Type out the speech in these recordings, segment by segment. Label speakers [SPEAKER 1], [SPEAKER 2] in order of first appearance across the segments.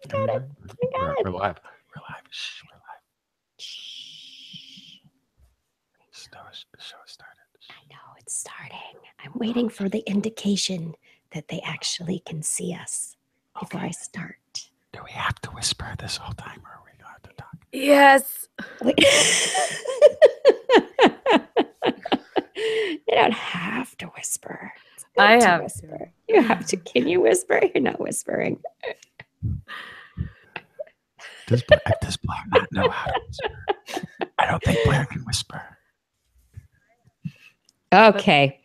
[SPEAKER 1] I got it. I got it.
[SPEAKER 2] We're live. We're live. Shh, we're live. Shh. The show started.
[SPEAKER 1] I know it's starting. I'm waiting for the indication that they actually can see us before I start.
[SPEAKER 2] Do we have to whisper this whole time, or are we going to talk?
[SPEAKER 3] Yes.
[SPEAKER 1] You don't have to whisper.
[SPEAKER 3] I
[SPEAKER 1] to
[SPEAKER 3] have
[SPEAKER 1] whisper. You have to. Can you whisper? You're not whispering.
[SPEAKER 2] Does Blair not know how to whisper? I don't think Blair can whisper.
[SPEAKER 1] Okay.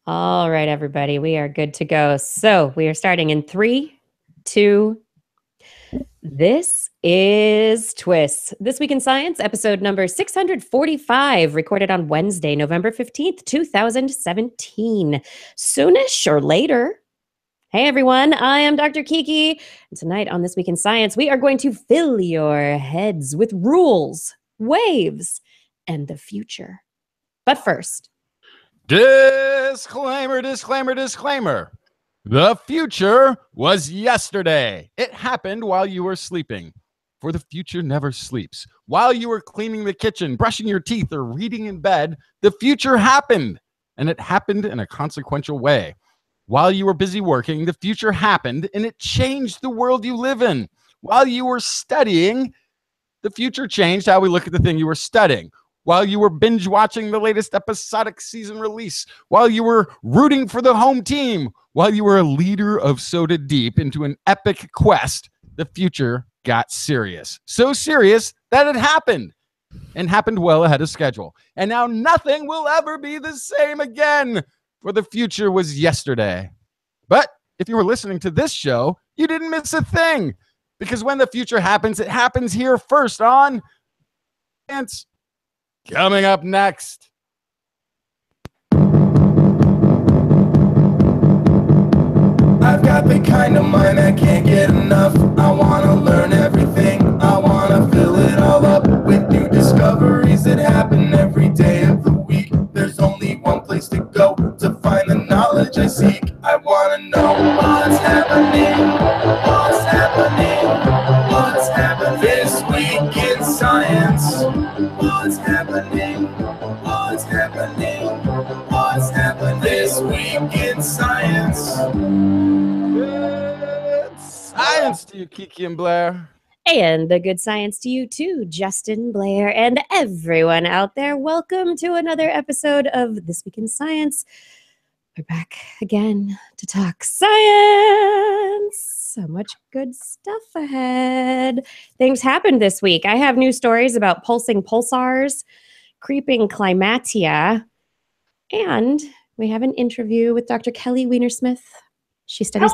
[SPEAKER 1] All right, everybody. We are good to go. So we are starting in 3, 2. This is TWIS. This Week in Science, episode number 645, recorded on Wednesday, November 15th, 2017. Soonish or later. Hey, everyone. I am Dr. Kiki. And tonight on This Week in Science, we are going to fill your heads with rules, waves, and the future. But first,
[SPEAKER 2] disclaimer, disclaimer, disclaimer. The future was yesterday. It happened while you were sleeping. For the future never sleeps. While you were cleaning the kitchen, brushing your teeth, or reading in bed, the future happened. And it happened in a consequential way. While you were busy working, the future happened, and it changed the world you live in. While you were studying, the future changed how we look at the thing you were studying. While you were binge watching the latest episodic season release, while you were rooting for the home team, while you were a leader of Soda Deep into an epic quest, the future got serious. So serious that it happened, and happened well ahead of schedule. And now nothing will ever be the same again, for the future was yesterday. But if you were listening to this show, you didn't miss a thing, because when the future happens, it happens here first on Science. Coming up next.
[SPEAKER 4] I've got the kind of mind I can't get enough. I want to learn everything. I want to fill it all up with new discoveries that happen every day of the week. There's only one place to go to find the knowledge I seek. I want to know what's happening. What's happening? What's happening this week in science? What's happening? What's happening? What's happening this week in science?
[SPEAKER 2] Good science to you, Kiki and Blair.
[SPEAKER 1] and the good science to you too, Justin, Blair, and everyone out there. Welcome to another episode of This Week in Science. We're back again to talk science. So much good stuff ahead. Things happened this week. I have new stories about pulsing pulsars, creeping climatia, and we have an interview with Dr. Kelly Weinersmith. She studies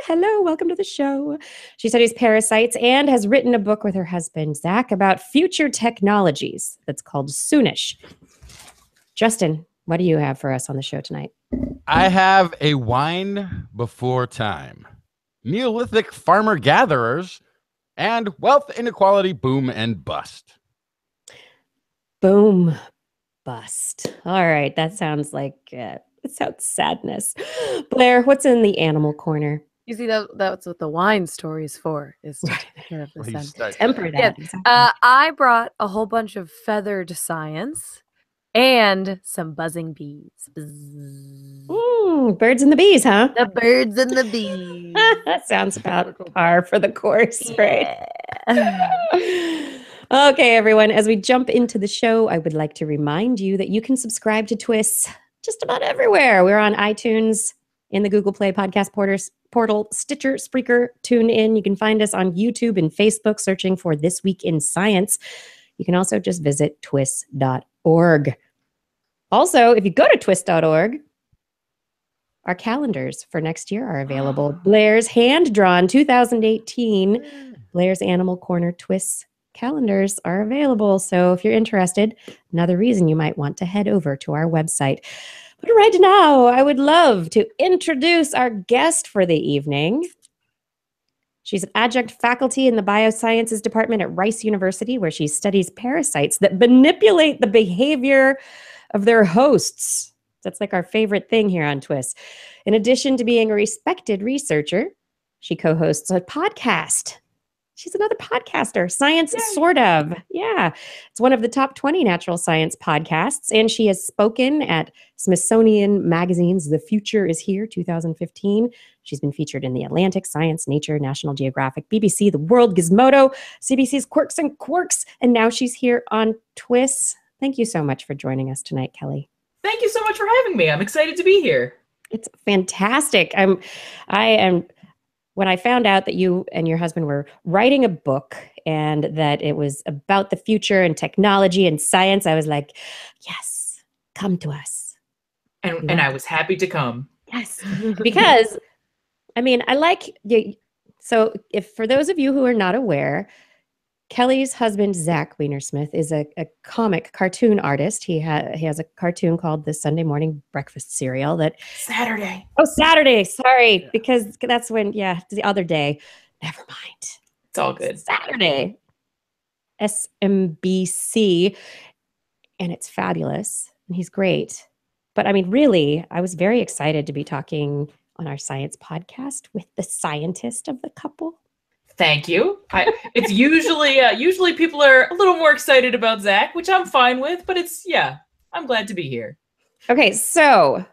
[SPEAKER 1] Hello, welcome to the show. She studies parasites and has written a book with her husband, Zach, about future technologies that's called Soonish. Justin, what do you have for us on the show tonight?
[SPEAKER 2] I have a wine before time, Neolithic farmer-gatherers, and wealth inequality boom and bust.
[SPEAKER 1] Boom, bust. All right, that sounds like it sounds sadness. Blair, what's in the animal corner?
[SPEAKER 3] You see, that's what the wine story is for, is to take care of the sun.
[SPEAKER 1] Temper that.
[SPEAKER 3] Yeah.
[SPEAKER 1] Exactly.
[SPEAKER 3] I brought a whole bunch of feathered science and some buzzing bees.
[SPEAKER 1] Birds and the bees, huh?
[SPEAKER 3] The birds and the bees.
[SPEAKER 1] That sounds about par for the course, right? Okay, everyone, as we jump into the show, I would like to remind you that you can subscribe to TWIS just about everywhere. We're on iTunes, in the Google Play podcast portal, Stitcher, Spreaker, TuneIn. You can find us on YouTube and Facebook, searching for This Week in Science. You can also just visit twis.org. Also, if you go to twis.org, our calendars for next year are available. Blair's hand-drawn 2018 Blair's Animal Corner TWIS calendars are available. So if you're interested, another reason you might want to head over to our website. But right now, I would love to introduce our guest for the evening. She's an adjunct faculty in the BioSciences Department at Rice University, where she studies parasites that manipulate the behavior of their hosts. That's like our favorite thing here on TWIS. In addition to being a respected researcher, she co-hosts a podcast. She's another podcaster, Science Sort of. Yeah. It's one of the top 20 natural science podcasts. And she has spoken at Smithsonian Magazine's The Future is Here, 2015. She's been featured in The Atlantic, Science, Nature, National Geographic, BBC, The World, Gizmodo, CBC's Quirks and Quarks. And now she's here on TWIS. Thank you so much for joining us tonight, Kelly.
[SPEAKER 5] Thank you so much for having me. I'm excited to be here.
[SPEAKER 1] It's fantastic. When I found out that you and your husband were writing a book and that it was about the future and technology and science, I was like, yes, come to us.
[SPEAKER 5] And I was happy to come.
[SPEAKER 1] Yes, because, I mean, I like, so if for those of you who are not aware, Kelly's husband, Zach Weinersmith, is a comic cartoon artist. He has a cartoon called the Sunday Morning Breakfast Cereal that...
[SPEAKER 5] Saturday.
[SPEAKER 1] Oh, Saturday. Sorry. Because that's when, the other day. Never mind.
[SPEAKER 5] It's all good.
[SPEAKER 1] Saturday. SMBC. And it's fabulous. And he's great. But I mean, really, I was very excited to be talking on our science podcast with the scientist of the couple.
[SPEAKER 5] Thank you. It's usually people are a little more excited about Zach, which I'm fine with, but I'm glad to be here.
[SPEAKER 1] Okay, so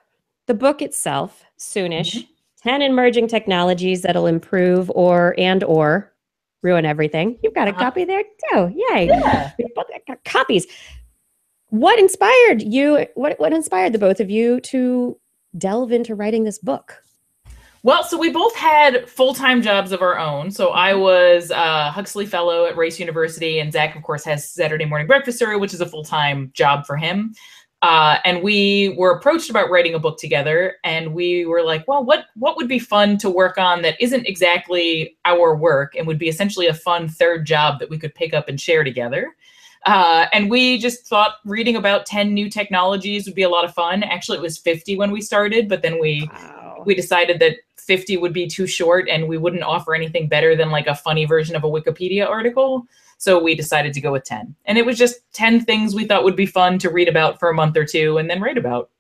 [SPEAKER 1] the book itself, Soonish, 10 emerging technologies that'll improve or ruin everything. You've got a copy there too. Yay.
[SPEAKER 5] Yeah.
[SPEAKER 1] We both got copies. What inspired you? What inspired the both of you to delve into writing this book?
[SPEAKER 5] Well, so we both had full-time jobs of our own. So I was a Huxley Fellow at Rice University, and Zach, of course, has Saturday Morning Breakfast Cereal, which is a full-time job for him. And we were approached about writing a book together, and we were like, well, what would be fun to work on that isn't exactly our work and would be essentially a fun third job that we could pick up and share together? And we just thought reading about 10 new technologies would be a lot of fun. Actually, it was 50 when we started, but then we decided that 50 would be too short and we wouldn't offer anything better than like a funny version of a Wikipedia article. So we decided to go with 10. And it was just 10 things we thought would be fun to read about for a month or two and then write about.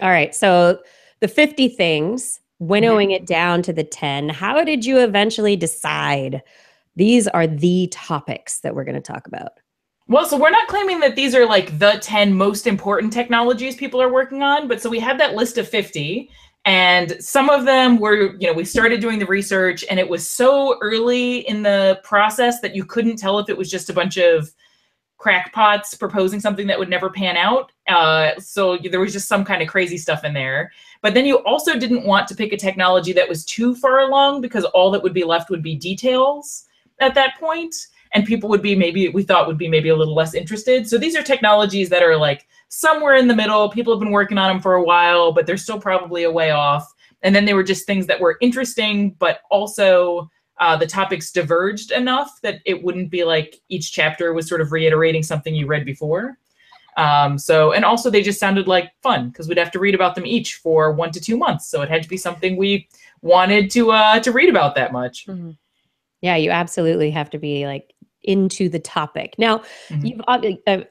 [SPEAKER 1] All right. So the 50 things, winnowing it down to the 10, how did you eventually decide these are the topics that we're going to talk about?
[SPEAKER 5] Well, so we're not claiming that these are like the 10 most important technologies people are working on, but so we had that list of 50. And some of them were, we started doing the research and it was so early in the process that you couldn't tell if it was just a bunch of crackpots proposing something that would never pan out. So there was just some kind of crazy stuff in there. But then you also didn't want to pick a technology that was too far along because all that would be left would be details at that point. And people would be we thought would be maybe a little less interested. So these are technologies that are like somewhere in the middle. People have been working on them for a while, but they're still probably a way off. And then they were just things that were interesting, but also the topics diverged enough that it wouldn't be like each chapter was sort of reiterating something you read before. And also they just sounded like fun because we'd have to read about them each for 1 to 2 months. So it had to be something we wanted to read about that much.
[SPEAKER 1] Mm-hmm. Yeah, you absolutely have to be like into the topic. Now, you've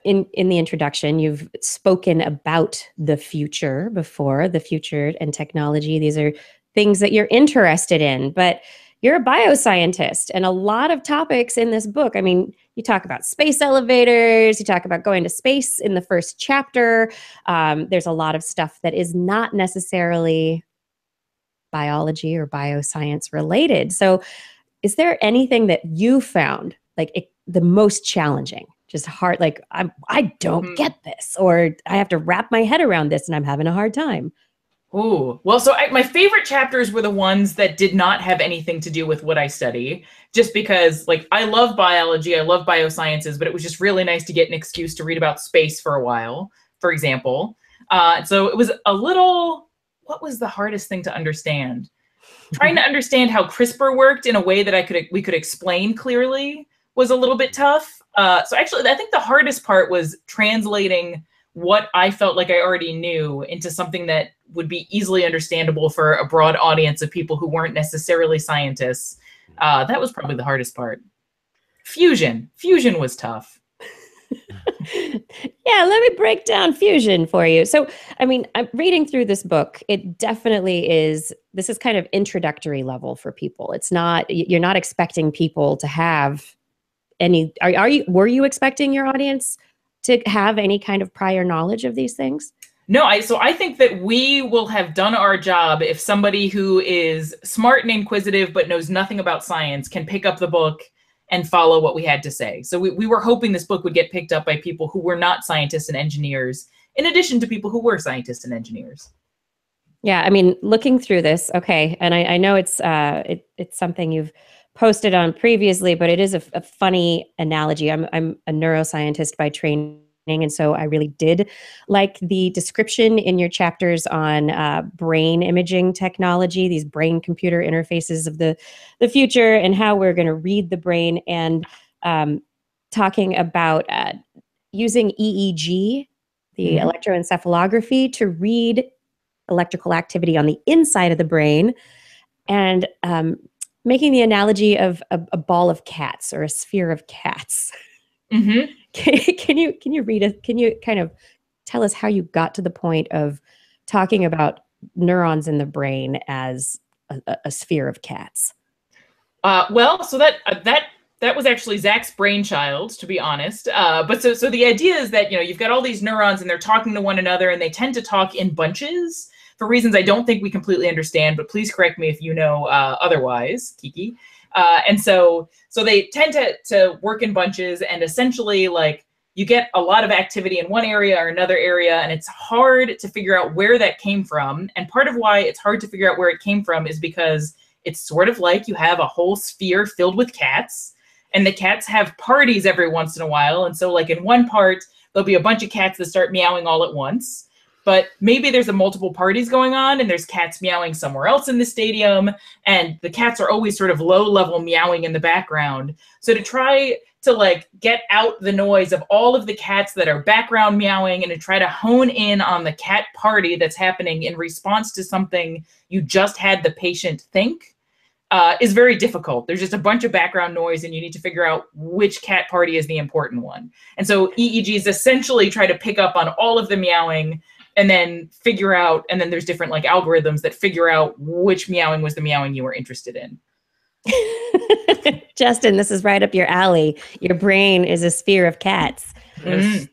[SPEAKER 1] in the introduction, you've spoken about the future before, the future and technology. These are things that you're interested in, but you're a bioscientist, and a lot of topics in this book. I mean, you talk about space elevators, you talk about going to space in the first chapter. There's a lot of stuff that is not necessarily biology or bioscience related. So is there anything that you found like the most challenging, just hard, like I don't get this, or I have to wrap my head around this and I'm having a hard time?
[SPEAKER 5] Ooh, well, so my favorite chapters were the ones that did not have anything to do with what I study, just because like I love biology, I love biosciences, but it was just really nice to get an excuse to read about space for a while, for example. So it was what was the hardest thing to understand? Trying to understand how CRISPR worked in a way that we could explain clearly was a little bit tough. So actually, I think the hardest part was translating what I felt like I already knew into something that would be easily understandable for a broad audience of people who weren't necessarily scientists. That was probably the hardest part. Fusion was tough.
[SPEAKER 1] Yeah, let me break down fusion for you. So, I mean, I'm reading through this book. It definitely is, this is kind of introductory level for people. It's not, you're not expecting people to have any, were you expecting your audience to have any kind of prior knowledge of these things?
[SPEAKER 5] No, so I think that we will have done our job if somebody who is smart and inquisitive but knows nothing about science can pick up the book and follow what we had to say. So we were hoping this book would get picked up by people who were not scientists and engineers, in addition to people who were scientists and engineers.
[SPEAKER 1] Yeah, I mean, looking through this, okay, and I know it's something you've posted on previously, but it is a funny analogy. I'm a neuroscientist by training, and so I really did like the description in your chapters on brain imaging technology, these brain-computer interfaces of the future, and how we're going to read the brain, and talking about using EEG, the electroencephalography, to read electrical activity on the inside of the brain, and making the analogy of a ball of cats or a sphere of cats.
[SPEAKER 5] Mm-hmm.
[SPEAKER 1] Can you kind of tell us how you got to the point of talking about neurons in the brain as a sphere of cats?
[SPEAKER 5] Well, so that was actually Zach's brainchild, to be honest. But so the idea is that, you've got all these neurons and they're talking to one another, and they tend to talk in bunches for reasons I don't think we completely understand, but please correct me if you know otherwise, Kiki. And so they tend to work in bunches, and essentially, like, you get a lot of activity in one area or another area, and it's hard to figure out where that came from. And part of why it's hard to figure out where it came from is because it's sort of like you have a whole sphere filled with cats, and the cats have parties every once in a while. And so, like, in one part, there'll be a bunch of cats that start meowing all at once. But maybe there's multiple parties going on, and there's cats meowing somewhere else in the stadium, and the cats are always sort of low-level meowing in the background. So to try to, like, get out the noise of all of the cats that are background meowing, and to try to hone in on the cat party that's happening in response to something you just had the patient think, is very difficult. There's just a bunch of background noise, and you need to figure out which cat party is the important one. And so EEGs essentially try to pick up on all of the meowing, and then figure out, and then there's different, like, algorithms that figure out which meowing was the meowing you were interested in.
[SPEAKER 1] Justin, this is right up your alley. Your brain is a sphere of cats.
[SPEAKER 5] We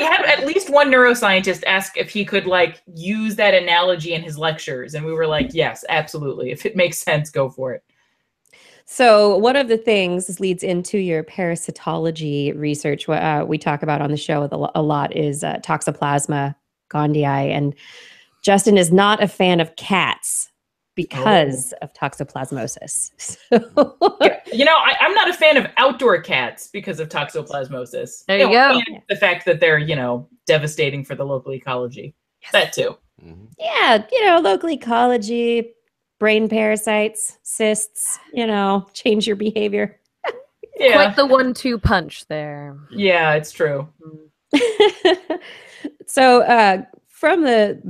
[SPEAKER 5] had at least one neuroscientist ask if he could, like, use that analogy in his lectures, and we were like, yes, absolutely. If it makes sense, go for it.
[SPEAKER 1] So one of the things, this leads into your parasitology research, we talk about on the show a lot, is Toxoplasma gondii. And Justin is not a fan of cats because of toxoplasmosis.
[SPEAKER 5] Yeah, I'm not a fan of outdoor cats because of toxoplasmosis.
[SPEAKER 3] There you go.
[SPEAKER 5] And the fact that they're, devastating for the local ecology. Yes. That too.
[SPEAKER 1] Yeah, local ecology, brain parasites, cysts, change your behavior.
[SPEAKER 5] Yeah.
[SPEAKER 3] Quite the 1-2 punch there.
[SPEAKER 5] Yeah, it's true.
[SPEAKER 1] So from the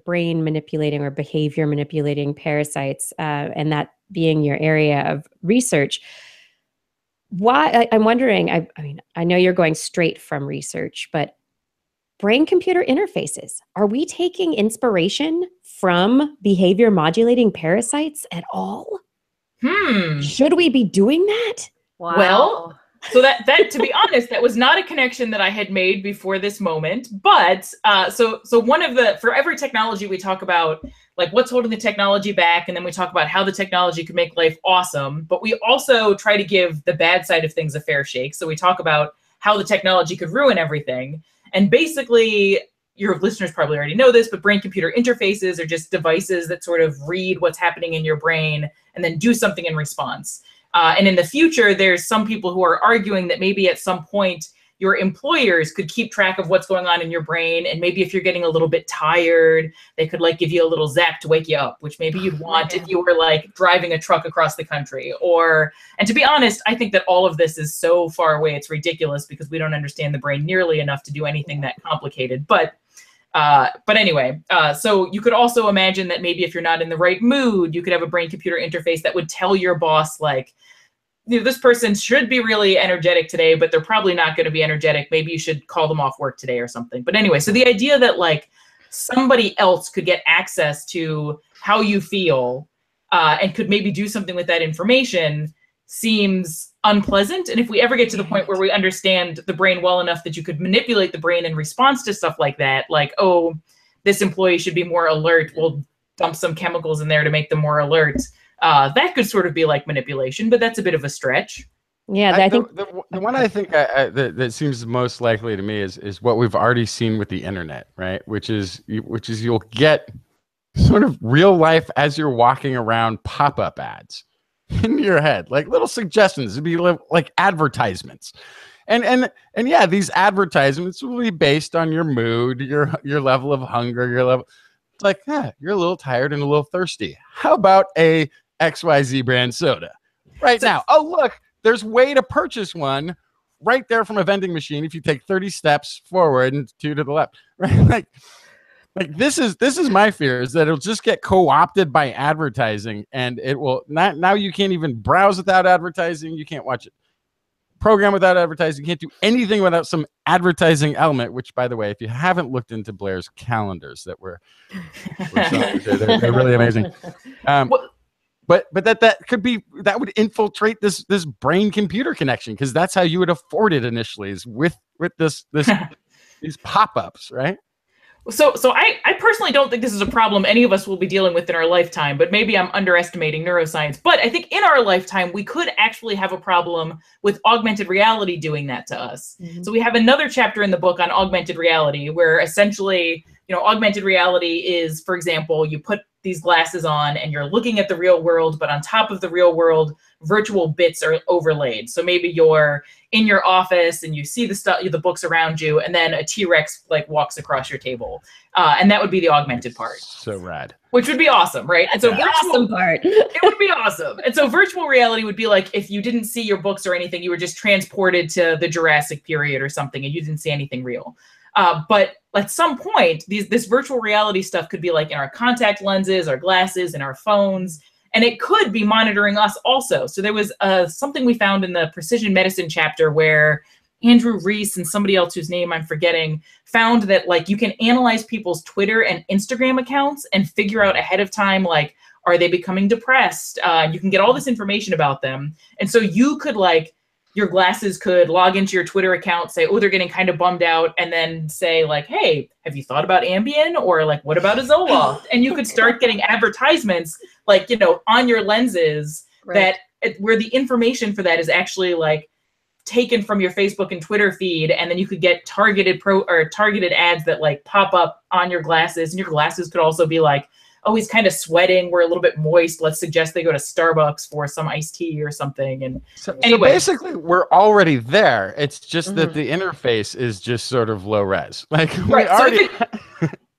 [SPEAKER 1] brain manipulating or behavior manipulating parasites, and that being your area of research, why, I'm wondering, I mean, I know you're going straight from research, but brain-computer interfaces, are we taking inspiration from behavior modulating parasites at all? Should we be doing that?
[SPEAKER 3] Wow.
[SPEAKER 5] Well, so that to be honest, that was not a connection that I had made before this moment. But so one of for every technology we talk about, like, what's holding the technology back, and then we talk about how the technology could make life awesome. But we also try to give the bad side of things a fair shake. So we talk about how the technology could ruin everything. And basically, your listeners probably already know this, but brain-computer interfaces are just devices that sort of read what's happening in your brain and then do something in response. And in the future, there's some people who are arguing that maybe at some point your employers could keep track of what's going on in your brain. And maybe if you're getting a little bit tired, they could, like, give you a little zap to wake you up, which maybe you'd want if you were, like, driving a truck across the country. And to be honest, I think that all of this is so far away, it's ridiculous, because we don't understand the brain nearly enough to do anything that complicated. But anyway, so you could also imagine that maybe if you're not in the right mood, you could have a brain-computer interface that would tell your boss, like, this person should be really energetic today, but they're probably not going to be energetic. Maybe you should call them off work today or something. But anyway, so the idea that like somebody else could get access to how you feel and could maybe do something with that information seems unpleasant. And if we ever get to the point where we understand the brain well enough that you could manipulate the brain in response to stuff like that, like, oh, this employee should be more alert, we'll dump some chemicals in there to make them more alert. That could sort of be like manipulation, but that's a bit of a stretch.
[SPEAKER 1] Yeah, I think
[SPEAKER 2] the one I think that seems most likely to me is what we've already seen with the internet, right? Which is you'll get sort of real life as you're walking around pop-up ads in your head, like little suggestions. It'd be like advertisements, and yeah, these advertisements will be based on your mood, your level of hunger, your level. It's like, you're a little tired and a little thirsty. How about a XYZ brand soda right now? Oh, look, there's a way to purchase one right there from a vending machine if you take 30 steps forward and 2 to the left, right? Like this is my fear, is that it'll just get co-opted by advertising, and it will not. Now you can't even browse without advertising. You can't watch it program without advertising. You can't do anything without some advertising element, which, by the way, if you haven't looked into Blair's calendars that we're they're really amazing. But that could be, that would infiltrate this brain computer connection, because that's how you would afford it initially, is with this these pop-ups, right?
[SPEAKER 5] So I personally don't think this is a problem any of us will be dealing with in our lifetime, but maybe I'm underestimating neuroscience. But I think in our lifetime, we could actually have a problem with augmented reality doing that to us. Mm-hmm. So we have another chapter in the book on augmented reality, where essentially, augmented reality is, for example, you put these glasses on and you're looking at the real world, but on top of the real world, virtual bits are overlaid. So maybe you're in your office and you see the books around you, and then a T-Rex like walks across your table. And that would be the augmented part.
[SPEAKER 2] So rad.
[SPEAKER 5] Which would be awesome, right? And so
[SPEAKER 1] the awesome part.
[SPEAKER 5] It would be awesome. And so virtual reality would be like, if you didn't see your books or anything, you were just transported to the Jurassic period or something, and you didn't see anything real. But at some point, this virtual reality stuff could be like in our contact lenses, our glasses, and our phones, and it could be monitoring us also. So there was something we found in the precision medicine chapter where Andrew Reese and somebody else whose name I'm forgetting found that like you can analyze people's Twitter and Instagram accounts and figure out ahead of time, like, are they becoming depressed? You can get all this information about them. And so you could your glasses could log into your Twitter account, say, oh, they're getting kind of bummed out, and then say like, hey, have you thought about Ambien? Or like, what about a Zoloft? And you could start getting advertisements on your lenses, right, where the information for that is actually like taken from your Facebook and Twitter feed, and then you could get targeted ads that like pop up on your glasses, and your glasses could also be like, oh, he's kind of sweating, we're a little bit moist, let's suggest they go to Starbucks for some iced tea or something. And anyway,
[SPEAKER 2] so basically we're already there. It's just that the interface is just sort of low res. Like, right.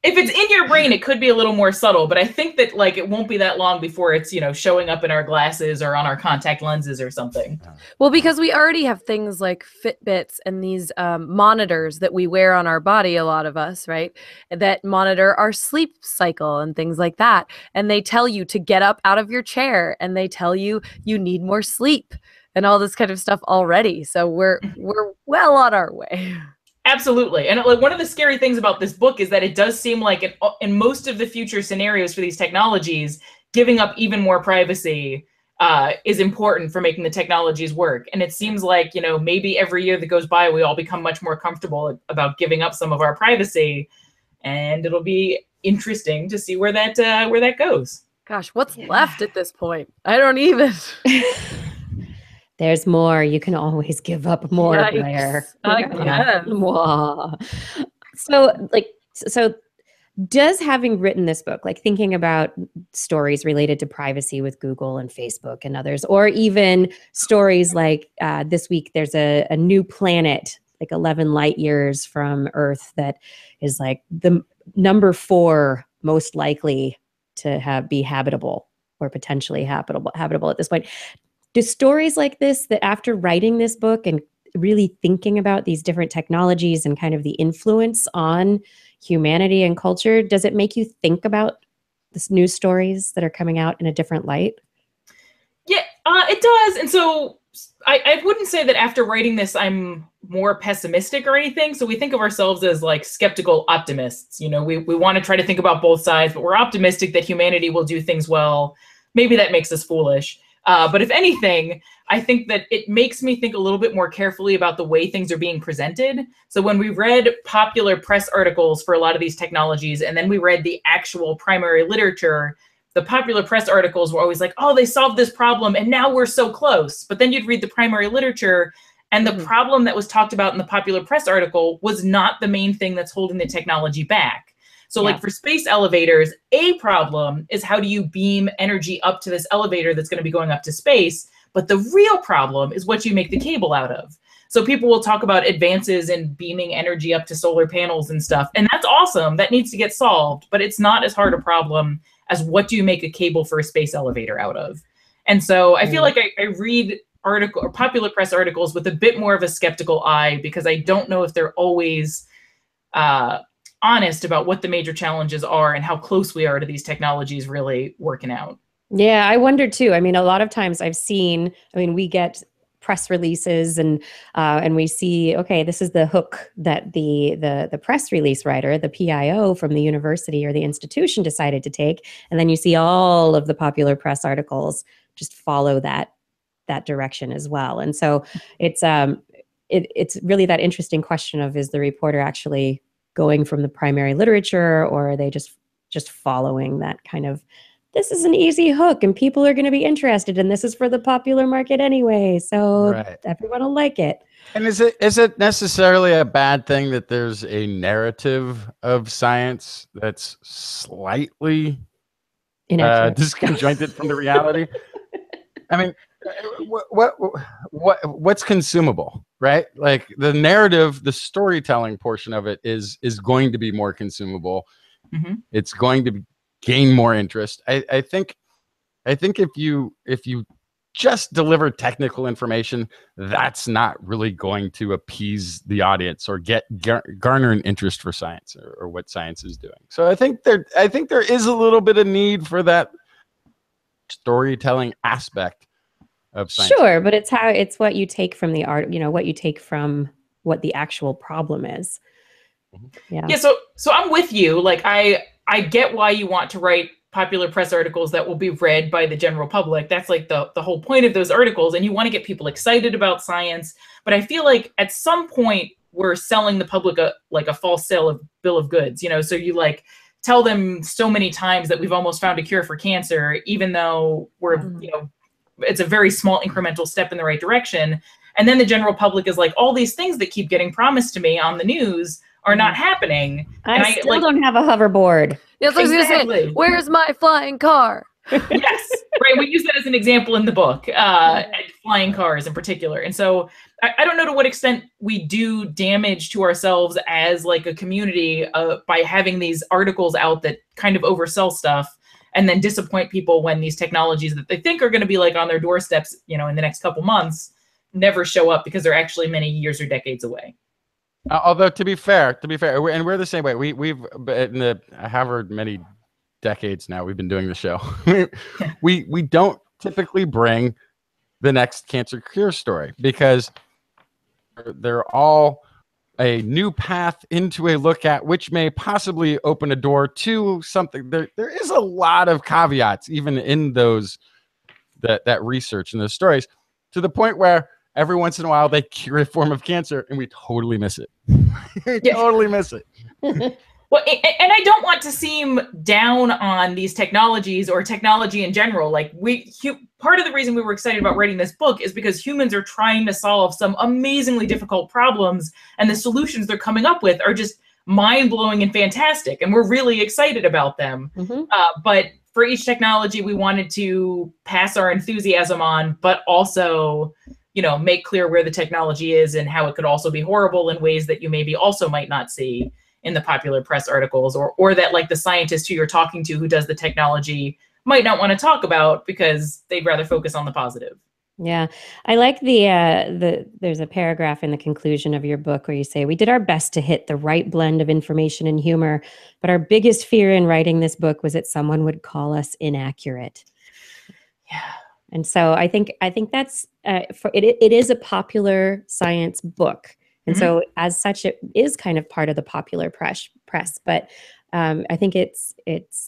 [SPEAKER 5] If it's in your brain, it could be a little more subtle, but I think that like it won't be that long before it's, showing up in our glasses or on our contact lenses or something.
[SPEAKER 3] Well, because we already have things like Fitbits and these monitors that we wear on our body, a lot of us, right, that monitor our sleep cycle and things like that. And they tell you to get up out of your chair, and they tell you you need more sleep and all this kind of stuff already. So we're well on our way.
[SPEAKER 5] Absolutely. And like one of the scary things about this book is that it does seem like in most of the future scenarios for these technologies, giving up even more privacy is important for making the technologies work. And it seems like, maybe every year that goes by, we all become much more comfortable about giving up some of our privacy. And it'll be interesting to see where that goes.
[SPEAKER 3] Gosh, what's left at this point? I don't even...
[SPEAKER 1] There's more. You can always give up more, Blair. So does having written this book, like thinking about stories related to privacy with Google and Facebook and others, or even stories like this week, there's a new planet, like 11 light years from Earth, that is like the number 4 most likely to be habitable or potentially habitable at this point. Do stories like this, that after writing this book and really thinking about these different technologies and kind of the influence on humanity and culture, does it make you think about this news stories that are coming out in a different light?
[SPEAKER 5] Yeah, it does. And so I wouldn't say that after writing this, I'm more pessimistic or anything. So we think of ourselves as like skeptical optimists. You know, we want to try to think about both sides, but we're optimistic that humanity will do things well. Maybe that makes us foolish. But if anything, I think that it makes me think a little bit more carefully about the way things are being presented. So when we read popular press articles for a lot of these technologies, and then we read the actual primary literature, the popular press articles were always like, oh, they solved this problem and now we're so close. But then you'd read the primary literature and the problem that was talked about in the popular press article was not the main thing that's holding the technology back. So like for space elevators, a problem is how do you beam energy up to this elevator that's going to be going up to space? But the real problem is what you make the cable out of. So people will talk about advances in beaming energy up to solar panels and stuff. And that's awesome. That needs to get solved. But it's not as hard a problem as what do you make a cable for a space elevator out of. And so I feel like I read article or popular press articles with a bit more of a skeptical eye because I don't know if they're always honest about what the major challenges are and how close we are to these technologies really working out.
[SPEAKER 1] Yeah, I wonder too. I mean, a lot of times I've seen, we get press releases and we see, okay, this is the hook that the press release writer, the PIO from the university or the institution decided to take. And then you see all of the popular press articles just follow that direction as well. And so it's really that interesting question of, is the reporter actually going from the primary literature, or are they just following that kind of, this is an easy hook and people are going to be interested and this is for the popular market anyway. So everyone will like it.
[SPEAKER 2] And is it necessarily a bad thing that there's a narrative of science that's slightly disconjointed from the reality? I mean, what's consumable, right? Like the narrative, the storytelling portion of it is going to be more consumable. Mm-hmm. It's going to gain more interest. I think if you just deliver technical information, that's not really going to appease the audience or garner an interest for science or what science is doing. So I think there is a little bit of need for that storytelling aspect of science.
[SPEAKER 1] Sure, but it's what you take from the art, what you take from what the actual problem is.
[SPEAKER 5] Yeah. So I'm with you. Like I get why you want to write popular press articles that will be read by the general public. That's like the whole point of those articles. And you want to get people excited about science. But I feel like at some point we're selling the public a false bill of goods, so you like tell them so many times that we've almost found a cure for cancer, even though we're, it's a very small incremental step in the right direction. And then the general public is like, all these things that keep getting promised to me on the news are not happening.
[SPEAKER 1] I still don't have a hoverboard.
[SPEAKER 3] Yes, I was going to say, where's my flying car?
[SPEAKER 5] Yes, right. We use that as an example in the book, flying cars in particular. And so I don't know to what extent we do damage to ourselves as like a community by having these articles out that kind of oversell stuff and then disappoint people when these technologies that they think are going to be like on their doorsteps, in the next couple months, never show up because they're actually many years or decades away.
[SPEAKER 2] Although to be fair, and we're the same way. We've in however many decades now we've been doing the show. we don't typically bring the next cancer cure story because they're all a new path into a look at which may possibly open a door to something. There is a lot of caveats even in that research and those stories, to the point where every once in a while they cure a form of cancer and we totally miss it. Totally miss it.
[SPEAKER 5] Well, and I don't want to seem down on these technologies or technology in general. Like part of the reason we were excited about writing this book is because humans are trying to solve some amazingly difficult problems, and the solutions they're coming up with are just mind-blowing and fantastic, and we're really excited about them. Mm-hmm. But for each technology, we wanted to pass our enthusiasm on, but also make clear where the technology is and how it could also be horrible in ways that you maybe also might not see in the popular press articles, or that like the scientist who you're talking to who does the technology might not want to talk about because they'd rather focus on the positive.
[SPEAKER 1] Yeah. I like there's a paragraph in the conclusion of your book where you say, we did our best to hit the right blend of information and humor, but our biggest fear in writing this book was that someone would call us inaccurate.
[SPEAKER 5] Yeah.
[SPEAKER 1] And so I think that's it is a popular science book. And so as such, it is kind of part of the popular press. But I think it's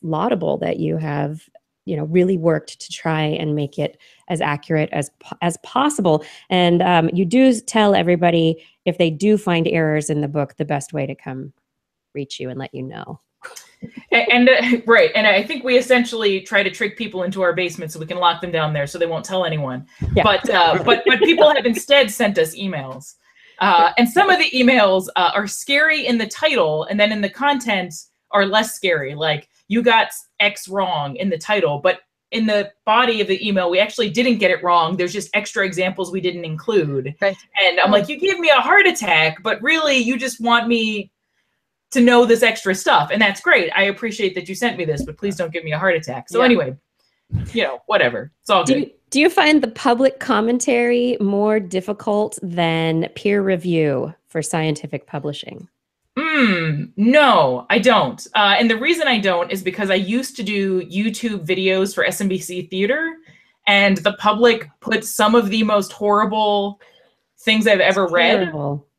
[SPEAKER 1] laudable that you have, really worked to try and make it as accurate as possible. And you do tell everybody, if they do find errors in the book, the best way to come reach you and let you know.
[SPEAKER 5] And right. And I think we essentially try to trick people into our basement so we can lock them down there so they won't tell anyone. Yeah. But people have instead sent us emails. And some of the emails are scary in the title, and then in the content are less scary. Like, you got X wrong in the title, but in the body of the email, we actually didn't get it wrong. There's just extra examples we didn't include. Right. And I'm like, you gave me a heart attack, but really you just want me to know this extra stuff. And that's great. I appreciate that you sent me this, but please don't give me a heart attack. So anyway, whatever. It's all good.
[SPEAKER 1] Do you find the public commentary more difficult than peer review for scientific publishing?
[SPEAKER 5] No, I don't. And the reason I don't is because I used to do YouTube videos for SMBC Theater, and the public put some of the most horrible things I've ever read.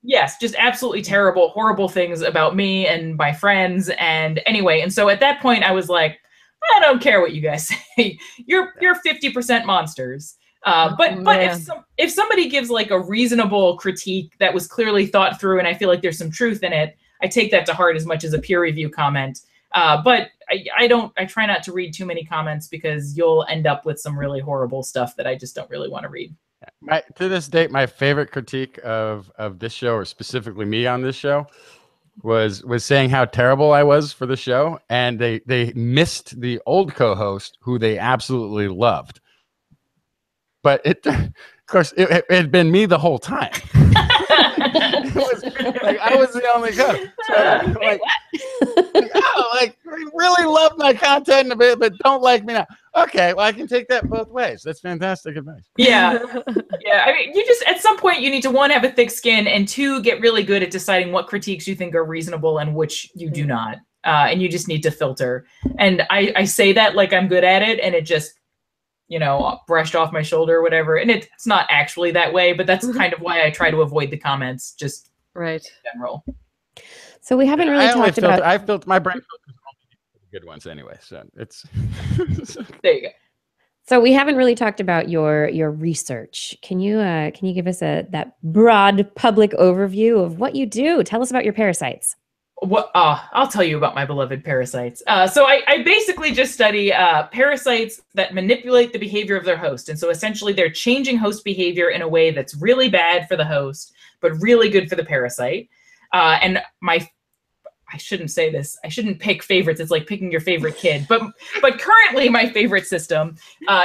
[SPEAKER 5] Yes, just absolutely terrible, horrible things about me and my friends. And anyway, and so at that point I was like, I don't care what you guys say. You're 50% monsters. But if somebody gives like a reasonable critique that was clearly thought through and I feel like there's some truth in it, I take that to heart as much as a peer review comment. But I try not to read too many comments because you'll end up with some really horrible stuff that I just don't really want to read.
[SPEAKER 2] To this date, my favorite critique of this show, or specifically me on this show, was saying how terrible I was for the show, and they missed the old co-host who they absolutely loved. But of course, it had been me the whole time. It was, like, I was the only host. So, really love my content a bit, but don't like me now. Okay, well, I can take that both ways. That's fantastic advice.
[SPEAKER 5] Yeah. Yeah. I mean, you just, at some point, you need to, one, have a thick skin, and two, get really good at deciding what critiques you think are reasonable and which you do not. And you just need to filter. And I say that like I'm good at it, and it just, brushed off my shoulder or whatever. And it's not actually that way, but that's kind of why I try to avoid the comments, just in general.
[SPEAKER 1] So we haven't really talked about...
[SPEAKER 2] I filter my brain filters only the good ones anyway, so it's...
[SPEAKER 5] There you go.
[SPEAKER 1] So we haven't really talked about your research. Can you give us that broad public overview of what you do? Tell us about your parasites.
[SPEAKER 5] I'll tell you about my beloved parasites. So I basically just study parasites that manipulate the behavior of their host. And so essentially they're changing host behavior in a way that's really bad for the host, but really good for the parasite. And I shouldn't say this. I shouldn't pick favorites. It's like picking your favorite kid. But currently my favorite system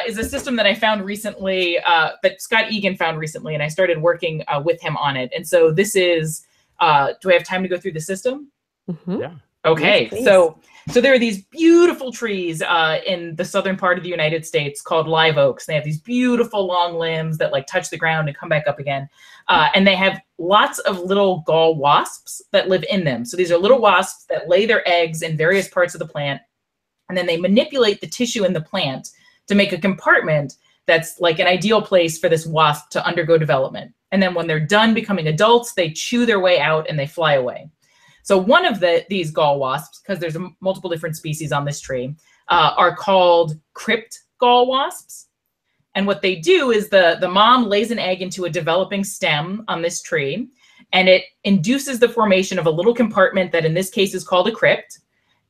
[SPEAKER 5] is a system that I found recently, that Scott Egan found recently, and I started working with him on it. And so this is, do I have time to go through the system?
[SPEAKER 1] Mm-hmm.
[SPEAKER 2] Yeah.
[SPEAKER 5] Okay. Yes, so there are these beautiful trees in the southern part of the United States called live oaks. They have these beautiful long limbs that like touch the ground and come back up again. And they have lots of little gall wasps that live in them. So these are little wasps that lay their eggs in various parts of the plant. And then they manipulate the tissue in the plant to make a compartment that's like an ideal place for this wasp to undergo development. And then when they're done becoming adults, they chew their way out and they fly away. So one of these gall wasps, because there's multiple different species on this tree, are called crypt gall wasps. And what they do is the mom lays an egg into a developing stem on this tree, and it induces the formation of a little compartment that in this case is called a crypt.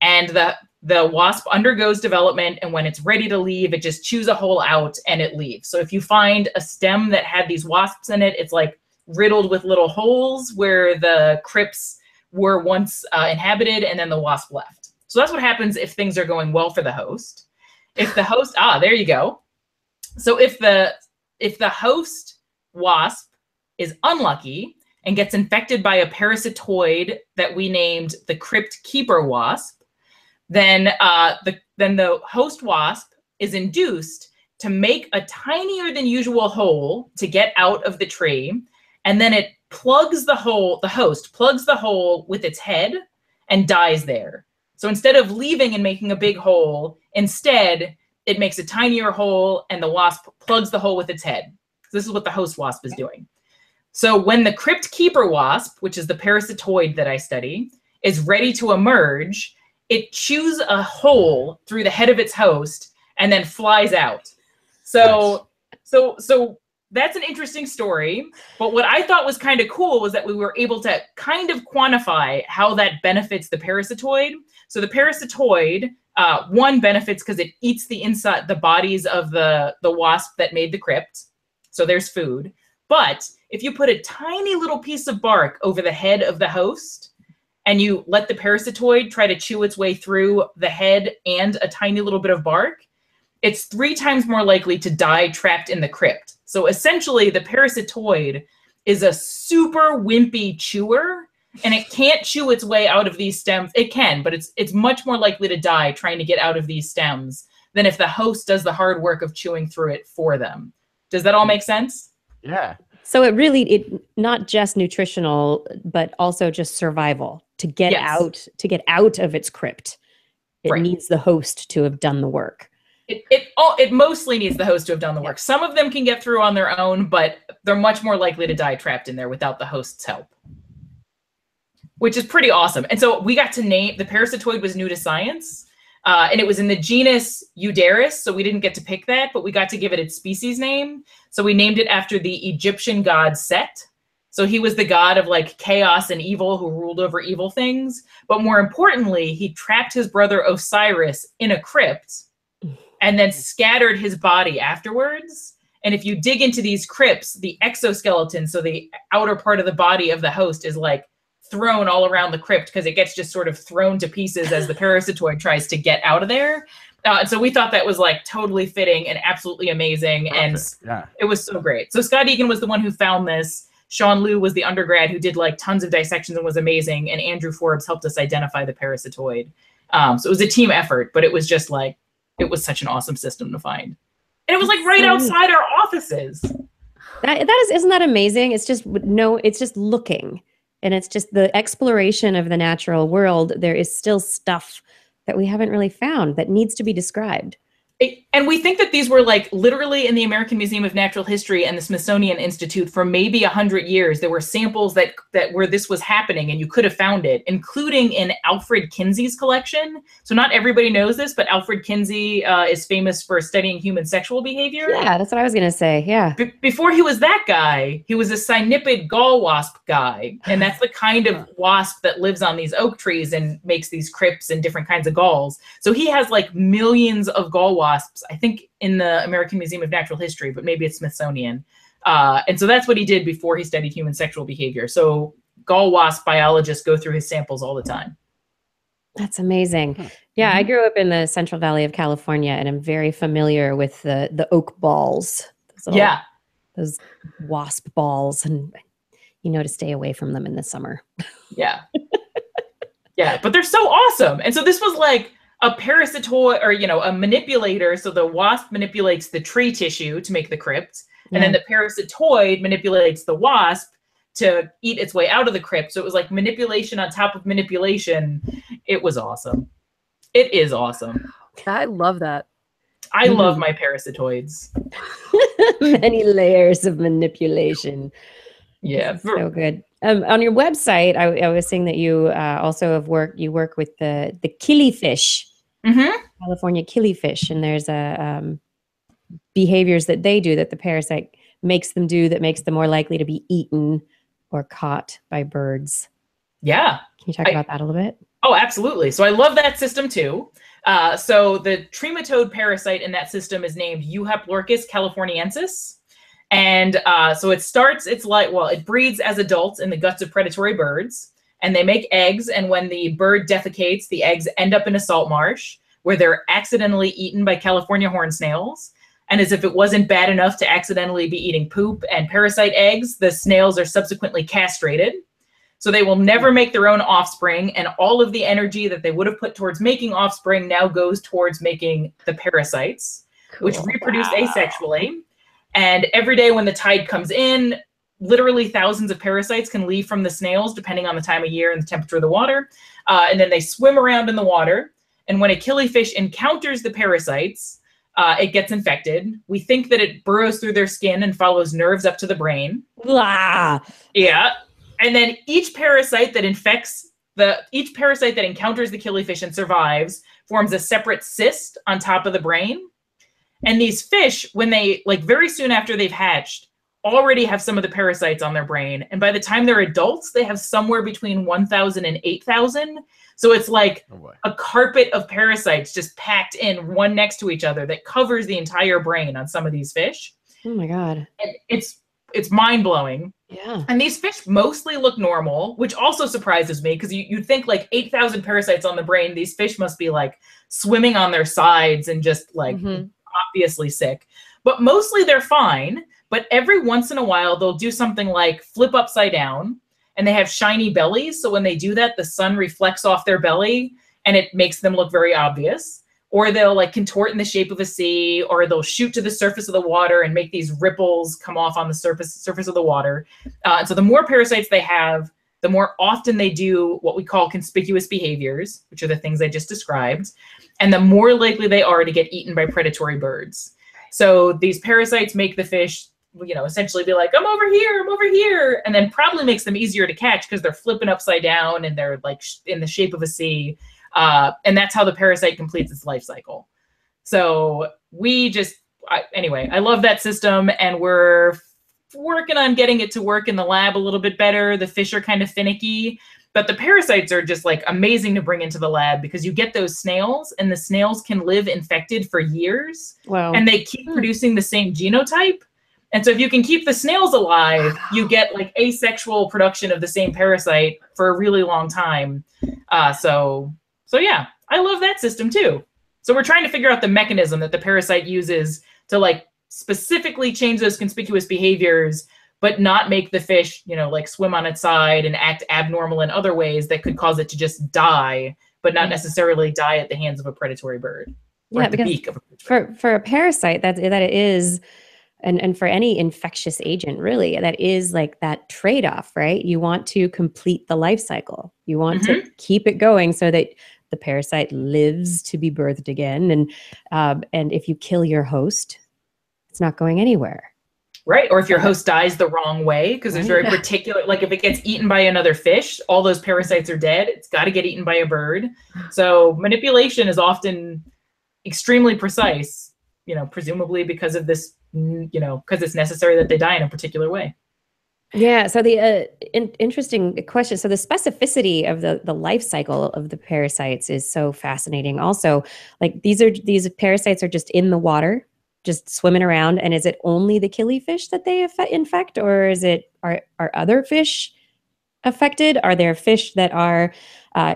[SPEAKER 5] And the wasp undergoes development, and when it's ready to leave, it just chews a hole out and it leaves. So if you find a stem that had these wasps in it, it's like riddled with little holes where the crypts were once inhabited, and then the wasp left. So that's what happens if things are going well for the host. If the host, there you go. So if the host wasp is unlucky and gets infected by a parasitoid that we named the crypt keeper wasp, then the host wasp is induced to make a tinier than usual hole to get out of the tree, and then it plugs the hole, the host plugs the hole with its head and dies there. So instead of leaving and making a big hole, instead it makes a tinier hole, and the wasp plugs the hole with its head. This is what the host wasp is doing. So when the crypt keeper wasp, which is the parasitoid that I study, is ready to emerge, it chews a hole through the head of its host and then flies out. So that's an interesting story. But what I thought was kind of cool was that we were able to kind of quantify how that benefits the parasitoid. So the parasitoid, one, benefits because it eats the bodies of the wasp that made the crypt. So there's food. But if you put a tiny little piece of bark over the head of the host and you let the parasitoid try to chew its way through the head and a tiny little bit of bark, it's 3 times more likely to die trapped in the crypt. So essentially, the parasitoid is a super wimpy chewer, and it can't chew its way out of these stems. It can, but it's much more likely to die trying to get out of these stems than if the host does the hard work of chewing through it for them. Does that all make sense?
[SPEAKER 2] Yeah.
[SPEAKER 1] So it not just nutritional, but also just survival to get out of its crypt. It needs the host to have done the work.
[SPEAKER 5] It mostly needs the host to have done the work. Some of them can get through on their own, but they're much more likely to die trapped in there without the host's help, which is pretty awesome. And so we got to name, the parasitoid was new to science, and it was in the genus Euderus, so we didn't get to pick that, but we got to give it its species name. So we named it after the Egyptian god Set. So he was the god of like chaos and evil who ruled over evil things. But more importantly, he trapped his brother Osiris in a crypt and then scattered his body afterwards. And if you dig into these crypts, the exoskeleton, so the outer part of the body of the host, is like thrown all around the crypt because it gets just sort of thrown to pieces as the parasitoid tries to get out of there. And so we thought that was like totally fitting and absolutely amazing. Perfect. And it was so great. So Scott Egan was the one who found this. Sean Liu was the undergrad who did like tons of dissections and was amazing. And Andrew Forbes helped us identify the parasitoid. So it was a team effort, but it was just like, it was such an awesome system to find. And it was like right outside our offices.
[SPEAKER 1] Isn't that amazing? It's just it's just looking, and it's just the exploration of the natural world. There is still stuff that we haven't really found that needs to be described.
[SPEAKER 5] And we think that these were like literally in the American Museum of Natural History and the Smithsonian Institute for maybe 100 years. There were samples that where this was happening and you could have found it, including in Alfred Kinsey's collection. So not everybody knows this, but Alfred Kinsey is famous for studying human sexual behavior.
[SPEAKER 1] Yeah, that's what I was going to say. Yeah.
[SPEAKER 5] Before he was that guy, he was a cynipid gall wasp guy. And that's the kind of wasp that lives on these oak trees and makes these crypts and different kinds of galls. So he has like millions of gall wasps, I think in the American Museum of Natural History, but maybe it's Smithsonian. And so that's what he did before he studied human sexual behavior. So gall wasp biologists go through his samples all the time.
[SPEAKER 1] That's amazing. Yeah, I grew up in the Central Valley of California, and I'm very familiar with the oak balls. Those wasp balls, and you know to stay away from them in the summer. Yeah.
[SPEAKER 5] Yeah, but they're so awesome. And so this was like a parasitoid, or, you know, a manipulator. So the wasp manipulates the tree tissue to make the crypt. And then the parasitoid manipulates the wasp to eat its way out of the crypt. So it was like manipulation on top of manipulation. It was awesome. It is awesome.
[SPEAKER 3] I love that.
[SPEAKER 5] I love my parasitoids.
[SPEAKER 1] Many layers of manipulation.
[SPEAKER 5] Yeah.
[SPEAKER 1] So good. On your website, I was seeing that you also work with the killifish. California killifish, and there's behaviors that they do that the parasite makes them do that makes them more likely to be eaten or caught by birds.
[SPEAKER 5] Yeah.
[SPEAKER 1] Can you talk about that a little bit?
[SPEAKER 5] Oh, absolutely. So I love that system too. So the trematode parasite in that system is named Euhaplorchus californiensis. And so it breeds as adults in the guts of predatory birds. And they make eggs, and when the bird defecates, the eggs end up in a salt marsh where they're accidentally eaten by California horn snails. And as if it wasn't bad enough to accidentally be eating poop and parasite eggs, the snails are subsequently castrated. So they will never make their own offspring, and all of the energy that they would have put towards making offspring now goes towards making the parasites, which reproduce asexually. And every day when the tide comes in, literally thousands of parasites can leave from the snails, depending on the time of year and the temperature of the water. And then they swim around in the water. And when a killifish encounters the parasites, it gets infected. We think that it burrows through their skin and follows nerves up to the brain.
[SPEAKER 1] Blah.
[SPEAKER 5] Yeah. And then each parasite that encounters the killifish and survives forms a separate cyst on top of the brain. And these fish, when they, like very soon after they've hatched, already have some of the parasites on their brain. And by the time they're adults, they have somewhere between 1,000 and 8,000. So it's like a carpet of parasites just packed in one next to each other that covers the entire brain on some of these fish.
[SPEAKER 1] Oh my God.
[SPEAKER 5] And it's mind-blowing.
[SPEAKER 1] Yeah.
[SPEAKER 5] And these fish mostly look normal, which also surprises me because you'd think like 8,000 parasites on the brain, these fish must be like swimming on their sides and just like obviously sick. But mostly they're fine. But every once in a while, they'll do something like flip upside down, and they have shiny bellies. So when they do that, the sun reflects off their belly and it makes them look very obvious. Or they'll like contort in the shape of a C, or they'll shoot to the surface of the water and make these ripples come off on the surface of the water. So the more parasites they have, the more often they do what we call conspicuous behaviors, which are the things I just described, and the more likely they are to get eaten by predatory birds. So these parasites make the fish, essentially be like, I'm over here, and then probably makes them easier to catch because they're flipping upside down and they're like in the shape of a C. And that's how the parasite completes its life cycle. So I love that system, and we're working on getting it to work in the lab a little bit better. The fish are kind of finicky, but the parasites are just like amazing to bring into the lab because you get those snails, and the snails can live infected for years.
[SPEAKER 1] Wow.
[SPEAKER 5] And they keep producing the same genotype. And so if you can keep the snails alive, you get like asexual production of the same parasite for a really long time. So yeah, I love that system too. So we're trying to figure out the mechanism that the parasite uses to like specifically change those conspicuous behaviors, but not make the fish, like swim on its side and act abnormal in other ways that could cause it to just die, but not necessarily die at the hands of a predatory bird. Or at the beak of a predatory bird.
[SPEAKER 1] For a parasite, that it is. And for any infectious agent, really, that is like that trade-off, right? You want to complete the life cycle. You want to keep it going so that the parasite lives to be birthed again. And if you kill your host, it's not going anywhere.
[SPEAKER 5] Right. Or if your host dies the wrong way, because there's very particular, like if it gets eaten by another fish, all those parasites are dead. It's got to get eaten by a bird. So manipulation is often extremely precise, presumably because of this, because it's necessary that they die in a particular way.
[SPEAKER 1] Yeah. So the interesting question. So the specificity of the life cycle of the parasites is so fascinating. Also, like these parasites are just in the water, just swimming around. And is it only the killifish that they infect, or are other fish affected? Are there fish that are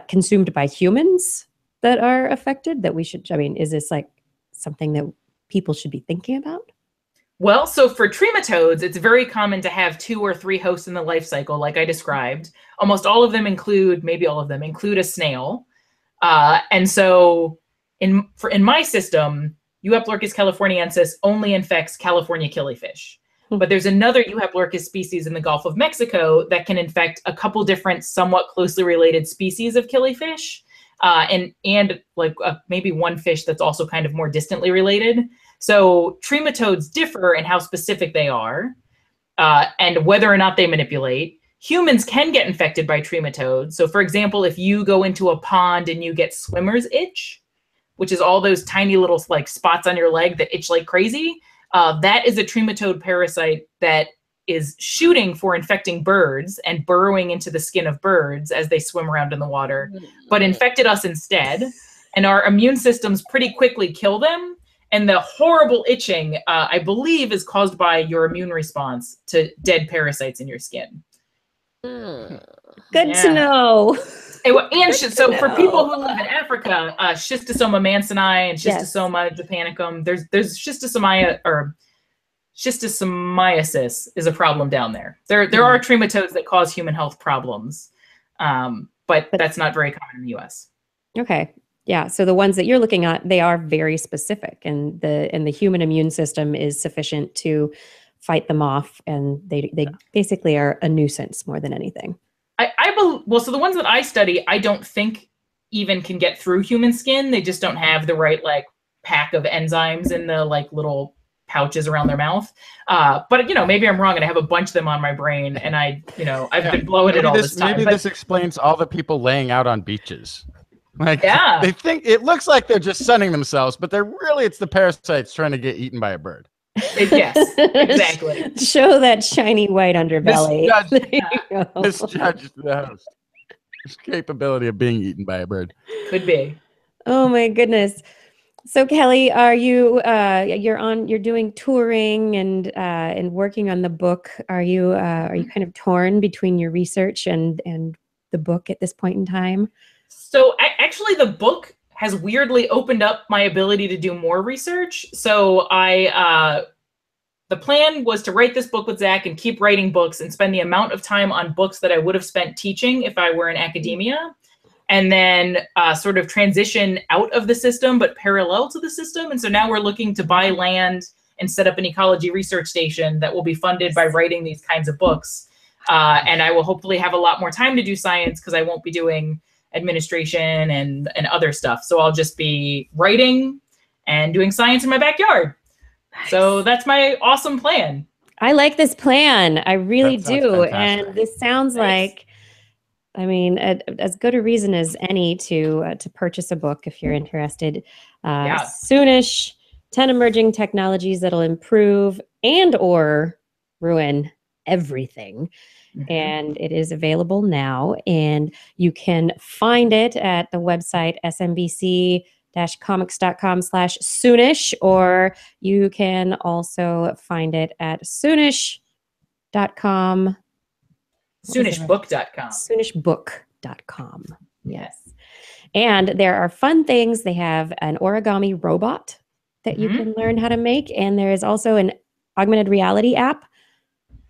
[SPEAKER 1] consumed by humans that are affected? Is this like something that people should be thinking about?
[SPEAKER 5] Well, so for trematodes, it's very common to have 2 or 3 hosts in the life cycle, like I described. Almost all of them maybe all of them include a snail. And so in my system, Euaplorchis californiensis only infects California killifish. But there's another Euaplorchis species in the Gulf of Mexico that can infect a couple different somewhat closely related species of killifish, and like maybe one fish that's also kind of more distantly related. So trematodes differ in how specific they are and whether or not they manipulate. Humans can get infected by trematodes. So for example, if you go into a pond and you get swimmer's itch, which is all those tiny little like spots on your leg that itch like crazy, that is a trematode parasite that is shooting for infecting birds and burrowing into the skin of birds as they swim around in the water, but infected us instead. And our immune systems pretty quickly kill them. And the horrible itching, I believe, is caused by your immune response to dead parasites in your skin.
[SPEAKER 1] Good to know.
[SPEAKER 5] So for people who live in Africa, Schistosoma mancini and Schistosoma japonicum, there's schistosomiasis is a problem down there. There are trematodes that cause human health problems, but that's not very common in the U.S.
[SPEAKER 1] Okay. Yeah. So the ones that you're looking at, they are very specific, and the human immune system is sufficient to fight them off, and they basically are a nuisance more than anything.
[SPEAKER 5] So the ones that I study, I don't think even can get through human skin. They just don't have the right like pack of enzymes in the like little pouches around their mouth. But maybe I'm wrong and I have a bunch of them on my brain and I've been blowing it all this time.
[SPEAKER 2] Maybe this explains all the people laying out on beaches. Like, they think it looks like they're just sunning themselves, but it's the parasites trying to get eaten by a bird.
[SPEAKER 5] Yes, exactly.
[SPEAKER 1] Show that shiny white underbelly.
[SPEAKER 2] Misjudged the host. His capability of being eaten by a bird.
[SPEAKER 5] Could be.
[SPEAKER 1] Oh my goodness. So Kelly, are you you're doing touring and working on the book? Are you kind of torn between your research and the book at this point in time?
[SPEAKER 5] So actually the book has weirdly opened up my ability to do more research. So the plan was to write this book with Zach and keep writing books and spend the amount of time on books that I would have spent teaching if I were in academia, and then sort of transition out of the system, but parallel to the system. And so now we're looking to buy land and set up an ecology research station that will be funded by writing these kinds of books. And I will hopefully have a lot more time to do science because I won't be doing administration and other stuff. So I'll just be writing and doing science in my backyard. Nice. So that's my awesome plan.
[SPEAKER 1] I like this plan. I really do. And this sounds like, I mean, as good a reason as any to purchase a book if you're interested. Soonish, 10 emerging technologies that'll improve and or ruin everything. Mm-hmm. And it is available now. And you can find it at the website smbc-comics.com/Soonish, or you can also find it at Soonish.com.
[SPEAKER 5] Soonishbook.com.
[SPEAKER 1] Soonishbook.com. Yes. And there are fun things. They have an origami robot that you can learn how to make. And there is also an augmented reality app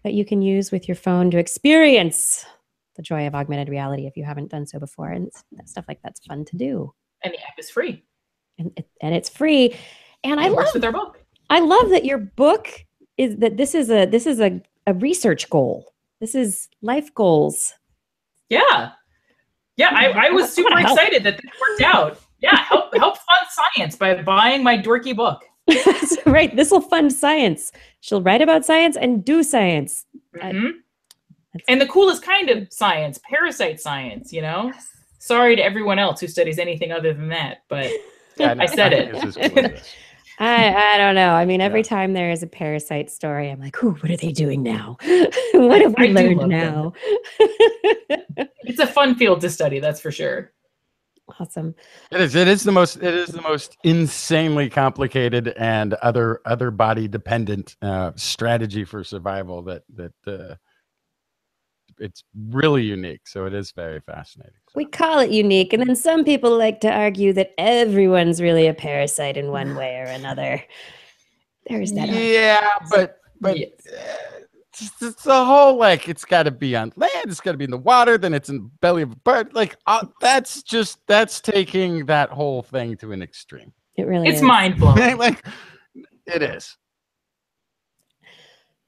[SPEAKER 1] that you can use with your phone to experience the joy of augmented reality if you haven't done so before. And stuff like that's fun to do.
[SPEAKER 5] And the app is free.
[SPEAKER 1] And it's free. And I love
[SPEAKER 5] with our book.
[SPEAKER 1] I love that your book is that this is a research goal. This is life goals.
[SPEAKER 5] Yeah. Yeah, I was super excited that this worked out. Yeah, help fund science by buying my dorky book.
[SPEAKER 1] Right. This will fund science. She'll write about science and do science.
[SPEAKER 5] And the coolest kind of science, parasite science, Sorry to everyone else who studies anything other than that, but I said it.
[SPEAKER 1] I don't know. I mean, every time there is a parasite story, I'm like, ooh, what are they doing now? What have we learned now?
[SPEAKER 5] It's a fun field to study, that's for sure.
[SPEAKER 1] Awesome.
[SPEAKER 2] It is the most insanely complicated and other body dependent strategy for survival that it's really unique. So it is very fascinating.
[SPEAKER 1] We call it unique, and then some people like to argue that everyone's really a parasite in one way or another. There's that.
[SPEAKER 2] Yeah, but it's the whole it's got to be on land, it's got to be in the water, then it's in the belly of a bird. That's taking that whole thing to an extreme.
[SPEAKER 1] It really
[SPEAKER 5] is mind blowing.
[SPEAKER 2] It is.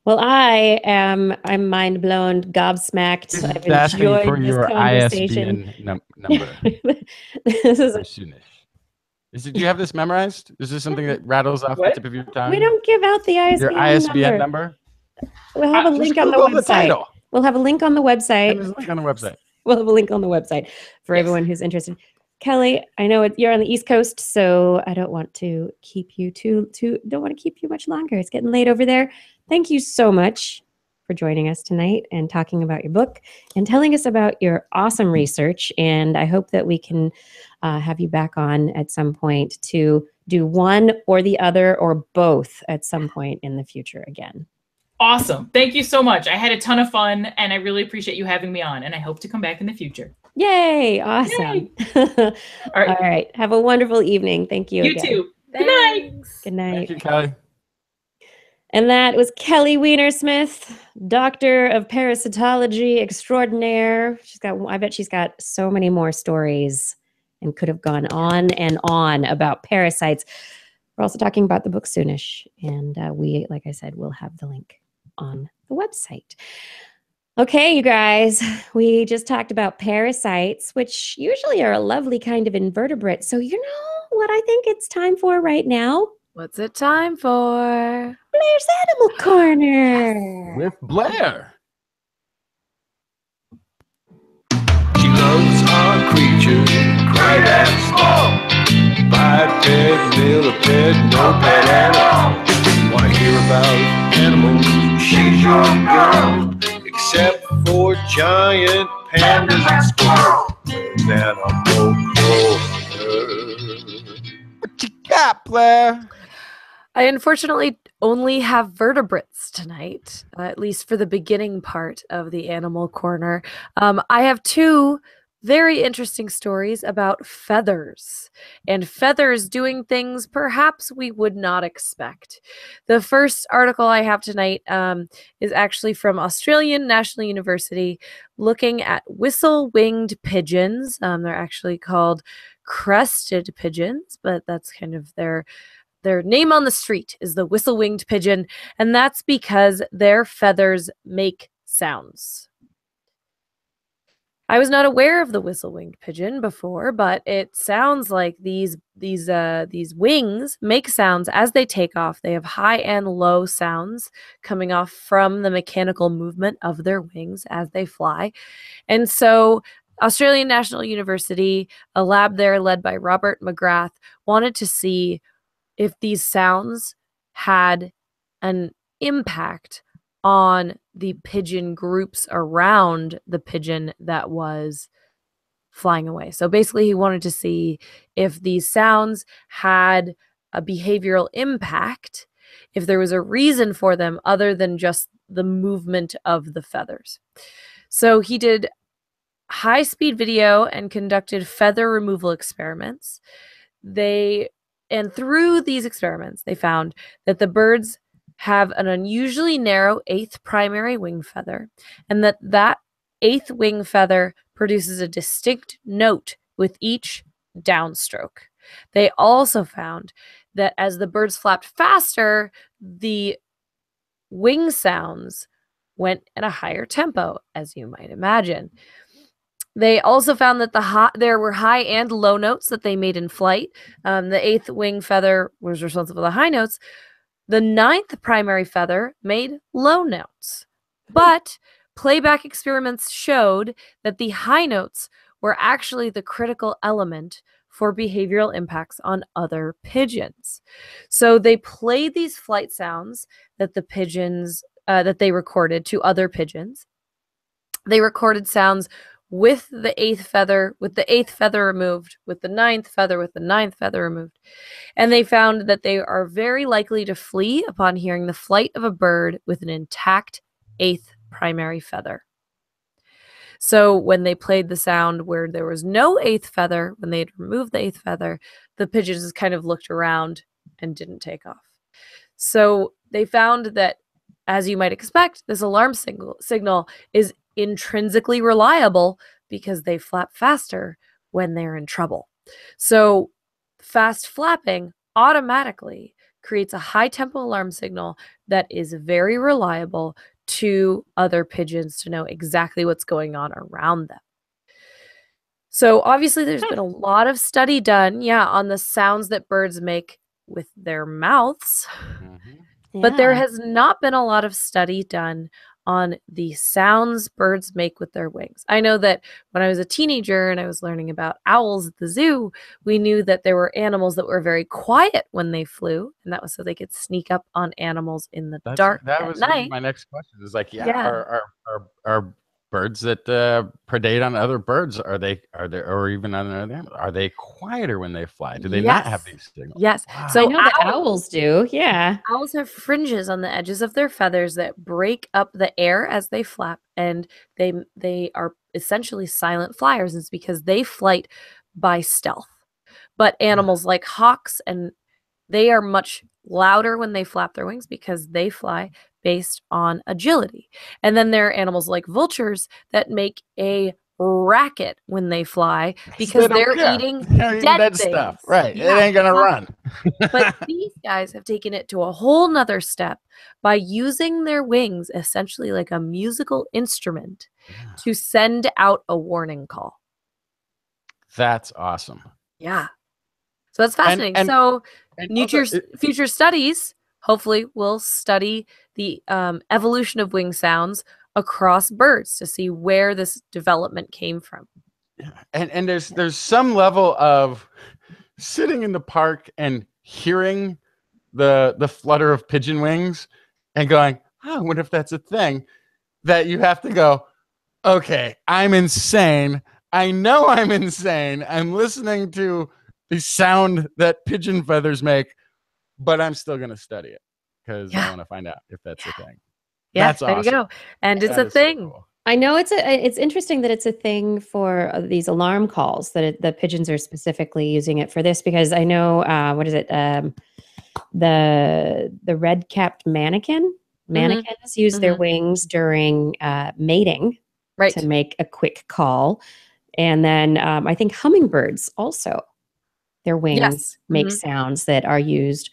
[SPEAKER 1] Well, I'm mind blown, gobsmacked. I've enjoyed
[SPEAKER 2] for
[SPEAKER 1] this
[SPEAKER 2] your
[SPEAKER 1] conversation.
[SPEAKER 2] ISBN number.
[SPEAKER 1] This is
[SPEAKER 2] Soonish. Do you have this memorized? Is this something that rattles off the tip of your tongue?
[SPEAKER 1] We don't give out the ISBN
[SPEAKER 2] your ISBN number.
[SPEAKER 1] We'll have a link on the website. We'll have a link on the website.
[SPEAKER 2] There's a link on the website.
[SPEAKER 1] We'll have a link on the website for everyone who's interested. Kelly, I know you're on the East Coast, so I don't want to keep you don't want to keep you much longer. It's getting late over there. Thank you so much for joining us tonight and talking about your book and telling us about your awesome research. And I hope that we can have you back on at some point to do one or the other or both at some point in the future again.
[SPEAKER 5] Awesome. Thank you so much. I had a ton of fun and I really appreciate you having me on, and I hope to come back in the future.
[SPEAKER 1] Yay. Awesome.
[SPEAKER 5] Yay.
[SPEAKER 1] All right. Have a wonderful evening. Thank you.
[SPEAKER 5] You
[SPEAKER 1] again.
[SPEAKER 5] too. Good night.
[SPEAKER 1] Good night.
[SPEAKER 2] Thank you, Kelly.
[SPEAKER 1] And that was Kelly Weinersmith, Doctor of Parasitology extraordinaire. I bet she's got so many more stories and could have gone on and on about parasites. We're also talking about the book Soonish, and we, like I said, will have the link on the website. Okay, you guys, we just talked about parasites, which usually are a lovely kind of invertebrate. So, what I think it's time for right now?
[SPEAKER 3] What's it time for?
[SPEAKER 1] Blair's Animal Corner.
[SPEAKER 2] With Blair.
[SPEAKER 4] She loves our creatures, great and small. Biped, millipede, no pet at all. If you want to hear about animals, she's your girl. Except for giant pandas and squirrels. Animal Corner.
[SPEAKER 2] What you got, Blair?
[SPEAKER 3] I unfortunately only have vertebrates tonight, at least for the beginning part of the Animal Corner. I have two very interesting stories about feathers, and feathers doing things perhaps we would not expect. The first article I have tonight is actually from Australian National University, looking at whistle-winged pigeons. They're actually called crested pigeons, but that's kind of their name on the street is the whistle-winged pigeon, and that's because their feathers make sounds. I was not aware of the whistle-winged pigeon before, but it sounds like these wings make sounds as they take off. They have high and low sounds coming off from the mechanical movement of their wings as they fly. And so Australian National University, a lab there led by Robert McGrath, wanted to see if these sounds had an impact on the pigeon groups around the pigeon that was flying away. So basically, he wanted to see if these sounds had a behavioral impact, if there was a reason for them other than just the movement of the feathers. So he did high-speed video and conducted feather removal experiments. And through these experiments, they found that the birds have an unusually narrow 8th primary wing feather, and that 8th wing feather produces a distinct note with each downstroke. They also found that as the birds flapped faster, the wing sounds went at a higher tempo, as you might imagine. They also found that there were high and low notes that they made in flight. The 8th wing feather was responsible for the high notes. The 9th primary feather made low notes. But playback experiments showed that the high notes were actually the critical element for behavioral impacts on other pigeons. So they played these flight sounds that the pigeons that they recorded to other pigeons. They recorded sounds with the 8th feather, with the 8th feather removed, with the 9th feather, with the 9th feather removed. And they found that they are very likely to flee upon hearing the flight of a bird with an intact 8th primary feather. So when they played the sound where there was no 8th feather, when they had removed the 8th feather, the pigeons kind of looked around and didn't take off. So they found that, as you might expect, this alarm signal is intrinsically reliable because they flap faster when they're in trouble. So fast flapping automatically creates a high tempo alarm signal that is very reliable to other pigeons to know exactly what's going on around them. So obviously there's been a lot of study done, on the sounds that birds make with their mouths.
[SPEAKER 2] Mm-hmm.
[SPEAKER 3] But there has not been a lot of study done on the sounds birds make with their wings. I know that when I was a teenager and I was learning about owls at the zoo, we knew that there were animals that were very quiet when they flew, and that was so they could sneak up on animals in the dark
[SPEAKER 2] That
[SPEAKER 3] at
[SPEAKER 2] was
[SPEAKER 3] night.
[SPEAKER 2] my next question. Is like, are birds that predate on other birds, are they or even on other animals, are they quieter when they fly? Do they not have these signals?
[SPEAKER 3] Yes.
[SPEAKER 2] Wow.
[SPEAKER 1] So I know the owls do. Yeah.
[SPEAKER 3] Owls have fringes on the edges of their feathers that break up the air as they flap, and they are essentially silent flyers. It's because they flight by stealth. But animals like hawks, and they are much louder when they flap their wings because they fly based on agility. And then there are animals like vultures that make a racket when they fly because they're eating dead
[SPEAKER 2] stuff. Right.
[SPEAKER 3] Yeah,
[SPEAKER 2] it ain't gonna run.
[SPEAKER 3] But these guys have taken it to a whole nother step by using their wings essentially like a musical instrument to send out a warning call.
[SPEAKER 2] That's awesome.
[SPEAKER 3] Yeah. So that's fascinating.
[SPEAKER 2] And
[SPEAKER 3] so
[SPEAKER 2] also
[SPEAKER 3] future studies hopefully will study the evolution of wing sounds across birds to see where this development came from.
[SPEAKER 2] and there's some level of sitting in the park and hearing the flutter of pigeon wings and going, oh, I wonder if that's a thing, that you have to go, okay, I'm insane. I know I'm insane. I'm listening to the sound that pigeon feathers make, but I'm still going to study it because I want to find out if that's a thing.
[SPEAKER 3] Yeah,
[SPEAKER 2] that's
[SPEAKER 3] there
[SPEAKER 2] awesome.
[SPEAKER 3] you go. And it's a thing.
[SPEAKER 2] So cool.
[SPEAKER 1] I know it's interesting that it's a thing for these alarm calls, that the pigeons are specifically using it for this, because I know, what is it? The red-capped manakins use their wings during mating,
[SPEAKER 3] right,
[SPEAKER 1] to make a quick call. And then I think hummingbirds also, their wings make sounds that are used.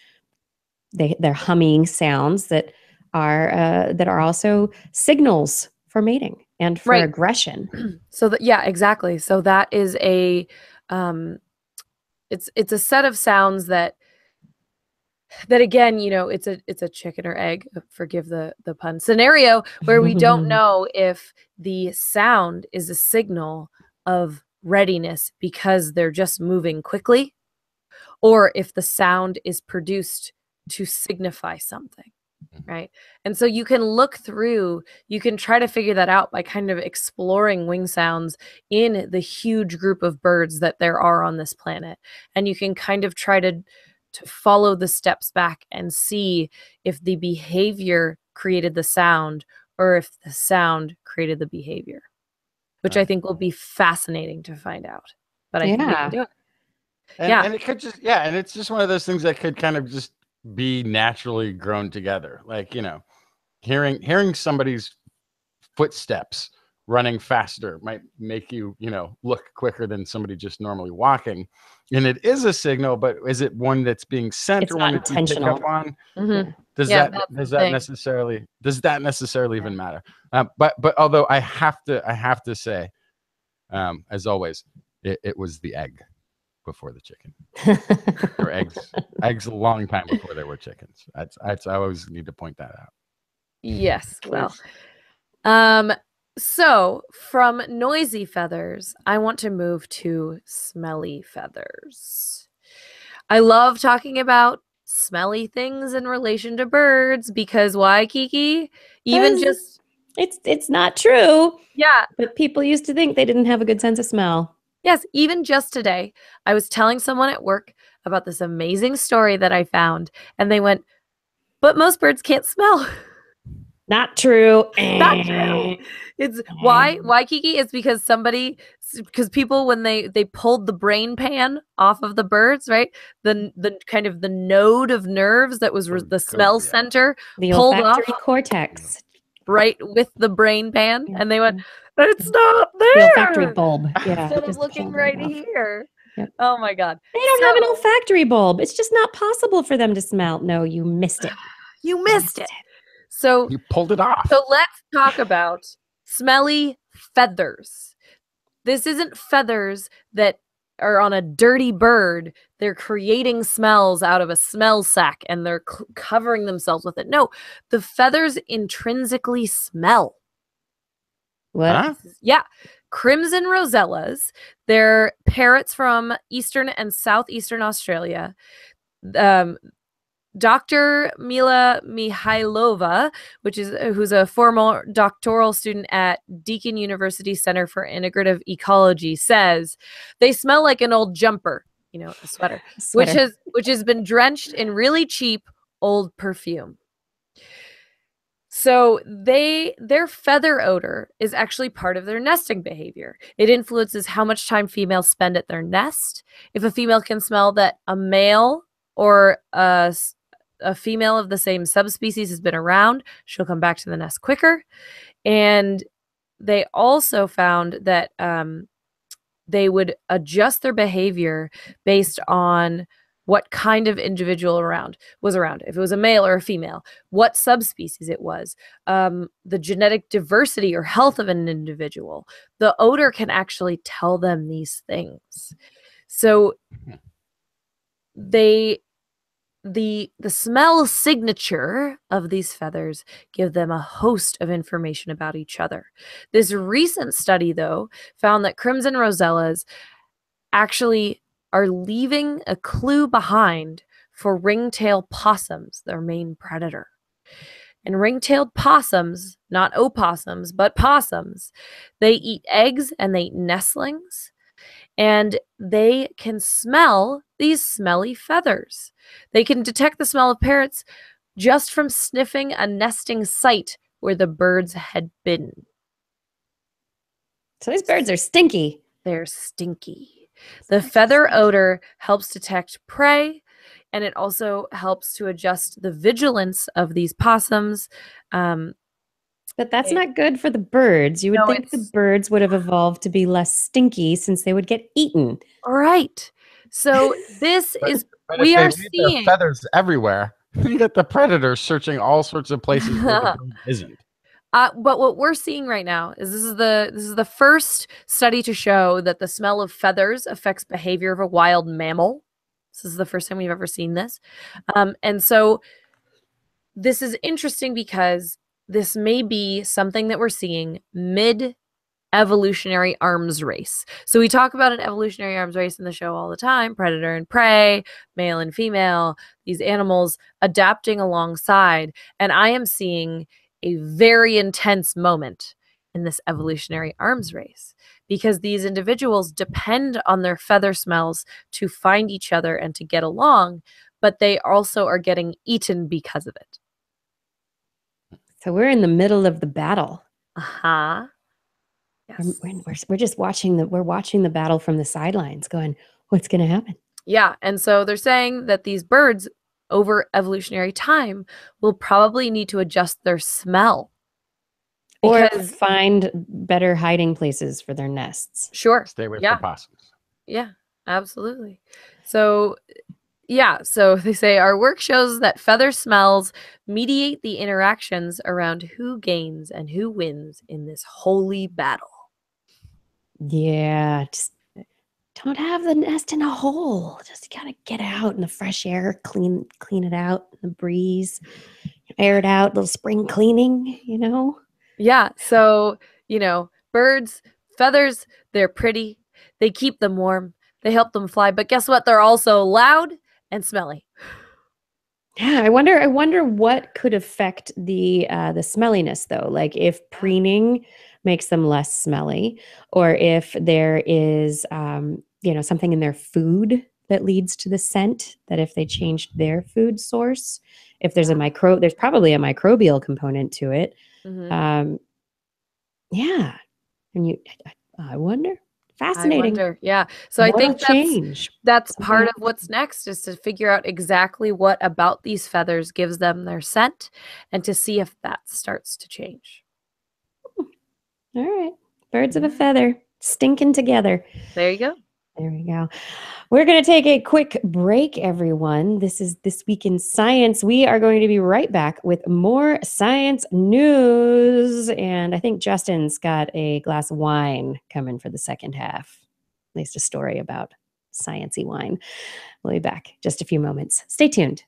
[SPEAKER 1] They're humming sounds that are also signals for mating and for aggression.
[SPEAKER 3] So exactly. So that is a it's a set of sounds that again, it's a chicken or egg, forgive the pun, scenario where we don't know if the sound is a signal of readiness because they're just moving quickly, or if the sound is produced to signify something. Right. And so you can try to figure that out by kind of exploring wing sounds in the huge group of birds that there are on this planet. And you can kind of try to follow the steps back and see if the behavior created the sound or if the sound created the behavior, which I think will be fascinating to find out. But I think we can do it.
[SPEAKER 2] And it could just, and it's just one of those things that could kind of just be naturally grown together. Like, hearing somebody's footsteps running faster might make you, look quicker than somebody just normally walking. And it is a signal, but is it one that's being sent or one that you pick up on? Does that necessarily even matter? But although I have to say, as always, it was the egg before the chicken. Or eggs a long time before there were chickens. I always need to point that out.
[SPEAKER 3] Yes. Well, so from noisy feathers, I want to move to smelly feathers. I love talking about smelly things in relation to birds because why, Kiki?
[SPEAKER 1] It's not true.
[SPEAKER 3] Yeah.
[SPEAKER 1] But people used to think they didn't have a good sense of smell.
[SPEAKER 3] Yes, even just today, I was telling someone at work about this amazing story that I found, and they went, but most birds can't smell.
[SPEAKER 1] Not true.
[SPEAKER 3] Not true. It's why, Kiki? It's because people, when they pulled the brain pan off of the birds, right? The kind of the node of nerves that was the smell center,
[SPEAKER 1] the
[SPEAKER 3] pulled
[SPEAKER 1] olfactory
[SPEAKER 3] off
[SPEAKER 1] cortex,
[SPEAKER 3] right with the brain pan, and they went, it's not there.
[SPEAKER 1] The olfactory bulb. Yeah.
[SPEAKER 3] Instead of looking right here. Yep. Oh my God.
[SPEAKER 1] They don't have an olfactory bulb. It's just not possible for them to smell. No, you missed it.
[SPEAKER 3] You missed it. So
[SPEAKER 2] you pulled it off.
[SPEAKER 3] So let's talk about smelly feathers. This isn't feathers that are on a dirty bird. They're creating smells out of a smell sac and they're covering themselves with it. No, the feathers intrinsically smell.
[SPEAKER 1] What?
[SPEAKER 2] Huh?
[SPEAKER 3] Yeah. Crimson rosellas. They're parrots from eastern and southeastern Australia. Dr. Mila Mihailova, who's a former doctoral student at Deakin University Center for Integrative Ecology, says they smell like an old jumper, a sweater. which has been drenched in really cheap old perfume. So their feather odor is actually part of their nesting behavior. It influences how much time females spend at their nest. If a female can smell that a male or a female of the same subspecies has been around, she'll come back to the nest quicker. And they also found that they would adjust their behavior based on what kind of individual was around. If it was a male or a female, what subspecies it was, the genetic diversity or health of an individual. The odor can actually tell them these things. So the smell signature of these feathers give them a host of information about each other. This recent study, though, found that crimson rosellas actually are leaving a clue behind for ring-tailed possums, their main predator. And ring-tailed possums, not opossums, but possums, they eat eggs and they eat nestlings, and they can smell these smelly feathers. They can detect the smell of parrots just from sniffing a nesting site where the birds had been.
[SPEAKER 1] So these birds are stinky.
[SPEAKER 3] They're stinky. The feather odor helps detect prey, and it also helps to adjust the vigilance of these possums.
[SPEAKER 1] But that's not good for the birds. You would
[SPEAKER 3] No,
[SPEAKER 1] think the birds would have evolved to be less stinky since they would get eaten.
[SPEAKER 3] Right. So this is,
[SPEAKER 2] But
[SPEAKER 3] we
[SPEAKER 2] if they
[SPEAKER 3] are
[SPEAKER 2] leave their
[SPEAKER 3] seeing.
[SPEAKER 2] feathers everywhere, you get the predator searching all sorts of places where the bird isn't.
[SPEAKER 3] But what we're seeing right now is this is the first study to show that the smell of feathers affects behavior of a wild mammal. This is the first time we've ever seen this. And so this is interesting because this may be something that we're seeing mid-evolutionary arms race. So we talk about an evolutionary arms race in the show all the time, predator and prey, male and female, these animals adapting alongside. And I am seeing a very intense moment in this evolutionary arms race because these individuals depend on their feather smells to find each other and to get along, but they also are getting eaten because of it.
[SPEAKER 1] So we're in the middle of the battle.
[SPEAKER 3] Uh-huh. Yes.
[SPEAKER 1] We're just watching the battle from the sidelines going, what's going to happen?
[SPEAKER 3] Yeah. And so they're saying that these birds over evolutionary time will probably need to adjust their smell.
[SPEAKER 1] Or find better hiding places for their nests.
[SPEAKER 3] Sure.
[SPEAKER 2] Stay away
[SPEAKER 3] Yeah.
[SPEAKER 2] from possums.
[SPEAKER 3] Yeah, absolutely. So yeah, so they say our work shows that feather smells mediate the interactions around who gains and who wins in this holy battle.
[SPEAKER 1] Yeah, just don't have the nest in a hole. Just gotta get out in the fresh air, clean it out, in the breeze, air it out, little spring cleaning, you know?
[SPEAKER 3] Yeah, so, birds, feathers, they're pretty. They keep them warm. They help them fly, but guess what? They're also loud and smelly.
[SPEAKER 1] Yeah, I wonder what could affect the smelliness though. Like if preening makes them less smelly, or if there is something in their food that leads to the scent. That if they changed their food source, if there's there's probably a microbial component to it.
[SPEAKER 3] Mm-hmm.
[SPEAKER 1] Yeah, and I wonder. Fascinating.
[SPEAKER 3] I wonder, yeah. So I think that's part of what's next is to figure out exactly what about these feathers gives them their scent and to see if that starts to change.
[SPEAKER 1] All right. Birds of a feather stinking together.
[SPEAKER 3] There you go.
[SPEAKER 1] There we go. We're going to take a quick break, everyone. This is This Week in Science. We are going to be right back with more science news. And I think Justin's got a glass of wine coming for the second half. At least a story about sciencey wine. We'll be back in just a few moments. Stay tuned.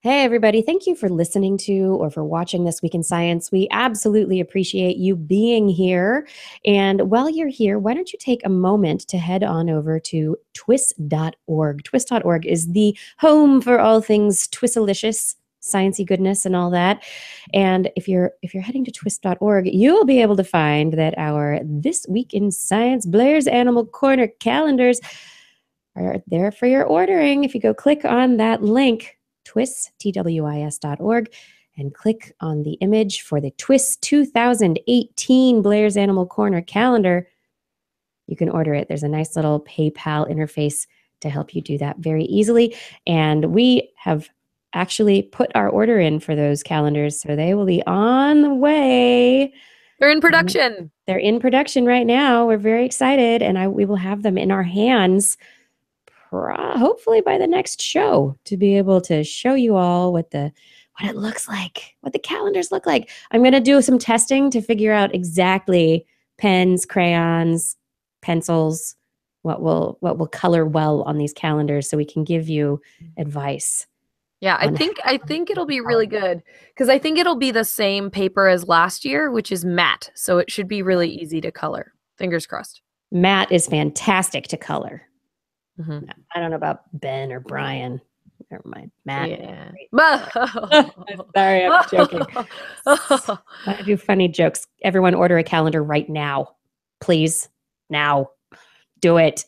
[SPEAKER 1] Hey, everybody. Thank you for listening to or for watching This Week in Science. We absolutely appreciate you being here. And while you're here, why don't you take a moment to head on over to TWIS.org. TWIS.org is the home for all things Twisalicious, sciencey goodness and all that. And if you're heading to TWIS.org, you'll be able to find that our This Week in Science Blair's Animal Corner calendars are there for your ordering. If you go click on that link, TWIS, TWIS.org, and click on the image for the TWIS 2018 Blair's Animal Corner calendar, you can order it. There's a nice little PayPal interface to help you do that very easily. And we have actually put our order in for those calendars. So they will be on the way.
[SPEAKER 3] They're in production.
[SPEAKER 1] They're in production right now. We're very excited, and we will have them in our hands hopefully by the next show to be able to show you all what it looks like, what the calendars look like. I'm going to do some testing to figure out exactly pens, crayons, pencils, what will color well on these calendars so we can give you advice.
[SPEAKER 3] Yeah, I think it'll be really good because I think it'll be the same paper as last year, which is matte. So it should be really easy to color. Fingers crossed.
[SPEAKER 1] Matte is fantastic to color.
[SPEAKER 3] Mm-hmm.
[SPEAKER 1] I don't know about Ben or Brian. Never mind. Matt.
[SPEAKER 3] Yeah.
[SPEAKER 1] Sorry, I'm joking. I do funny jokes. Everyone order a calendar right now. Please. Now. Do it.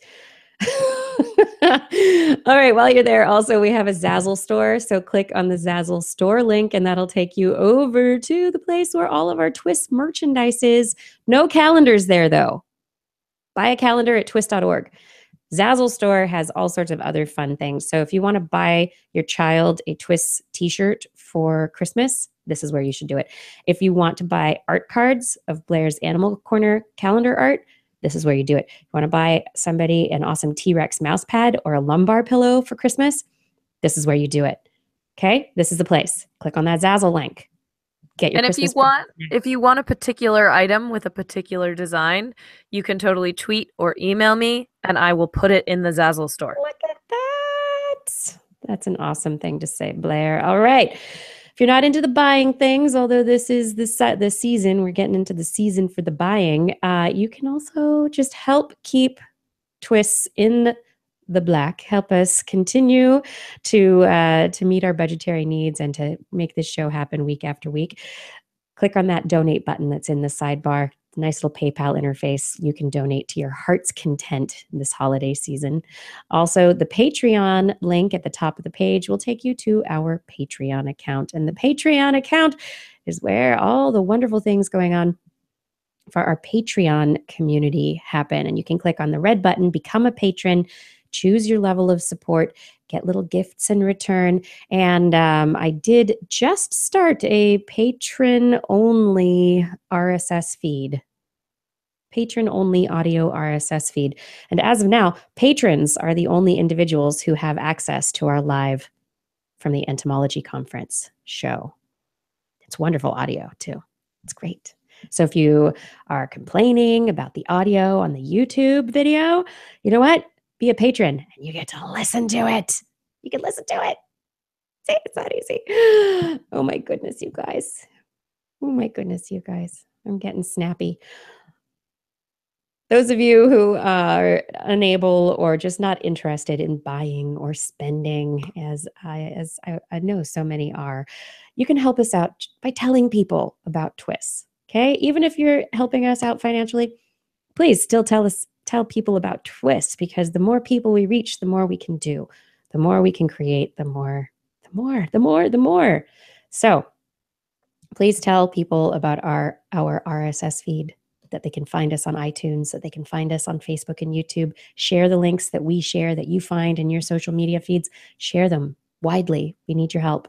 [SPEAKER 1] All right. While you're there, also, we have a Zazzle store. So click on the Zazzle store link, and that'll take you over to the place where all of our TWIS merchandise is. No calendars there, though. Buy a calendar at twis.org. Zazzle store has all sorts of other fun things. So if you want to buy your child a TWIS T-shirt for Christmas, this is where you should do it. If you want to buy art cards of Blair's Animal Corner calendar art, this is where you do it. If you want to buy somebody an awesome T-Rex mouse pad or a lumbar pillow for Christmas, this is where you do it. Okay? This is the place. Click on that Zazzle link. Get your Christmas
[SPEAKER 3] if you want a particular item with a particular design, you can totally tweet or email me and I will put it in the Zazzle store.
[SPEAKER 1] Look at that. That's an awesome thing to say, Blair. All right. If you're not into the buying things, although this is the season, we're getting into the season for the buying, you can also just help keep TWIS in the black, help us continue to meet our budgetary needs and to make this show happen week after week. Click on that donate button that's in the sidebar. Nice little PayPal interface. You can donate to your heart's content this holiday season. Also, the Patreon link at the top of the page will take you to our Patreon account. And the Patreon account is where all the wonderful things going on for our Patreon community happen. And you can click on the red button, become a patron, choose your level of support, get little gifts in return. And I did just start a patron-only RSS feed. Patron-only audio RSS feed. And as of now, patrons are the only individuals who have access to our live from the Entomology Conference show. It's wonderful audio, too. It's great. So if you are complaining about the audio on the YouTube video, you know what? Be a patron and you get to listen to it. You can listen to it. See, it's not easy. Oh my goodness, you guys. Oh my goodness, you guys. I'm getting snappy. Those of you who are unable or just not interested in buying or spending, as I know so many are, you can help us out by telling people about TWIS. Okay, even if you're helping us out financially, please still tell people about TWIS, because the more people we reach, the more we can do, the more we can create, the more. So please tell people about our RSS feed, that they can find us on iTunes, that they can find us on Facebook and YouTube. Share the links that we share, that you find in your social media feeds. Share them widely. We need your help.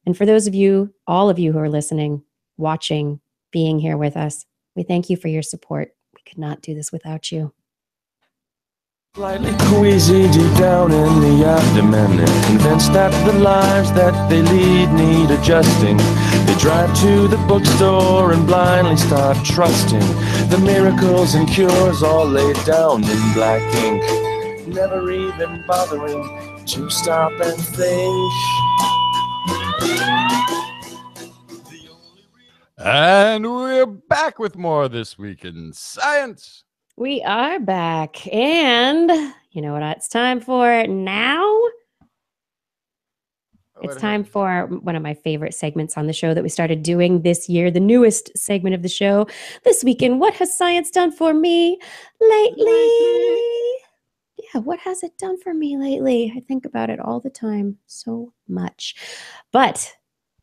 [SPEAKER 1] And for those of you, all of you who are listening, watching, being here with us, we thank you for your support. We could not do this without you.
[SPEAKER 4] Slightly queasy deep down in the abdomen, and convinced that the lives that they lead need adjusting. They drive to the bookstore and blindly start trusting the miracles and cures all laid down in black ink, never even bothering to stop and think.
[SPEAKER 2] And we're back with more This Week in Science.
[SPEAKER 1] We are back, and you know what it's time for now? It's time for one of my favorite segments on the show that we started doing this year, the newest segment of the show, This Week in What Has Science Done For Me Lately? Yeah, what has it done for me lately? I think about it all the time, so much. But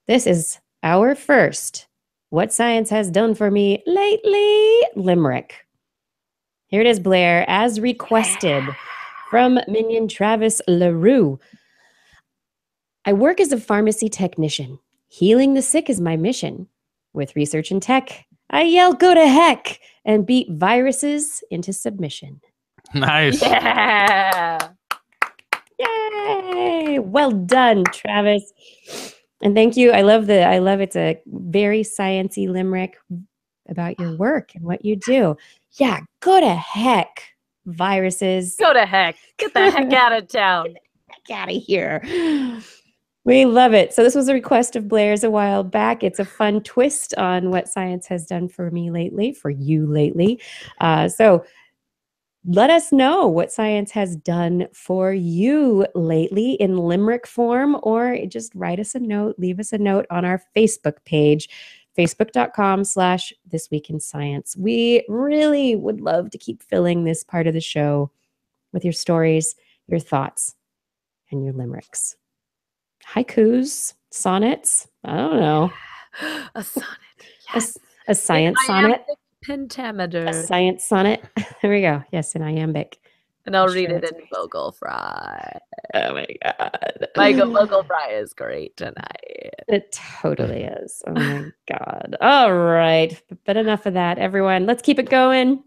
[SPEAKER 1] this is our first What Science Has Done For Me Lately limerick. Here it is, Blair, as requested from Minion Travis LaRue. I work as a pharmacy technician. Healing the sick is my mission. With research and tech, I yell, go to heck, and beat viruses into submission.
[SPEAKER 2] Nice.
[SPEAKER 3] Yeah.
[SPEAKER 1] Yay! Well done, Travis. And thank you. I love it's a very sciencey limerick about your work and what you do. Yeah, go to heck, viruses.
[SPEAKER 3] Go to heck. Get the heck out of town.
[SPEAKER 1] Get out of here. We love it. So this was a request of Blair's a while back. It's a fun twist on what science has done for me lately, for you lately. So let us know what science has done for you lately in limerick form, or just write us a note, leave us a note on our Facebook page, facebook.com/thisweekinscience. We really would love to keep filling this part of the show with your stories, your thoughts, and your limericks. Haikus, sonnets, I don't know.
[SPEAKER 3] A sonnet. Yes.
[SPEAKER 1] A science sonnet.
[SPEAKER 3] Pentameter.
[SPEAKER 1] A science sonnet. There we go. Yes, an iambic.
[SPEAKER 3] And I'll
[SPEAKER 1] I'm
[SPEAKER 3] read
[SPEAKER 1] sure
[SPEAKER 3] it
[SPEAKER 1] it's
[SPEAKER 3] in vocal fry.
[SPEAKER 1] Oh my God.
[SPEAKER 3] My vocal fry is great tonight.
[SPEAKER 1] It totally is. Oh my God. All right. But enough of that, everyone. Let's keep it going.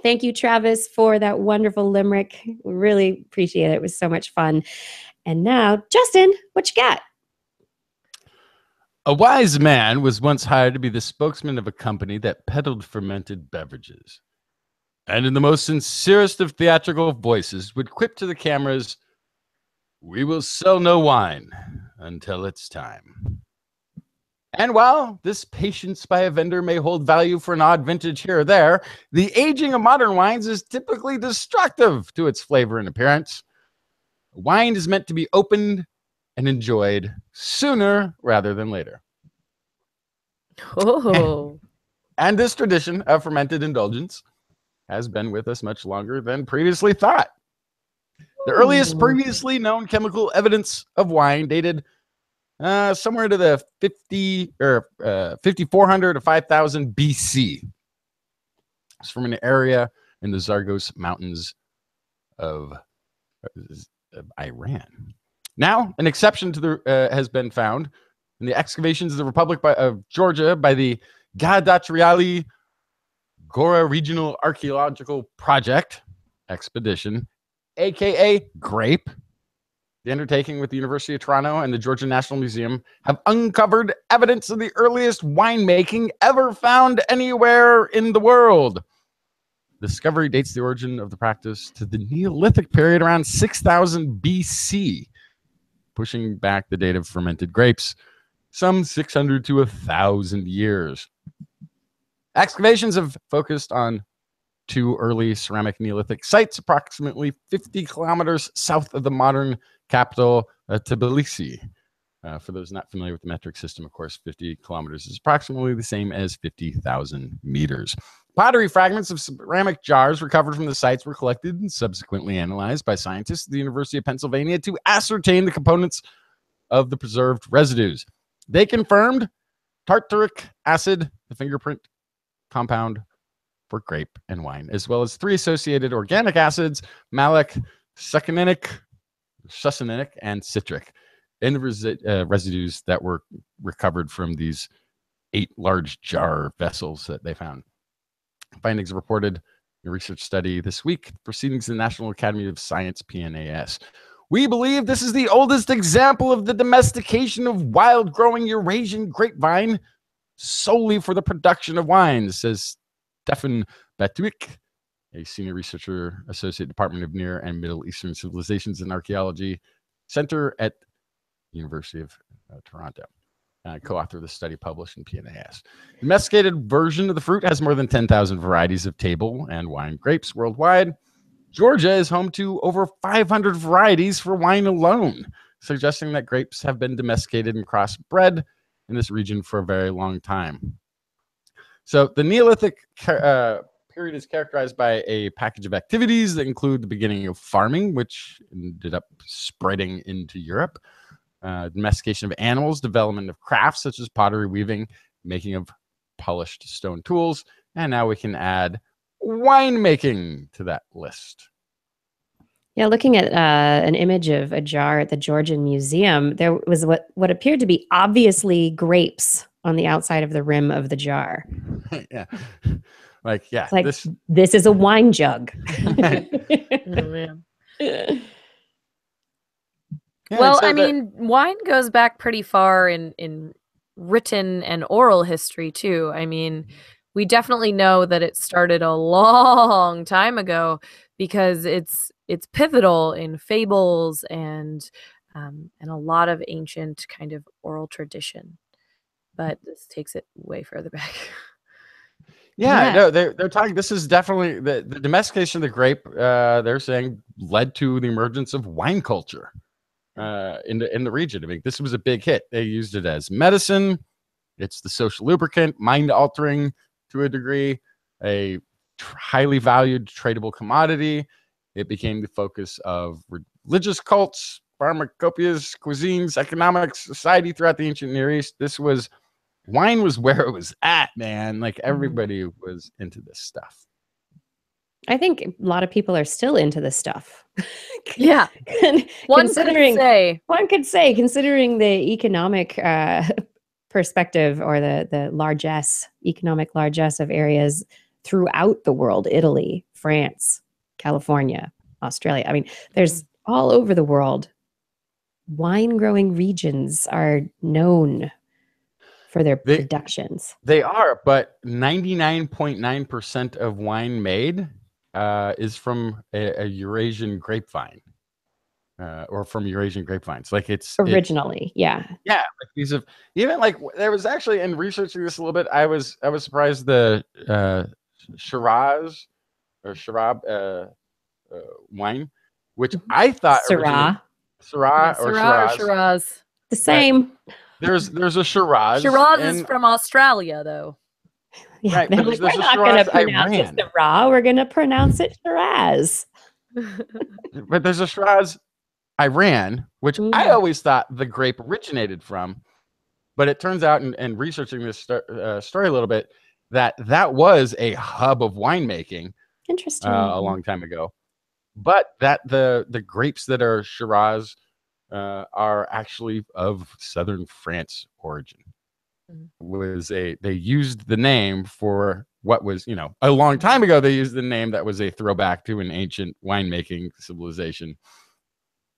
[SPEAKER 1] Thank you, Travis, for that wonderful limerick. We really appreciate it. It was so much fun. And now, Justin, what you got?
[SPEAKER 2] A wise man was once hired to be the spokesman of a company that peddled fermented beverages. And in the most sincerest of theatrical voices would quip to the cameras, "We will sell no wine until it's time." And while this patience by a vendor may hold value for an odd vintage here or there, the aging of modern wines is typically destructive to its flavor and appearance. Wine is meant to be opened and enjoyed sooner rather than later.
[SPEAKER 3] Oh.
[SPEAKER 2] And this tradition of fermented indulgence has been with us much longer than previously thought. The earliest previously known chemical evidence of wine dated somewhere into the 5400 to 5000 BC. It's from an area in the Zagros Mountains of Iran. Now, an exception to the has been found in the excavations of the Republic of Georgia by the Gadatriali Gora Regional Archaeological Project Expedition, aka GRAPE. The undertaking with the University of Toronto and the Georgia National Museum have uncovered evidence of the earliest winemaking ever found anywhere in the world. The discovery dates the origin of the practice to the Neolithic period around 6000 BC, pushing back the date of fermented grapes some 600 to 1,000 years. Excavations have focused on two early ceramic Neolithic sites approximately 50 kilometers south of the modern capital, Tbilisi. For those not familiar with the metric system, of course, 50 kilometers is approximately the same as 50,000 meters. Pottery fragments of ceramic jars recovered from the sites were collected and subsequently analyzed by scientists at the University of Pennsylvania to ascertain the components of the preserved residues. They confirmed tartaric acid, the fingerprint compound for grape and wine, as well as 3 associated organic acids, malic, succininic, and citric, in the residues that were recovered from these 8 large jar vessels that they found. Findings reported in a research study this week, proceedings of the National Academy of Science, PNAS. We believe this is the oldest example of the domestication of wild-growing Eurasian grapevine solely for the production of wine, says Stefan Batwick, a senior researcher, Associate Department of Near and Middle Eastern Civilizations and Archaeology Center at the University of Toronto. Co-author of the study published in PNAS. The domesticated version of the fruit has more than 10,000 varieties of table and wine grapes worldwide. Georgia is home to over 500 varieties for wine alone, suggesting that grapes have been domesticated and crossbred in this region for a very long time. So the Neolithic period is characterized by a package of activities that include the beginning of farming, which ended up spreading into Europe, domestication of animals, development of crafts such as pottery, weaving, making of polished stone tools, and now we can add winemaking to that list.
[SPEAKER 1] Yeah, looking at an image of a jar at the Georgian Museum, there was what appeared to be obviously grapes on the outside of the rim of the jar.
[SPEAKER 2] Yeah. Like, yeah,
[SPEAKER 1] It's like, this is a wine jug.
[SPEAKER 3] Oh, man.
[SPEAKER 2] Yeah,
[SPEAKER 3] Well,
[SPEAKER 2] so
[SPEAKER 3] I mean, wine goes back pretty far in written and oral history too. I mean, we definitely know that it started a long time ago because it's pivotal in fables and a lot of ancient kind of oral tradition. But this takes it way further back.
[SPEAKER 2] Yeah, no, they're talking. This is definitely the domestication of the grape. They're saying led to the emergence of wine culture in the region. I mean, this was a big hit. They used it as medicine. It's the social lubricant, mind altering to a degree, a highly valued tradable commodity. It became the focus of religious cults, pharmacopoeias, cuisines, economics, society throughout the ancient Near East. Wine was where it was at, man. Like everybody was into this stuff.
[SPEAKER 1] I think a lot of people are still into this stuff.
[SPEAKER 3] Yeah. One
[SPEAKER 1] could say, considering the economic perspective or the largesse, economic largesse of areas throughout the world, Italy, France, California, Australia. I mean, there's all over the world. Wine growing regions are known for their productions.
[SPEAKER 2] They are, but 99.9% of wine made is from a Eurasian grapevine, or from Eurasian grapevines. Like it's
[SPEAKER 1] originally, yeah.
[SPEAKER 2] Like these have even like there was actually in researching this a little bit. I was surprised the Shiraz or Hrab wine, which I thought
[SPEAKER 1] Syrah
[SPEAKER 3] or Shiraz.
[SPEAKER 1] The same.
[SPEAKER 2] There's a Shiraz.
[SPEAKER 3] Shiraz is from Australia, though.
[SPEAKER 1] Yeah,
[SPEAKER 2] right,
[SPEAKER 1] we're not going to pronounce it Syrah. We're going to pronounce it Shiraz.
[SPEAKER 2] But there's a Shiraz Iran, which I always thought the grape originated from. But it turns out, in researching this story a little bit, that was a hub of winemaking.
[SPEAKER 1] Interesting.
[SPEAKER 2] A long time ago. But that the grapes that are Shiraz are actually of southern France origin. They used the name for what was, a long time ago. They used the name that was a throwback to an ancient winemaking civilization,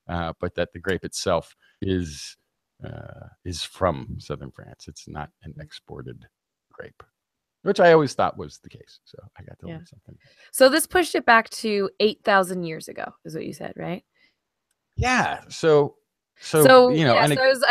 [SPEAKER 2] but that the grape itself is from southern France. It's not an exported grape, which I always thought was the case. So I got to learn something.
[SPEAKER 3] So this pushed it back to 8,000 years ago, is what you said, right?
[SPEAKER 2] Yeah. So
[SPEAKER 3] I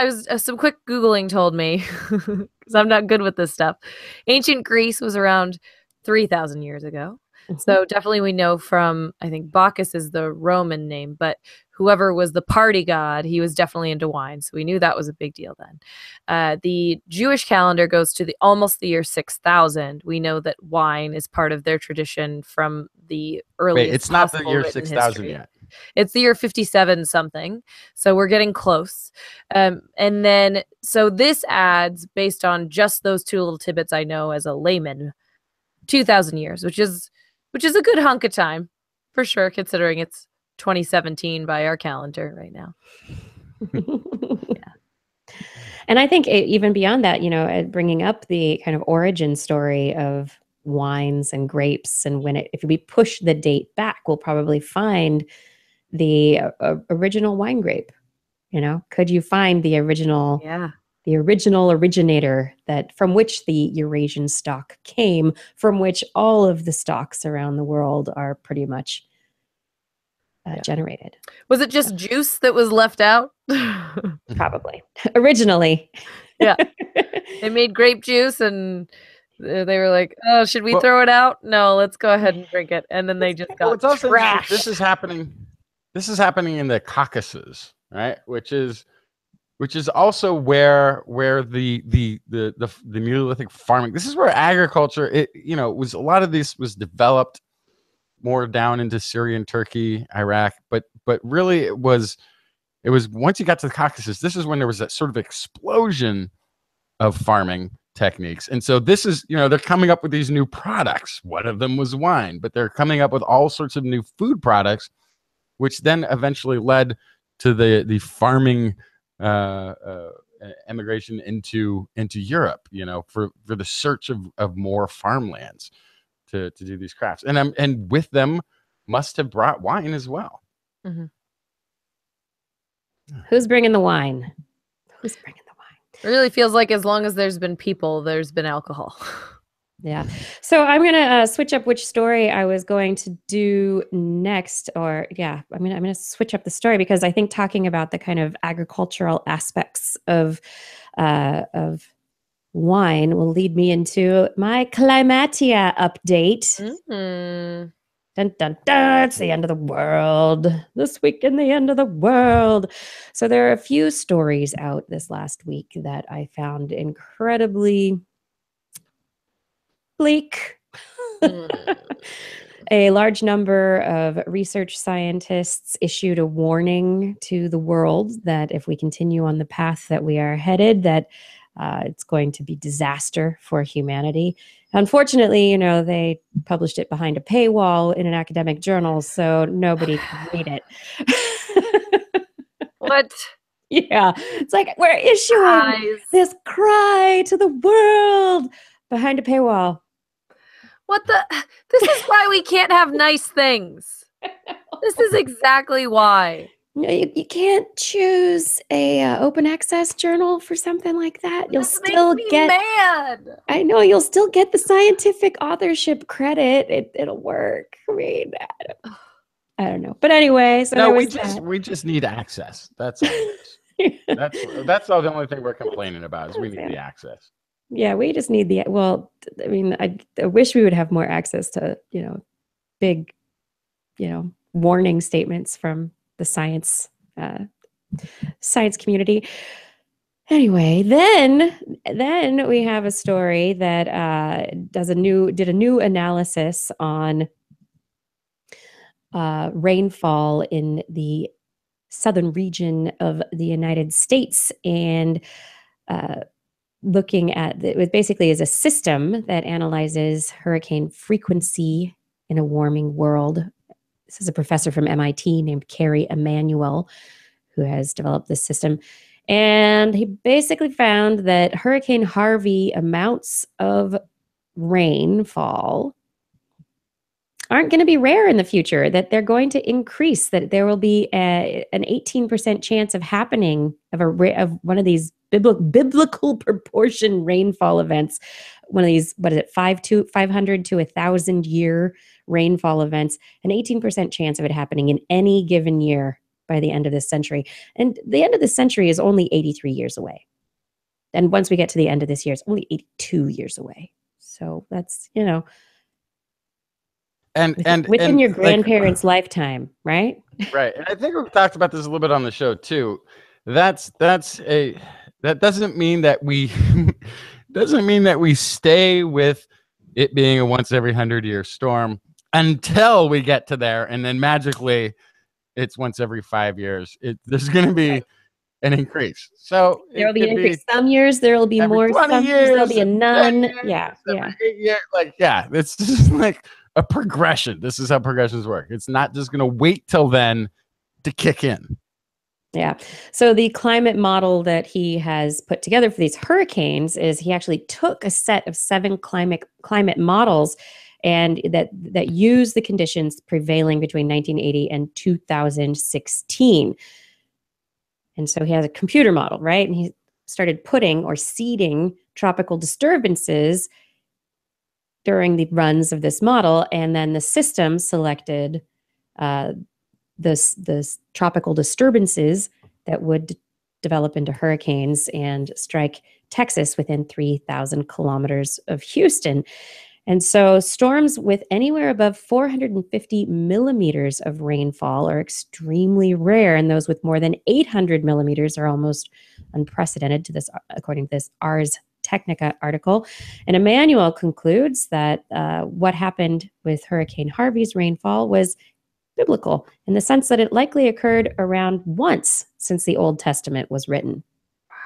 [SPEAKER 3] was some quick Googling told me, because I'm not good with this stuff. Ancient Greece was around 3,000 years ago. So definitely we know from, I think Bacchus is the Roman name, but whoever was the party god, he was definitely into wine. So we knew that was a big deal then. The Jewish calendar goes to almost the year 6,000. We know that wine is part of their tradition from the earliest.
[SPEAKER 2] Wait, it's not the year 6,000 yet.
[SPEAKER 3] It's the year 57 something. So we're getting close. And then, so this adds, based on just those two little tidbits I know as a layman, 2,000 years, which is a good hunk of time for sure, considering it's 2017 by our calendar right now.
[SPEAKER 1] Yeah. And I think even beyond that, bringing up the kind of origin story of wines and grapes, and if we push the date back, we'll probably find the original wine grape. Could you find the original originator from which the Eurasian stock came, from which all of the stocks around the world are pretty much generated?
[SPEAKER 3] Was it just juice that was left out?
[SPEAKER 1] Probably. Originally.
[SPEAKER 3] Yeah. They made grape juice and they were like, oh, should we throw it out? No, let's go ahead and drink it. And then they just got trashed.
[SPEAKER 2] This is happening in the Caucasus, right? Which is also where the Neolithic farming. This is where agriculture, was a lot of this was developed more down into Syria, Turkey, Iraq, but really it was once you got to the Caucasus, this is when there was that sort of explosion of farming techniques. And so this is, they're coming up with these new products. One of them was wine, but they're coming up with all sorts of new food products which then eventually led to the farming emigration into Europe, for the search of more farmlands to do these crafts. And with them must have brought wine as well.
[SPEAKER 3] Mm-hmm.
[SPEAKER 1] Who's bringing the wine? Who's bringing the wine?
[SPEAKER 3] It really feels like as long as there's been people, there's been alcohol.
[SPEAKER 1] Yeah. So I'm going to switch up which story I was going to do next. I'm going to switch up the story because I think talking about the kind of agricultural aspects of wine will lead me into my Climatia update.
[SPEAKER 3] Mm-hmm.
[SPEAKER 1] Dun, dun, dun. It's the end of the world. This week in the end of the world. So there are a few stories out this last week that I found incredibly bleak. A large number of research scientists issued a warning to the world that if we continue on the path that we are headed, that it's going to be disaster for humanity. Unfortunately, they published it behind a paywall in an academic journal, so nobody could read it.
[SPEAKER 3] What?
[SPEAKER 1] Yeah. It's like we're issuing this cry to the world behind a paywall.
[SPEAKER 3] What the? This is why we can't have nice things. This is exactly why.
[SPEAKER 1] You can't choose a open access journal for something like that. You'll
[SPEAKER 3] This
[SPEAKER 1] still
[SPEAKER 3] makes me
[SPEAKER 1] get.
[SPEAKER 3] mad.
[SPEAKER 1] I know you'll still get the scientific authorship credit. It'll work. I mean, I don't know. But anyway, so
[SPEAKER 2] no, we just need access. That's all it is. That's all the only thing we're complaining about is we need the access.
[SPEAKER 1] Yeah, we just need the. Well, I mean, I wish we would have more access to big, warning statements from the science community. Anyway, then we have a story that did a new analysis on rainfall in the southern region of the United States, and looking at it basically is a system that analyzes hurricane frequency in a warming world. This is a professor from MIT named Carrie Emanuel who has developed this system. And he basically found that Hurricane Harvey amounts of rainfall aren't going to be rare in the future, that they're going to increase, that there will be an 18% chance of happening of one of these biblical proportion rainfall events, one of these, 500 to 1,000 year rainfall events, an 18% chance of it happening in any given year by the end of this century. And the end of this century is only 83 years away. And once we get to the end of this year, it's only 82 years away. So that's, within your grandparents' lifetime, right?
[SPEAKER 2] Right. And I think we've talked about this a little bit on the show too. That doesn't mean that we stay with it being a once every 100-year storm until we get to there, and then magically it's once every 5 years. There's going to be an increase. So
[SPEAKER 1] there will be an increase. Some years there will be more. Some years there'll be a none. Yeah.
[SPEAKER 2] It's just like a progression. This is how progressions work. It's not just going to wait till then to kick in.
[SPEAKER 1] Yeah. So the climate model that he has put together for these hurricanes is he actually took a set of 7 climate models and that use the conditions prevailing between 1980 and 2016. And so he has a computer model, right? And he started putting or seeding tropical disturbances during the runs of this model. And then the system selected the tropical disturbances that would develop into hurricanes and strike Texas within 3,000 kilometers of Houston. And so storms with anywhere above 450 millimeters of rainfall are extremely rare, and those with more than 800 millimeters are almost unprecedented, according to this Ars Technica article. And Emanuel concludes that what happened with Hurricane Harvey's rainfall was biblical in the sense that it likely occurred around once since the Old Testament was written. Wow.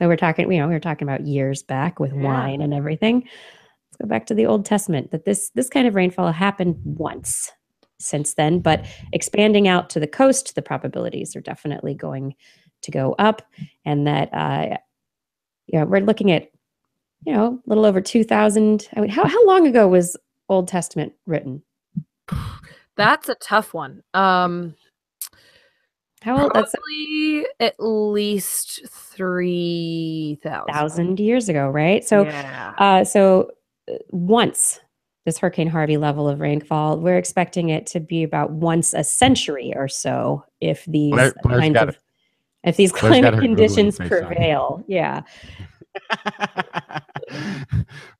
[SPEAKER 1] So we're talking about years back with wine and everything. Let's go back to the Old Testament, that this kind of rainfall happened once. since then, but expanding out to the coast, the probabilities are definitely going to go up, and that we're looking at a little over 2,000. I mean, how long ago was Old Testament written?
[SPEAKER 3] That's a tough one.
[SPEAKER 1] How old? That's
[SPEAKER 3] Probably at least 3,000
[SPEAKER 1] years ago, right? So,
[SPEAKER 3] yeah.
[SPEAKER 1] Once this Hurricane Harvey level of rainfall, we're expecting it to be about once a century or so if these climate conditions prevail. Yeah.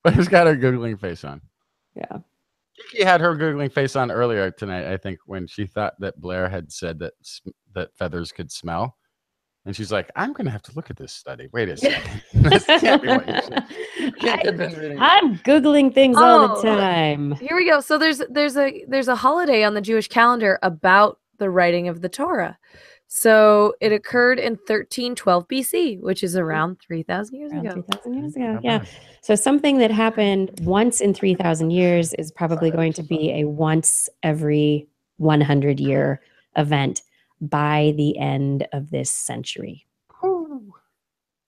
[SPEAKER 2] Blair's got her Googling face on.
[SPEAKER 1] Yeah.
[SPEAKER 2] Kiki had her Googling face on earlier tonight, I think, when she thought that Blair had said that feathers could smell. And she's like, I'm going to have to look at this study. Wait a second. This can't be what you said. You can't get been reading.
[SPEAKER 1] I'm Googling things all the time.
[SPEAKER 3] Here we go. So there's a holiday on the Jewish calendar about the writing of the Torah. So it occurred in 1312 BC, which is around 3,000 years ago.
[SPEAKER 1] 3,000 years ago, yeah. So something that happened once in 3,000 years is probably going to be a once every 100-year event by the end of this century.
[SPEAKER 2] Ooh.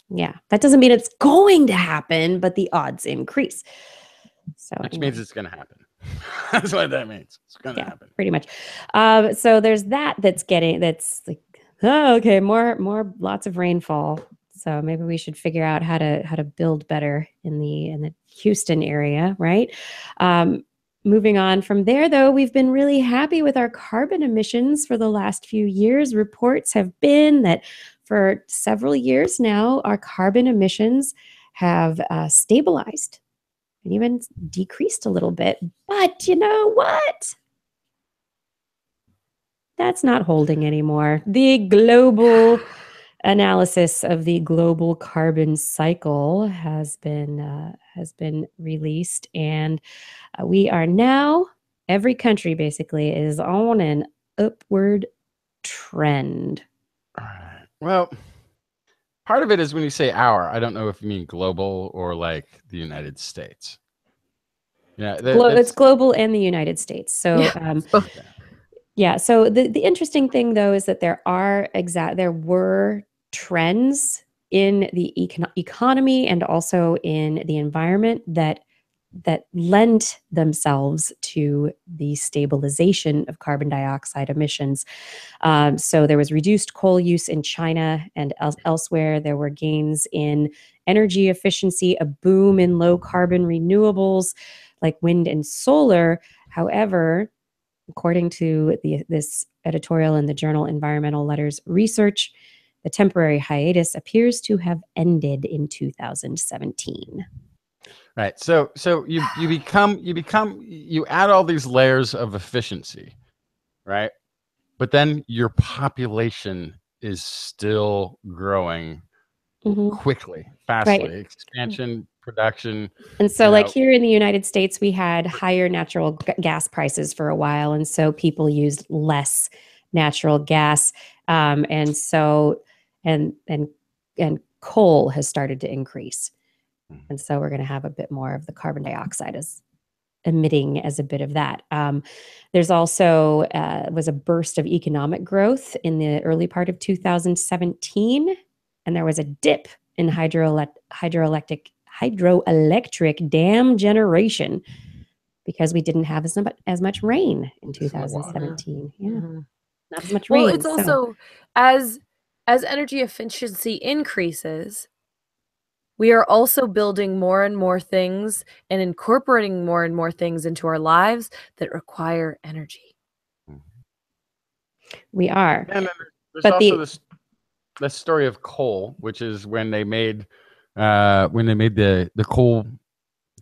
[SPEAKER 1] Yeah, that doesn't mean it's going to happen, but the odds increase. So
[SPEAKER 2] which means it's going to happen. That's what that means. It's going to happen.
[SPEAKER 1] Pretty much. So there's that's like, oh, okay, lots of rainfall. So maybe we should figure out how to build better in the Houston area, right? Moving on from there, though, we've been really happy with our carbon emissions for the last few years. Reports have been that for several years now, our carbon emissions have stabilized and even decreased a little bit. But you know what? That's not holding anymore. The global analysis of the global carbon cycle has been released, and we are now, every country basically is on an upward trend.
[SPEAKER 2] All right. Well, part of it is when you say our, I don't know if you mean global or like the United States. Yeah,
[SPEAKER 1] it's global and the United States. So yeah. So the interesting thing, though, is that there were trends in the economy and also in the environment that lend themselves to the stabilization of carbon dioxide emissions. So there was reduced coal use in China and elsewhere. There were gains in energy efficiency, a boom in low carbon renewables like wind and solar. However, according to this editorial in the journal Environmental Letters Research, the temporary hiatus appears to have ended in 2017.
[SPEAKER 2] Right. So you add all these layers of efficiency, right? But then your population is still growing quickly, fastly. Right. Expansion, production.
[SPEAKER 1] And so like here in the United States, we had higher natural gas prices for a while. And so people used less natural gas. And coal has started to increase. And so we're going to have a bit more of the carbon dioxide as emitting as a bit of that. There's also was a burst of economic growth in the early part of 2017. And there was a dip in hydroelectric dam generation because we didn't have as much rain in 2017. Yeah, not as much rain.
[SPEAKER 3] Well, it's also as energy efficiency increases, we are also building more and more things and incorporating more and more things into our lives that require energy.
[SPEAKER 1] We are.
[SPEAKER 2] And there's also this story of coal, which is when they made the coal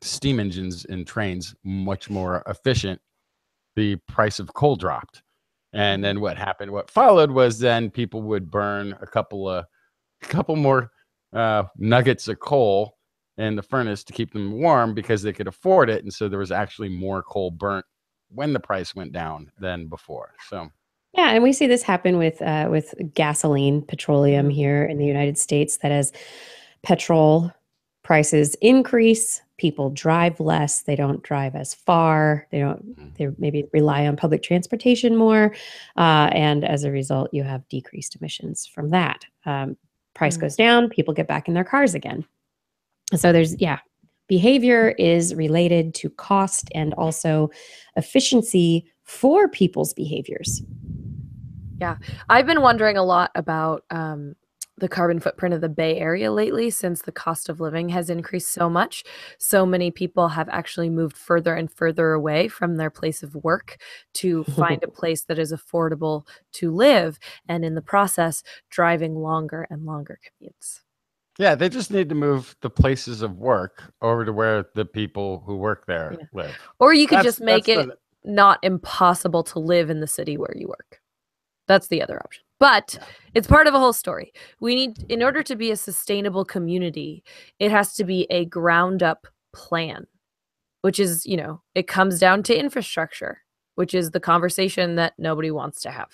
[SPEAKER 2] steam engines in trains much more efficient, the price of coal dropped. And then what followed was then people would burn a couple more nuggets of coal in the furnace to keep them warm because they could afford it. And so there was actually more coal burnt when the price went down than before. So
[SPEAKER 1] yeah, and we see this happen with gasoline, petroleum here in the United States, that as petrol prices increase, People drive less. They don't drive as far. They maybe rely on public transportation more. And as a result, you have decreased emissions from that. Price goes down. People get back in their cars again. So behavior is related to cost and also efficiency for people's behaviors.
[SPEAKER 3] Yeah. I've been wondering a lot about the carbon footprint of the Bay Area lately, since the cost of living has increased so much. So many people have actually moved further and further away from their place of work to find a place that is affordable to live, and in the process, driving longer and longer commutes.
[SPEAKER 2] Yeah, they just need to move the places of work over to where the people who work there live.
[SPEAKER 3] Or you could just make it not impossible to live in the city where you work. That's the other option. But it's part of a whole story. We need, in order to be a sustainable community, it has to be a ground up plan, which is, it comes down to infrastructure, which is the conversation that nobody wants to have.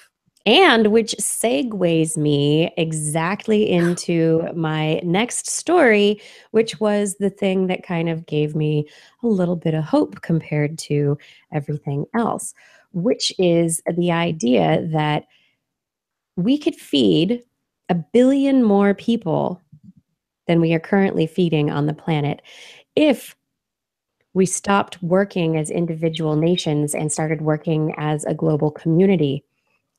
[SPEAKER 1] And which segues me exactly into my next story, which was the thing that kind of gave me a little bit of hope compared to everything else, which is the idea that we could feed 1 billion more people than we are currently feeding on the planet if we stopped working as individual nations and started working as a global community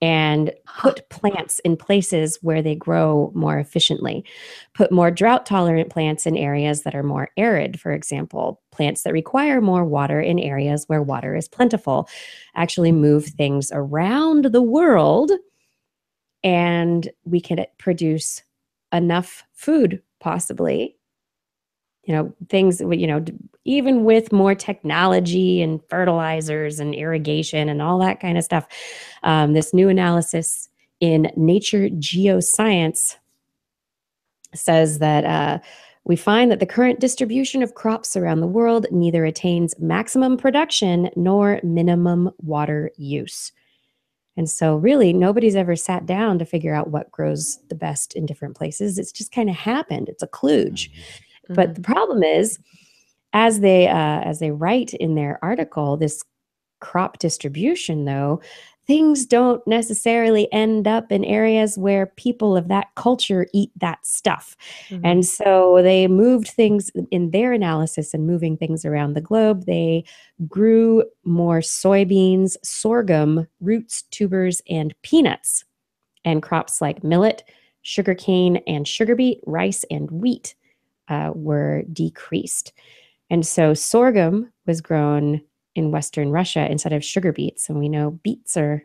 [SPEAKER 1] and put plants in places where they grow more efficiently. Put more drought-tolerant plants in areas that are more arid, for example. Plants that require more water in areas where water is plentiful. Actually move things around the world, and we can produce enough food, possibly. Things, even with more technology and fertilizers and irrigation and all that kind of stuff. This new analysis in Nature Geoscience says that we find that the current distribution of crops around the world neither attains maximum production nor minimum water use. And so really, nobody's ever sat down to figure out what grows the best in different places. It's just kind of happened. It's a kludge. But the problem is, as they write in their article, this crop distribution, though, things don't necessarily end up in areas where people of that culture eat that stuff. And so they moved things in their analysis and moving things around the globe. They grew more soybeans, sorghum, roots, tubers, and peanuts, and crops like millet, sugarcane, and sugar beet, rice, and wheat were decreased. And so sorghum was grown in Western Russia instead of sugar beets. And we know beets are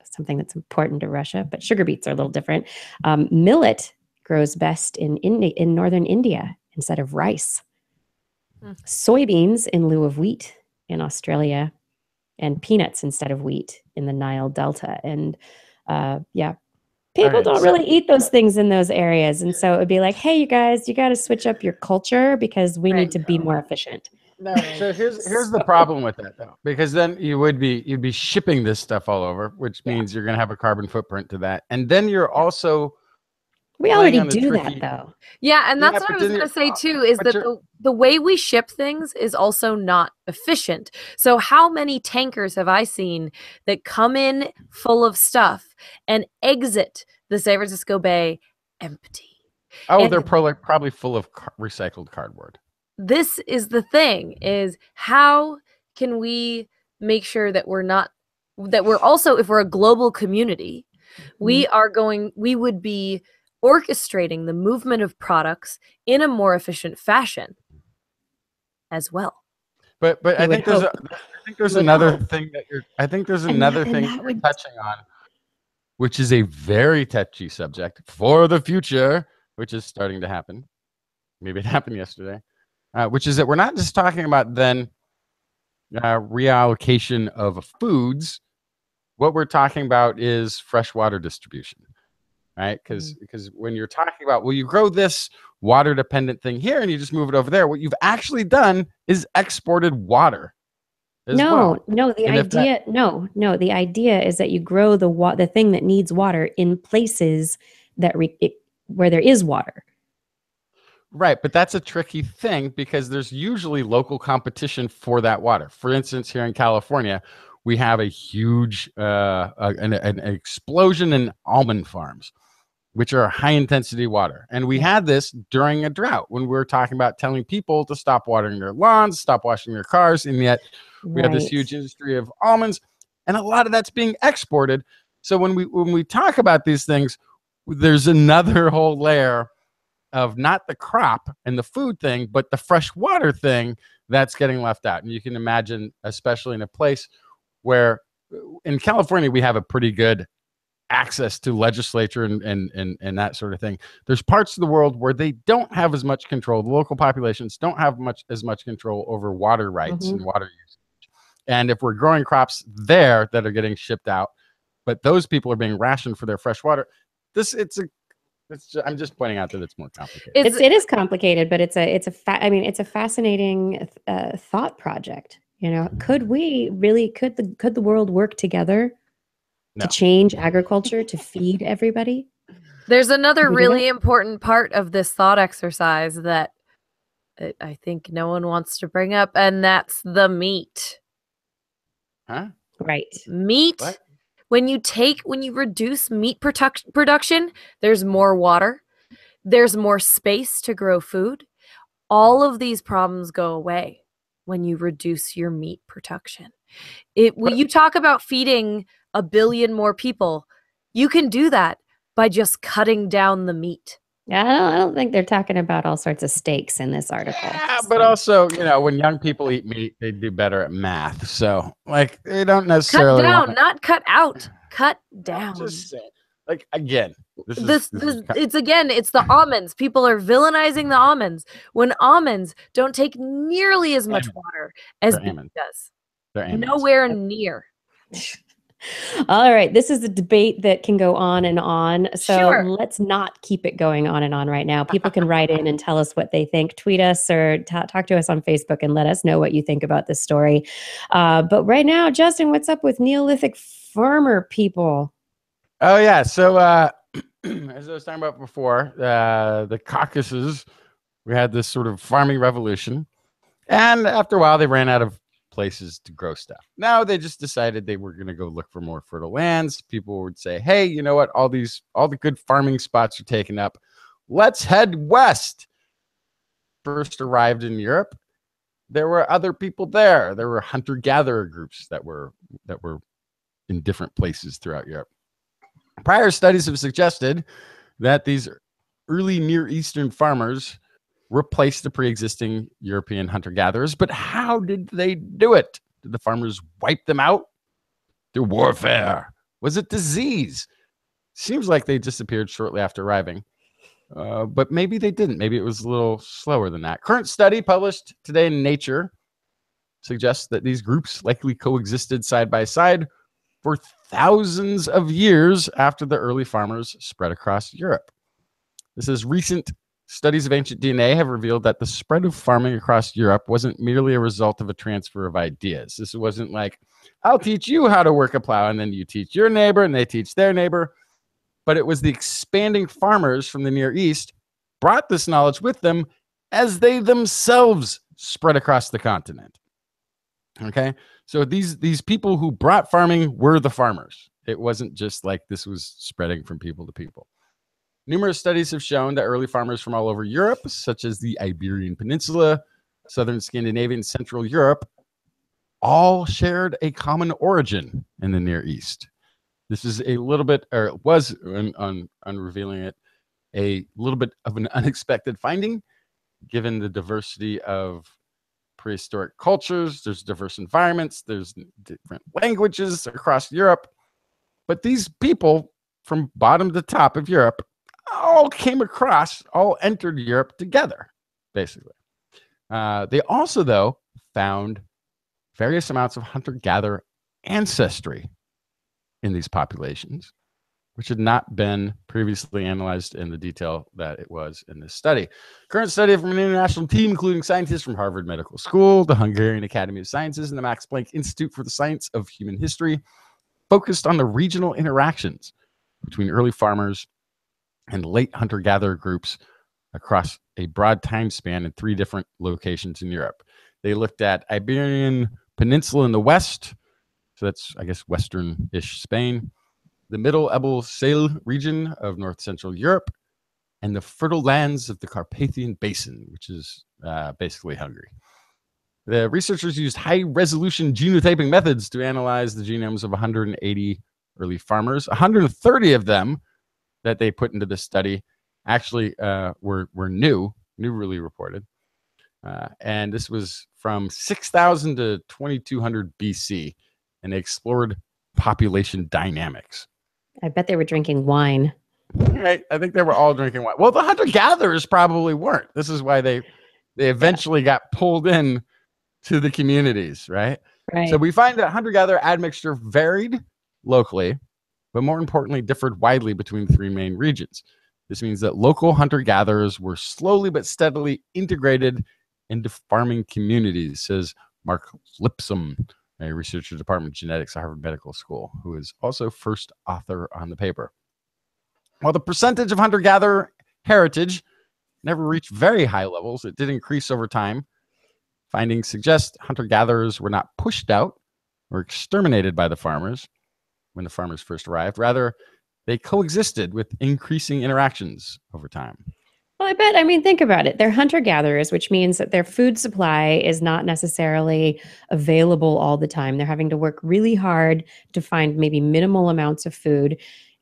[SPEAKER 1] something that's important to Russia, but sugar beets are a little different. Millet grows best in northern India instead of rice. Soybeans in lieu of wheat in Australia, and peanuts instead of wheat in the Nile Delta. And people don't really eat those things in those areas. And so it would be like, hey, you guys, you got to switch up your culture because we need to be more efficient.
[SPEAKER 2] No, so here's the problem with that, though, because then you'd be shipping this stuff all over, which means you're going to have a carbon footprint to that. And then you're also
[SPEAKER 1] we already do that, though.
[SPEAKER 3] Yeah, and that's what I was going to say, too, is that the way we ship things is also not efficient. So how many tankers have I seen that come in full of stuff and exit the San Francisco Bay empty?
[SPEAKER 2] Oh, they're probably full of recycled cardboard.
[SPEAKER 3] This is the thing, is how can we make sure that we're also, if we're a global community, we would be orchestrating the movement of products in a more efficient fashion as well.
[SPEAKER 2] But I think there's another thing that you're touching on, which is a very touchy subject for the future, which is starting to happen. Maybe it happened yesterday, which is that we're not just talking about then reallocation of foods. What we're talking about is freshwater distribution. Right? Because when you're talking about, well, you grow this water dependent thing here and you just move it over there, what you've actually done is exported water.
[SPEAKER 1] The idea is that you grow the thing that needs water in places that where there is water.
[SPEAKER 2] Right, but that's a tricky thing because there's usually local competition for that water. For instance, here in California, we have a huge an explosion in almond farms, which are high intensity water. And we had this during a drought when we were talking about telling people to stop watering their lawns, stop washing their cars, and yet we have this huge industry of almonds, and a lot of that's being exported. So when we talk about these things, there's another whole layer of not the crop and the food thing, but the fresh water thing that's getting left out. And you can imagine, especially in a place where in California, we have a pretty good access to legislature and that sort of thing. There's parts of the world where they don't have as much control. The local populations don't have as much control over water rights and water usage. And if we're growing crops there that are getting shipped out, but those people are being rationed for their fresh water, I'm just pointing out that it's more complicated.
[SPEAKER 1] It is complicated, but it's a fascinating thought project. You know, could the world work together to change agriculture to feed everybody?
[SPEAKER 3] There's another really important part of this thought exercise that I think no one wants to bring up, and that's the meat.
[SPEAKER 2] Huh?
[SPEAKER 1] Right.
[SPEAKER 3] Meat. What? When you reduce meat production, there's more water, there's more space to grow food. All of these problems go away when you reduce your meat production. When you talk about feeding 1 billion more people, you can do that by just cutting down the meat.
[SPEAKER 1] Yeah, I don't think they're talking about all sorts of steaks in this article.
[SPEAKER 2] Yeah, but also, when young people eat meat, they do better at math. So, like, they don't necessarily
[SPEAKER 3] cut down, not cut out. Cut down.
[SPEAKER 2] Just say, like, again, it's
[SPEAKER 3] the almonds. People are villainizing the almonds when almonds don't take nearly as much water as beef does.
[SPEAKER 2] They're
[SPEAKER 3] nowhere near.
[SPEAKER 1] All right. This is a debate that can go on and on. So let's not keep it going on and on right now. People can write in and tell us what they think. Tweet us or talk to us on Facebook and let us know what you think about this story. But right now, Justin, what's up with Neolithic farmer people?
[SPEAKER 2] Oh, yeah. So as I was talking about before, the Caucasus, we had this sort of farming revolution. And after a while, they ran out of places to grow stuff. Now they just decided they were going to go look for more fertile lands. People would say, hey, you know what? All the good farming spots are taken up. Let's head west. First arrived in Europe, there were other people there. There were hunter-gatherer groups that were in different places throughout Europe. Prior studies have suggested that these early Near Eastern farmers replace the pre-existing European hunter-gatherers. But how did they do it? Did the farmers wipe them out? Through warfare? Was it disease? Seems like they disappeared shortly after arriving. But maybe they didn't. Maybe it was a little slower than that. Current study published today in Nature suggests that these groups likely coexisted side by side for thousands of years after the early farmers spread across Europe. This is recent studies of ancient DNA have revealed that the spread of farming across Europe wasn't merely a result of a transfer of ideas. This wasn't like, I'll teach you how to work a plow, and then you teach your neighbor, and they teach their neighbor. But it was the expanding farmers from the Near East brought this knowledge with them as they themselves spread across the continent. Okay, so these people who brought farming were the farmers. It wasn't just like this was spreading from people to people. Numerous studies have shown that early farmers from all over Europe, such as the Iberian Peninsula, southern Scandinavia, and Central Europe, all shared a common origin in the Near East. This is a little bit, or was, on revealing it, a little bit of an unexpected finding, given the diversity of prehistoric cultures. There's diverse environments. There's different languages across Europe. But these people from bottom to top of Europe all entered Europe together, basically. They also, though, found various amounts of hunter-gatherer ancestry in these populations, which had not been previously analyzed in the detail that it was in this study. Current study from an international team, including scientists from Harvard Medical School, the Hungarian Academy of Sciences, and the Max Planck Institute for the Science of Human History, focused on the regional interactions between early farmers and late hunter-gatherer groups across a broad time span in 3 different locations in Europe. They looked at Iberian Peninsula in the west, so that's, I guess, western-ish Spain, the Middle Ebel Saale region of north-central Europe, and the fertile lands of the Carpathian Basin, which is basically Hungary. The researchers used high-resolution genotyping methods to analyze the genomes of 180 early farmers. 130 of them that they put into this study actually were newly reported. And this was from 6,000 to 2,200 BC, and they explored population dynamics.
[SPEAKER 1] I bet they were drinking wine.
[SPEAKER 2] Right? I think they were all drinking wine. Well, the hunter-gatherers probably weren't. This is why they eventually got pulled in to the communities, right?
[SPEAKER 1] Right.
[SPEAKER 2] So we find that hunter-gatherer admixture varied locally, but more importantly, differed widely between the 3 main regions. This means that local hunter-gatherers were slowly but steadily integrated into farming communities, says Mark Lipsum, a researcher at the Department of Genetics at Harvard Medical School, who is also first author on the paper. While the percentage of hunter-gatherer heritage never reached very high levels, it did increase over time. Findings suggest hunter-gatherers were not pushed out or exterminated by the farmers when the farmers first arrived. Rather, they coexisted with increasing interactions over time.
[SPEAKER 1] Well, I bet. I mean, think about it. They're hunter-gatherers, which means that their food supply is not necessarily available all the time. They're having to work really hard to find maybe minimal amounts of food.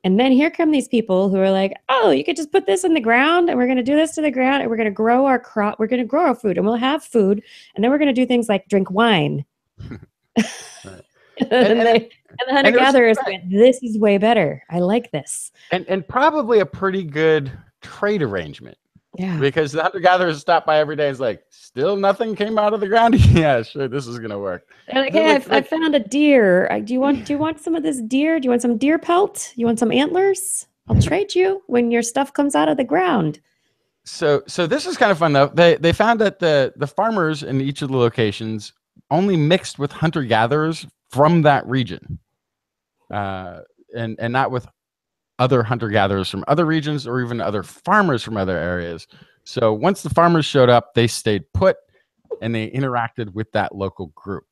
[SPEAKER 1] And then here come these people who are like, oh, you could just put this in the ground and we're going to do this to the ground and we're going to grow our crop. We're going to grow our food and we'll have food. And then we're going to do things like drink wine.
[SPEAKER 2] Right.
[SPEAKER 1] and the hunter-gatherers went, this is way better. I like this.
[SPEAKER 2] And probably a pretty good trade arrangement.
[SPEAKER 1] Yeah.
[SPEAKER 2] Because the hunter-gatherers stop by every day and it's like, still nothing came out of the ground? Yeah, sure, this is going to work.
[SPEAKER 1] They're like, hey, I found a deer. Do you want some of this deer? Do you want some deer pelt? You want some antlers? I'll trade you when your stuff comes out of the ground.
[SPEAKER 2] So this is kind of fun, though. They found that the farmers in each of the locations only mixed with hunter-gatherers from that region. And not with other hunter-gatherers from other regions or even other farmers from other areas. So once the farmers showed up, they stayed put and they interacted with that local group,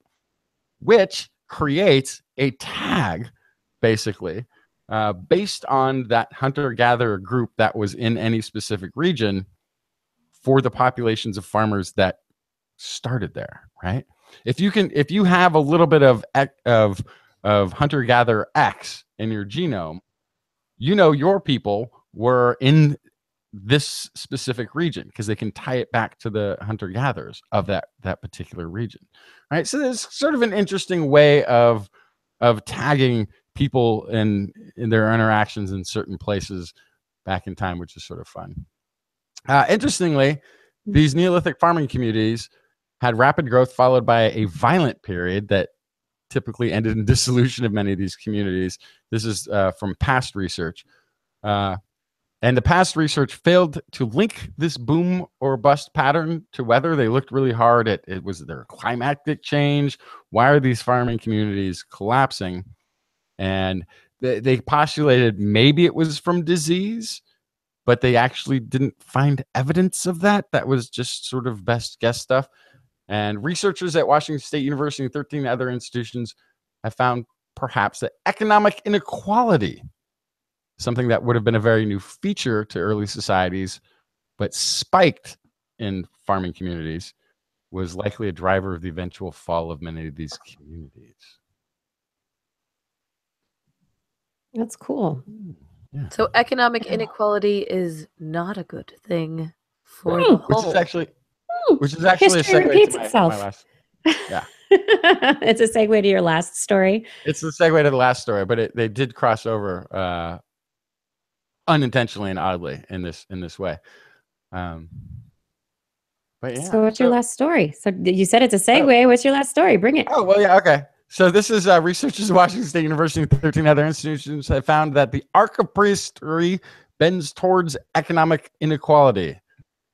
[SPEAKER 2] which creates a tag, basically, based on that hunter-gatherer group that was in any specific region for the populations of farmers that started there, right? If you have a little bit of hunter-gatherer X in your genome, you know your people were in this specific region because they can tie it back to the hunter-gatherers of that particular region, right? So there's sort of an interesting way of tagging people in their interactions in certain places back in time, which is sort of fun. Interestingly, these Neolithic farming communities had rapid growth followed by a violent period that typically ended in dissolution of many of these communities. This is from past research. And the past research failed to link this boom or bust pattern to weather. They looked really hard at was there a climatic change? Why are these farming communities collapsing? And they postulated maybe it was from disease, but they actually didn't find evidence of that. That was just sort of best guess stuff. And researchers at Washington State University and 13 other institutions have found perhaps that economic inequality, something that would have been a very new feature to early societies, but spiked in farming communities, was likely a driver of the eventual fall of many of these communities.
[SPEAKER 1] That's cool.
[SPEAKER 2] Yeah.
[SPEAKER 3] So economic inequality is not a good thing for the whole.
[SPEAKER 2] Which is actually
[SPEAKER 1] History
[SPEAKER 2] a segue
[SPEAKER 1] repeats
[SPEAKER 2] to my
[SPEAKER 1] itself.
[SPEAKER 2] last. Yeah.
[SPEAKER 1] It's a segue to your last story.
[SPEAKER 2] It's a segue to the last story, but they did cross over unintentionally and oddly in this way. But yeah.
[SPEAKER 1] So what's your last story? So you said it's a segue. What's your last story? Bring it.
[SPEAKER 2] Oh, well, yeah, okay. So this is researchers at Washington State University and 13 other institutions have found that the arc of prehistory bends towards economic inequality.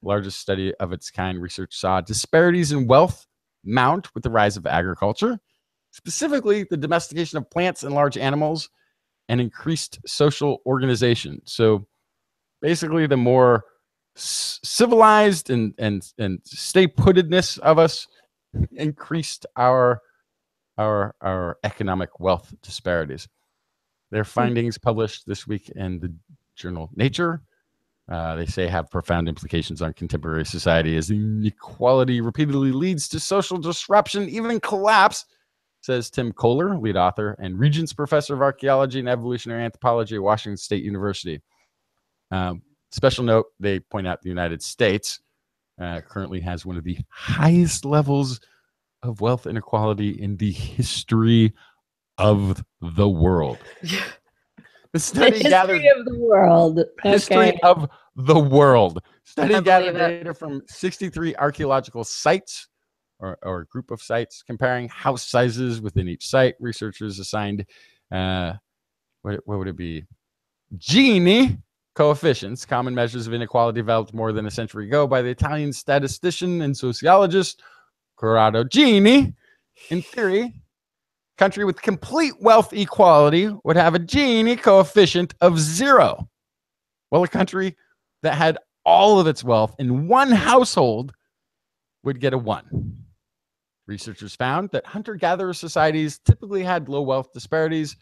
[SPEAKER 2] Largest study of its kind, research saw disparities in wealth mount with the rise of agriculture, specifically the domestication of plants and large animals, and increased social organization. So basically, the more civilized and stay puttedness of us increased our economic wealth disparities. Their findings published this week in the journal Nature, they say have profound implications on contemporary society as inequality repeatedly leads to social disruption, even collapse, says Tim Kohler, lead author and Regents Professor of Archaeology and Evolutionary Anthropology at Washington State University. Special note, they point out the United States currently has one of the highest levels of wealth inequality in the history of the world. The study
[SPEAKER 1] history of the world.
[SPEAKER 2] History of the world. Study
[SPEAKER 3] I
[SPEAKER 2] gathered
[SPEAKER 3] believe it.
[SPEAKER 2] data from 63 archaeological sites or a group of sites, comparing house sizes within each site. Researchers assigned, what would it be? Gini coefficients, common measures of inequality developed more than a century ago by the Italian statistician and sociologist Corrado Gini. In theory, country with complete wealth equality would have a Gini coefficient of 0, while a country that had all of its wealth in one household would get a 1. Researchers found that hunter-gatherer societies typically had low wealth disparities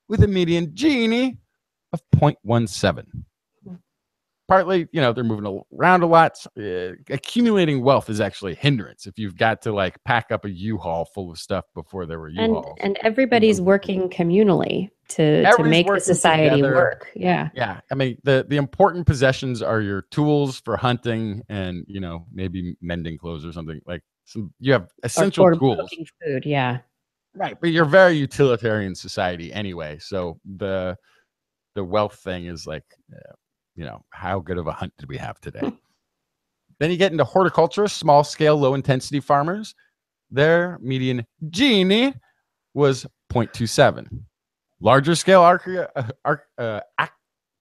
[SPEAKER 2] with a median Gini of 0.17. Partly, they're moving around a lot. Accumulating wealth is actually a hindrance if you've got to like pack up a U-Haul full of stuff before there were U-Hauls.
[SPEAKER 1] And everybody's working communally to make the society
[SPEAKER 2] together.
[SPEAKER 1] Work. Yeah.
[SPEAKER 2] Yeah. I mean, the important possessions are your tools for hunting and, maybe mending clothes or something. Like you have essential tools.
[SPEAKER 1] Cooking food. Yeah.
[SPEAKER 2] Right. But you're a very utilitarian society anyway. So the wealth thing is like, how good of a hunt did we have today? Then you get into horticulturists, small scale, low intensity farmers. Their median Gini was 0.27. Larger scale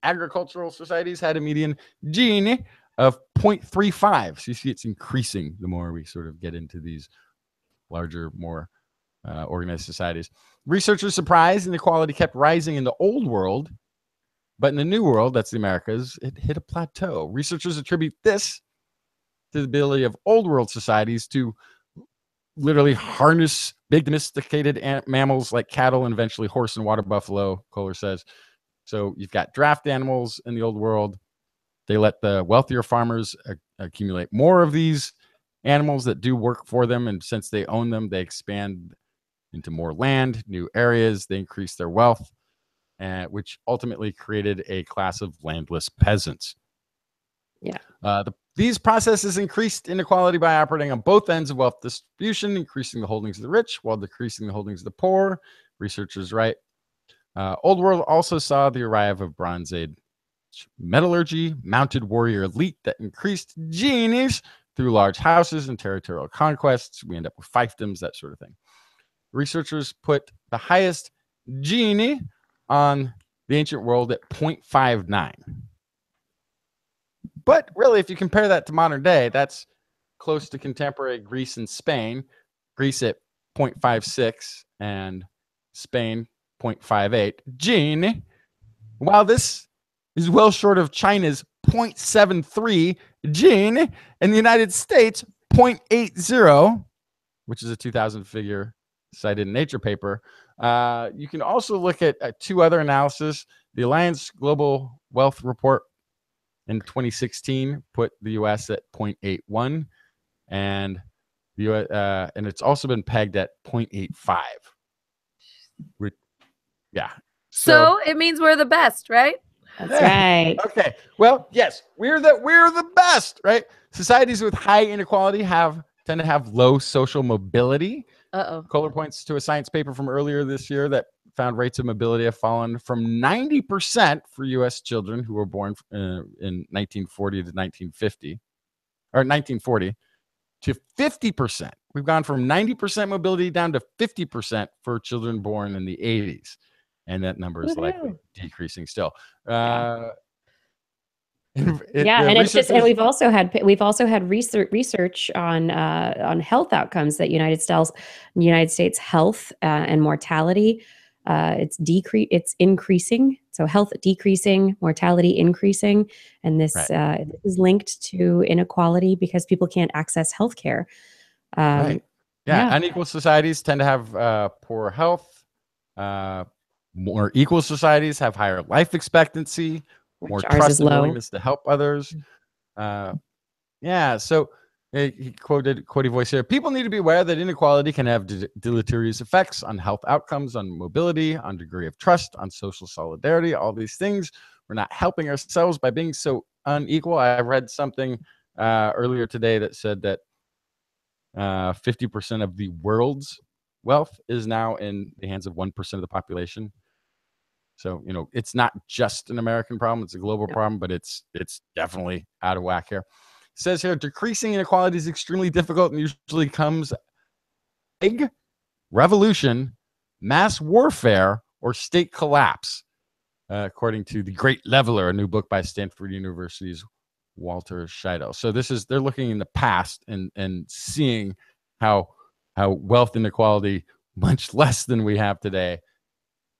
[SPEAKER 2] agricultural societies had a median Gini of 0.35. So you see it's increasing the more we sort of get into these larger, more organized societies. Researchers surprised inequality kept rising in the old world, but in the new world, that's the Americas, it hit a plateau. Researchers attribute this to the ability of old world societies to literally harness big domesticated mammals like cattle and eventually horse and water buffalo, Kohler says. So you've got draft animals in the old world. They let the wealthier farmers accumulate more of these animals that do work for them. And since they own them, they expand into more land, new areas. They increase their wealth, which ultimately created a class of landless peasants.
[SPEAKER 1] Yeah.
[SPEAKER 2] These processes increased inequality by operating on both ends of wealth distribution, increasing the holdings of the rich while decreasing the holdings of the poor. Researchers write, Old World also saw the arrival of Bronze Age metallurgy, mounted warrior elite that increased Ginis through large houses and territorial conquests. We end up with fiefdoms, that sort of thing. Researchers put the highest Gini on the ancient world at 0.59. But really, if you compare that to modern day, that's close to contemporary Greece and Spain. Greece at 0.56 and Spain 0.58 Gini. While this is well short of China's 0.73 Gini and the United States 0.80, which is a 2000 figure cited in Nature paper. You can also look at two other analyses. The Alliance Global Wealth Report in 2016 put the U.S. at 0.81, and and it's also been pegged at 0.85. Yeah.
[SPEAKER 3] So it means we're the best, right?
[SPEAKER 1] That's right.
[SPEAKER 2] Okay. Well, yes, we're the best, right? Societies with high inequality tend to have low social mobility. Kohler points to a science paper from earlier this year that found rates of mobility have fallen from 90% for U.S. children who were born in 1940 to 1950, or 1940, to 50%. We've gone from 90% mobility down to 50% for children born in the 80s. And that number is likely decreasing still.
[SPEAKER 1] And it's just, and we've also had research on health outcomes that United States health and mortality It's increasing. So health decreasing, mortality increasing, and this is linked to inequality because people can't access healthcare.
[SPEAKER 2] Right. Yeah. Unequal societies tend to have poor health. More equal societies have higher life expectancy, more trust and willingness to help others. So he quoted voice here. People need to be aware that inequality can have deleterious effects on health outcomes, on mobility, on degree of trust, on social solidarity, all these things. We're not helping ourselves by being so unequal. I read something earlier today that said that 50% of the world's wealth is now in the hands of 1% of the population. So, it's not just an American problem, it's a global problem, but it's definitely out of whack here. It says here, decreasing inequality is extremely difficult and usually comes big revolution, mass warfare, or state collapse, according to The Great Leveler, a new book by Stanford University's Walter Scheidel. So they're looking in the past and seeing how wealth inequality, much less than we have today,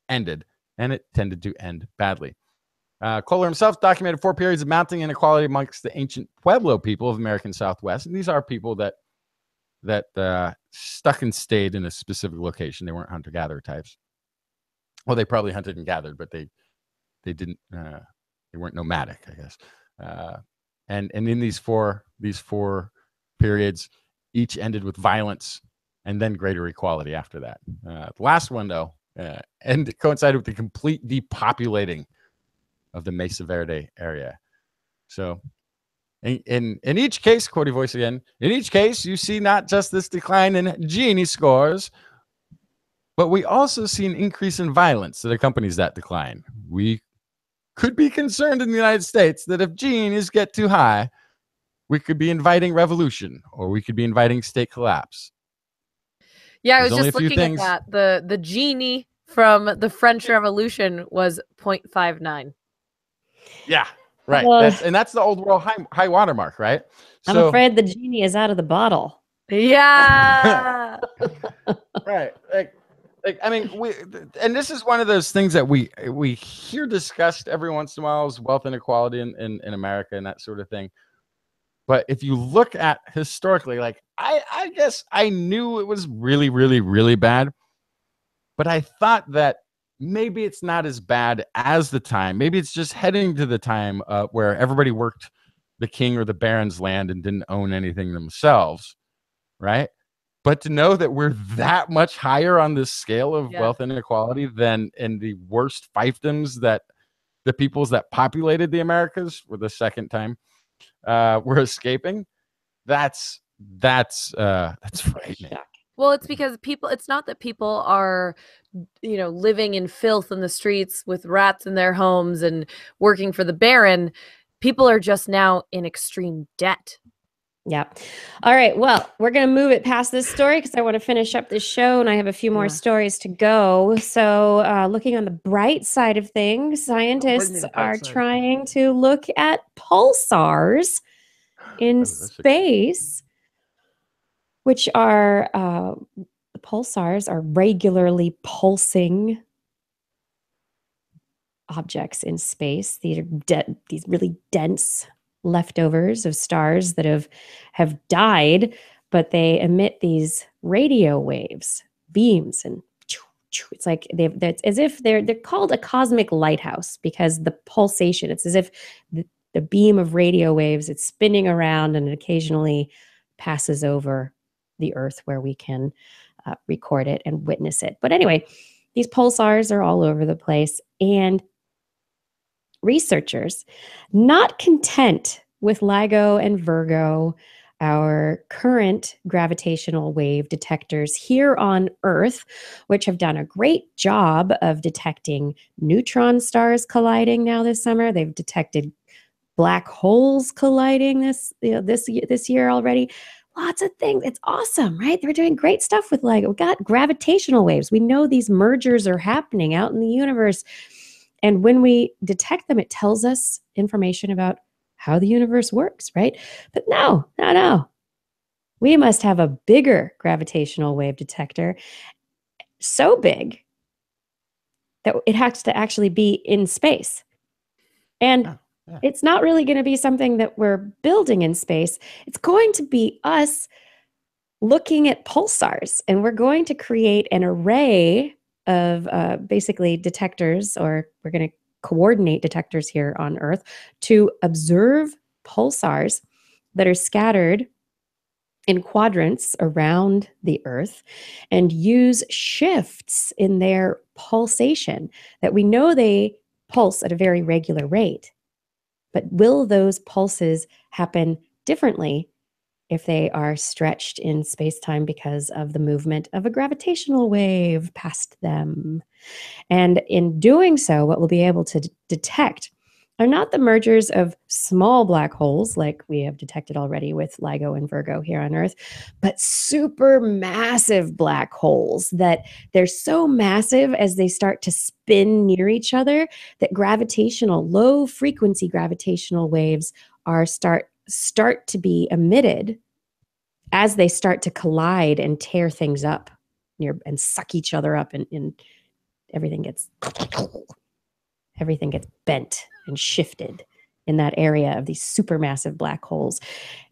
[SPEAKER 2] ended. And it tended to end badly. Kohler himself documented 4 periods of mounting inequality amongst the ancient Pueblo people of American Southwest. And these are people that stuck and stayed in a specific location. They weren't hunter-gatherer types. Well, they probably hunted and gathered, but they didn't. They weren't nomadic, I guess. And in these four periods, each ended with violence and then greater equality after that. The last one, though, and it coincided with the complete depopulating of the Mesa Verde area. So in each case, quoting voice again, in each case, you see not just this decline in Gini scores, but we also see an increase in violence that accompanies that decline. We could be concerned in the United States that if Gini's get too high, we could be inviting revolution or we could be inviting state collapse.
[SPEAKER 3] Yeah, I was just looking at that. The Gini from the French Revolution was 0.59.
[SPEAKER 2] Yeah, right. That's the old world high watermark, right?
[SPEAKER 1] I'm afraid the genie is out of the bottle.
[SPEAKER 3] Yeah.
[SPEAKER 2] Right. I mean, and this is one of those things that we hear discussed every once in a while, is wealth inequality in America and that sort of thing. But if you look at historically, like I guess I knew it was really, really, really bad, but I thought that maybe it's not as bad as the time. Maybe it's just heading to the time where everybody worked the king or the baron's land and didn't own anything themselves, right? But to know that we're that much higher on this scale of wealth inequality than in the worst fiefdoms that the peoples that populated the Americas for the second time were escaping, that's frightening.
[SPEAKER 3] Well, it's because it's not that people are, living in filth in the streets with rats in their homes and working for the baron. People are just now in extreme debt.
[SPEAKER 1] Yeah. All right. Well, we're going to move it past this story because I want to finish up this show and I have a few more stories to go. So looking on the bright side of things, scientists are trying to look at pulsars in space, which are pulsars are regularly pulsing objects in space. These are these really dense leftovers of stars that have died, but they emit these radio waves, beams, and it's like it's as if they're called a cosmic lighthouse because the pulsation, it's as if the beam of radio waves, it's spinning around and it occasionally passes over the Earth where we can record it and witness it. But anyway, these pulsars are all over the place, and researchers, not content with LIGO and Virgo, our current gravitational wave detectors here on Earth, which have done a great job of detecting neutron stars colliding now this summer. They've detected black holes colliding this year already. Lots of things. It's awesome, right? They're doing great stuff with LIGO. We got gravitational waves. We know these mergers are happening out in the universe. And when we detect them, it tells us information about how the universe works, right? But no. We must have a bigger gravitational wave detector. So big that it has to actually be in space. And it's not really going to be something that we're building in space. It's going to be us looking at pulsars, and we're going to create an array of basically detectors, or we're going to coordinate detectors here on Earth to observe pulsars that are scattered in quadrants around the Earth and use shifts in their pulsation that we know they pulse at a very regular rate. But will those pulses happen differently if they are stretched in space-time because of the movement of a gravitational wave past them? And in doing so, what we'll be able to detect are not the mergers of small black holes like we have detected already with LIGO and Virgo here on Earth, but supermassive black holes that they're so massive as they start to spin near each other that low frequency gravitational waves are start to be emitted as they start to collide and tear things up and suck each other up, and everything gets bent and shifted in that area of these supermassive black holes.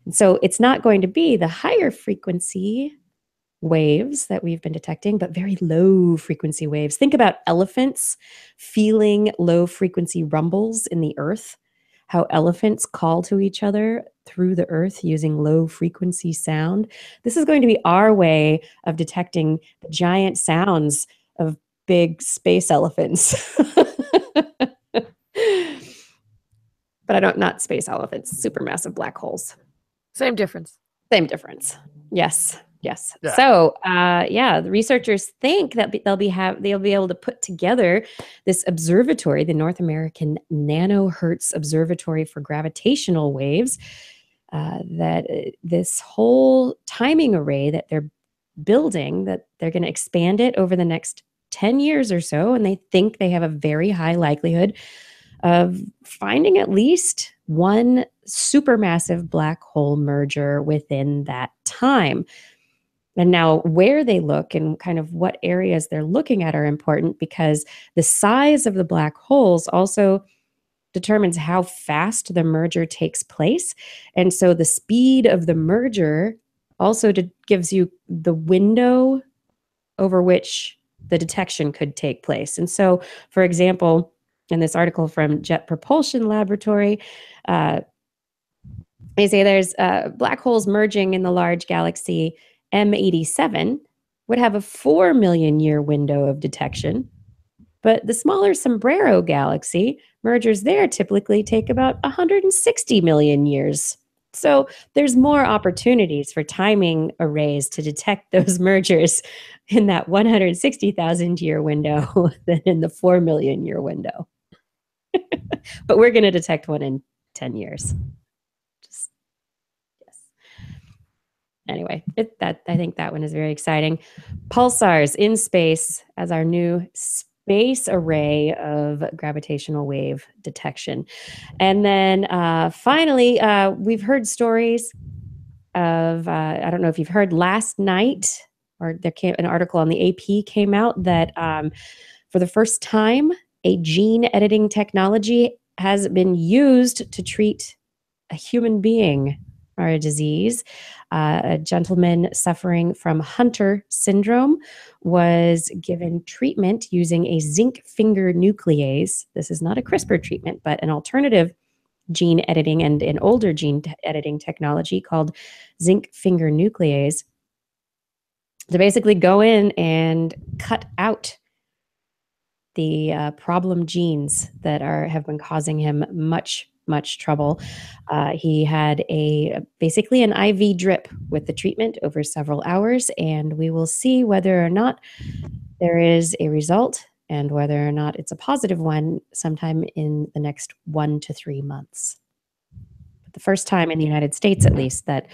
[SPEAKER 1] And so it's not going to be the higher frequency waves that we've been detecting, but very low frequency waves. Think about elephants feeling low frequency rumbles in the earth, how elephants call to each other through the earth using low frequency sound. This is going to be our way of detecting the giant sounds of big space elephants. But not space elephants, supermassive black holes.
[SPEAKER 3] Same difference.
[SPEAKER 1] Same difference. Yes.
[SPEAKER 2] Yeah.
[SPEAKER 1] So, the researchers think that they'll be able to put together this observatory, the North American Nanohertz Observatory for Gravitational Waves, this whole timing array that they're building, that they're going to expand it over the next 10 years or so, and they think they have a very high likelihood of finding at least one supermassive black hole merger within that time. And now where they look and kind of what areas they're looking at are important, because the size of the black holes also determines how fast the merger takes place. And so the speed of the merger also gives you the window over which the detection could take place. And so, for example, in this article from Jet Propulsion Laboratory, they say there's black holes merging in the large galaxy M87 would have a 4 million year window of detection, but the smaller Sombrero galaxy mergers there typically take about 160 million years. So there's more opportunities for timing arrays to detect those mergers in that 160,000 year window than in the 4 million year window. But we're going to detect one in 10 years. Yes. Anyway, I think that one is very exciting. Pulsars in space as our new space array of gravitational wave detection. And then finally, we've heard stories of, I don't know if you've heard last night, or there came an article on the AP came out that for the first time, a gene editing technology has been used to treat a human being or a disease. A gentleman suffering from Hunter syndrome was given treatment using a zinc finger nuclease. This is not a CRISPR treatment, but an alternative gene editing and an older gene editing technology called zinc finger nuclease to basically go in and cut out the problem genes that have been causing him much trouble. He had basically an IV drip with the treatment over several hours, and we will see whether or not there is a result and whether or not it's a positive one sometime in the next 1 to 3 months. But the first time in the United States, at least, that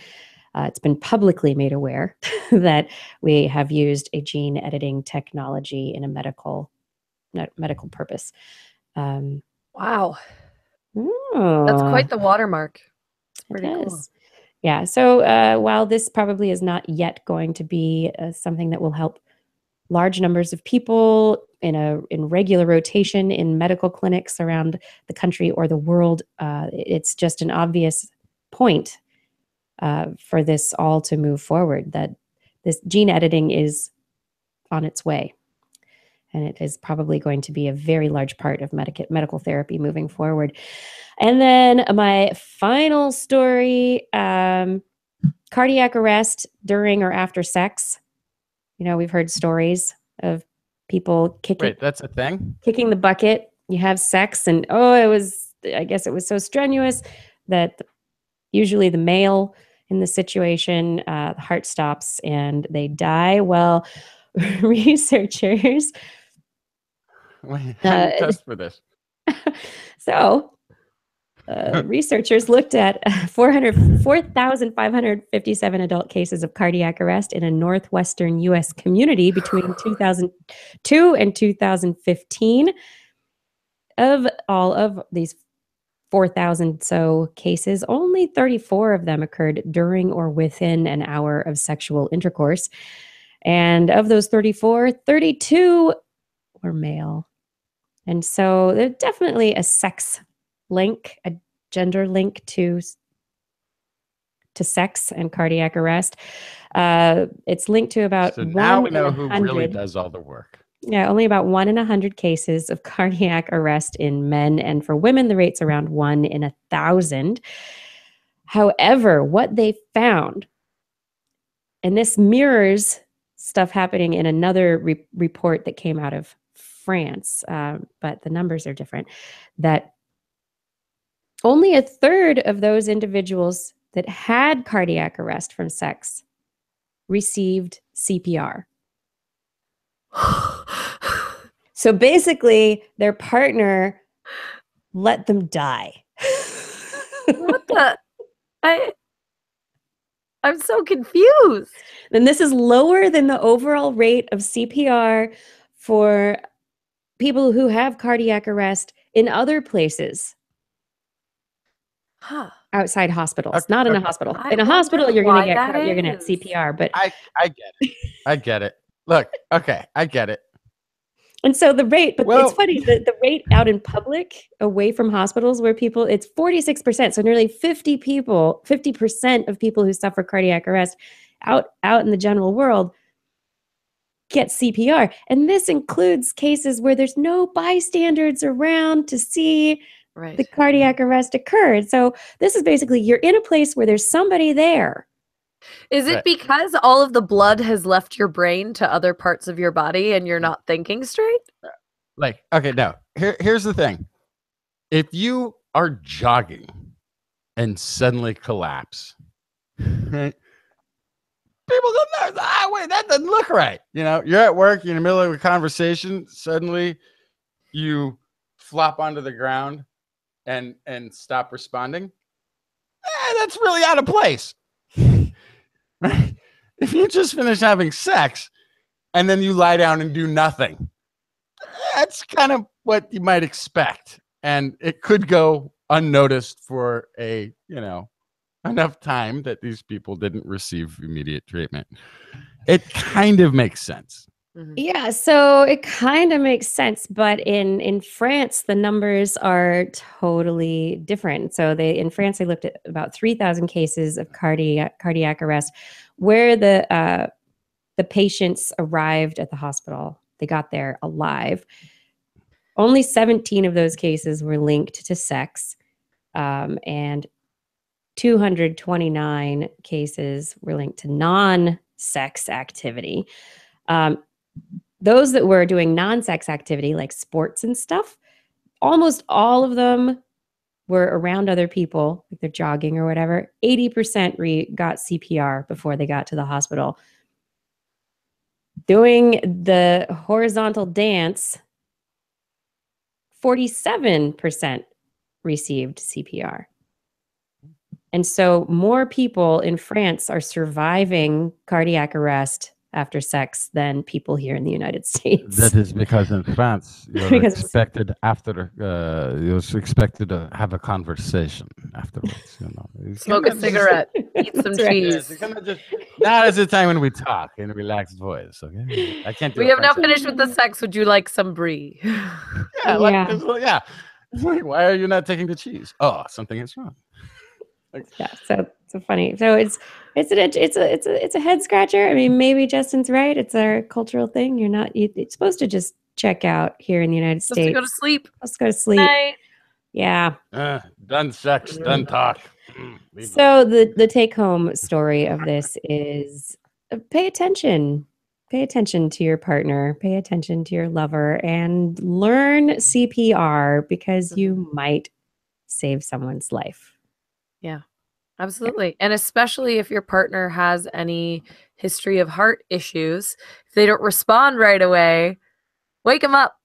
[SPEAKER 1] it's been publicly made aware that we have used a gene editing technology in a medical purpose.
[SPEAKER 3] Wow.
[SPEAKER 1] Oh,
[SPEAKER 3] That's quite the watermark. It's pretty cool.
[SPEAKER 1] Yeah. So while this probably is not yet going to be something that will help large numbers of people in regular rotation in medical clinics around the country or the world. It's just an obvious point for this all to move forward, that this gene editing is on its way. And it is probably going to be a very large part of medical therapy moving forward. And then my final story, cardiac arrest during or after sex. We've heard stories of people kicking.
[SPEAKER 2] Wait, that's a thing?
[SPEAKER 1] Kicking the bucket. You have sex and, I guess it was so strenuous that usually the male in the situation, the heart stops and they die. Well, researchers.
[SPEAKER 2] Wait, how do you test for this?
[SPEAKER 1] So, researchers looked at 4,557 adult cases of cardiac arrest in a northwestern U.S. community between 2002 and 2015. Of all of these 4,000 so cases, only 34 of them occurred during or within an hour of sexual intercourse. And of those 34, 32 were male. And so there's definitely a sex link, a gender link to sex and cardiac arrest. It's linked to about
[SPEAKER 2] so now we know who
[SPEAKER 1] 100.
[SPEAKER 2] really does all the work.
[SPEAKER 1] Yeah, only about 1 in 100 cases of cardiac arrest in men. And for women, the rate's around 1 in 1,000. However, what they found, and this mirrors stuff happening in another report that came out of France, but the numbers are different, that only a third of those individuals that had cardiac arrest from sex received CPR. So basically, their partner let them die.
[SPEAKER 3] What the? I'm so confused.
[SPEAKER 1] And this is lower than the overall rate of CPR for people who have cardiac arrest in other places.
[SPEAKER 3] Huh.
[SPEAKER 1] Outside hospitals, not in a hospital.
[SPEAKER 3] I
[SPEAKER 1] In a
[SPEAKER 3] wonder
[SPEAKER 1] hospital, you're
[SPEAKER 3] why
[SPEAKER 1] gonna
[SPEAKER 3] that
[SPEAKER 1] get
[SPEAKER 3] is.
[SPEAKER 1] CPR. But
[SPEAKER 2] I get it. I get it. Look, okay, I get it.
[SPEAKER 1] and so the rate, but
[SPEAKER 2] Well-
[SPEAKER 1] it's funny, the rate out in public, away from hospitals, where people, it's 46%. So nearly 50% of people who suffer cardiac arrest out in the general world get CPR. And this includes cases where there's no bystanders around to see
[SPEAKER 3] Right.
[SPEAKER 1] the cardiac arrest occurred. So this is basically, you're in a place where there's somebody there.
[SPEAKER 3] Is it
[SPEAKER 2] Right.
[SPEAKER 3] because all of the blood has left your brain to other parts of your body and you're not thinking straight?
[SPEAKER 2] Like, okay, no. Here's the thing. If you are jogging and suddenly collapse, right? People go, no, wait, that doesn't look right. You're at work, you're in the middle of a conversation, suddenly you flop onto the ground and stop responding. That's really out of place. Right? If you just finish having sex and then you lie down and do nothing, that's kind of what you might expect. And it could go unnoticed for enough time that these people didn't receive immediate treatment. It kind of makes sense.
[SPEAKER 3] Mhm.
[SPEAKER 1] Yeah, so it kind of makes sense, but in France the numbers are totally different. So in France they looked at about 3,000 cases of cardiac arrest where the patients arrived at the hospital. They got there alive. Only 17 of those cases were linked to sex, and 229 cases were linked to non-sex activity. Those that were doing non-sex activity, like sports and stuff, almost all of them were around other people, like they're jogging or whatever. 80% got CPR before they got to the hospital. Doing the horizontal dance, 47% received CPR. And so more people in France are surviving cardiac arrest after sex than people here in the United States.
[SPEAKER 2] That is because in France you're
[SPEAKER 1] Because-
[SPEAKER 2] expected you're expected to have a conversation afterwards. You know, you
[SPEAKER 3] Smoke a
[SPEAKER 2] cannot
[SPEAKER 3] cigarette, eat some
[SPEAKER 1] That's right.
[SPEAKER 2] Yes,
[SPEAKER 3] cheese.
[SPEAKER 2] you cannot just. Now is the time when we talk in a relaxed voice. Okay, I can't do.
[SPEAKER 3] We
[SPEAKER 2] a
[SPEAKER 3] have now
[SPEAKER 2] French
[SPEAKER 3] finished with the sex. Would you like some brie?
[SPEAKER 2] accent. Yeah, like,
[SPEAKER 1] Yeah.
[SPEAKER 2] yeah. It's like, why are you not taking the cheese? Oh, something is wrong.
[SPEAKER 1] Yeah, so funny. So it's a head scratcher. I mean, maybe Justin's right. It's our cultural thing. It's supposed to just check out here in the United
[SPEAKER 3] Supposed to
[SPEAKER 1] States.
[SPEAKER 3] go to sleep.
[SPEAKER 1] Let's go to sleep.
[SPEAKER 3] Night.
[SPEAKER 1] Yeah.
[SPEAKER 2] Done sex, done talk. Leave
[SPEAKER 1] So the take home story of this is pay attention. Pay attention to your partner, pay attention to your lover, and learn CPR because you might save someone's life.
[SPEAKER 3] Absolutely. And especially if your partner has any history of heart issues, if they don't respond right away, wake them up.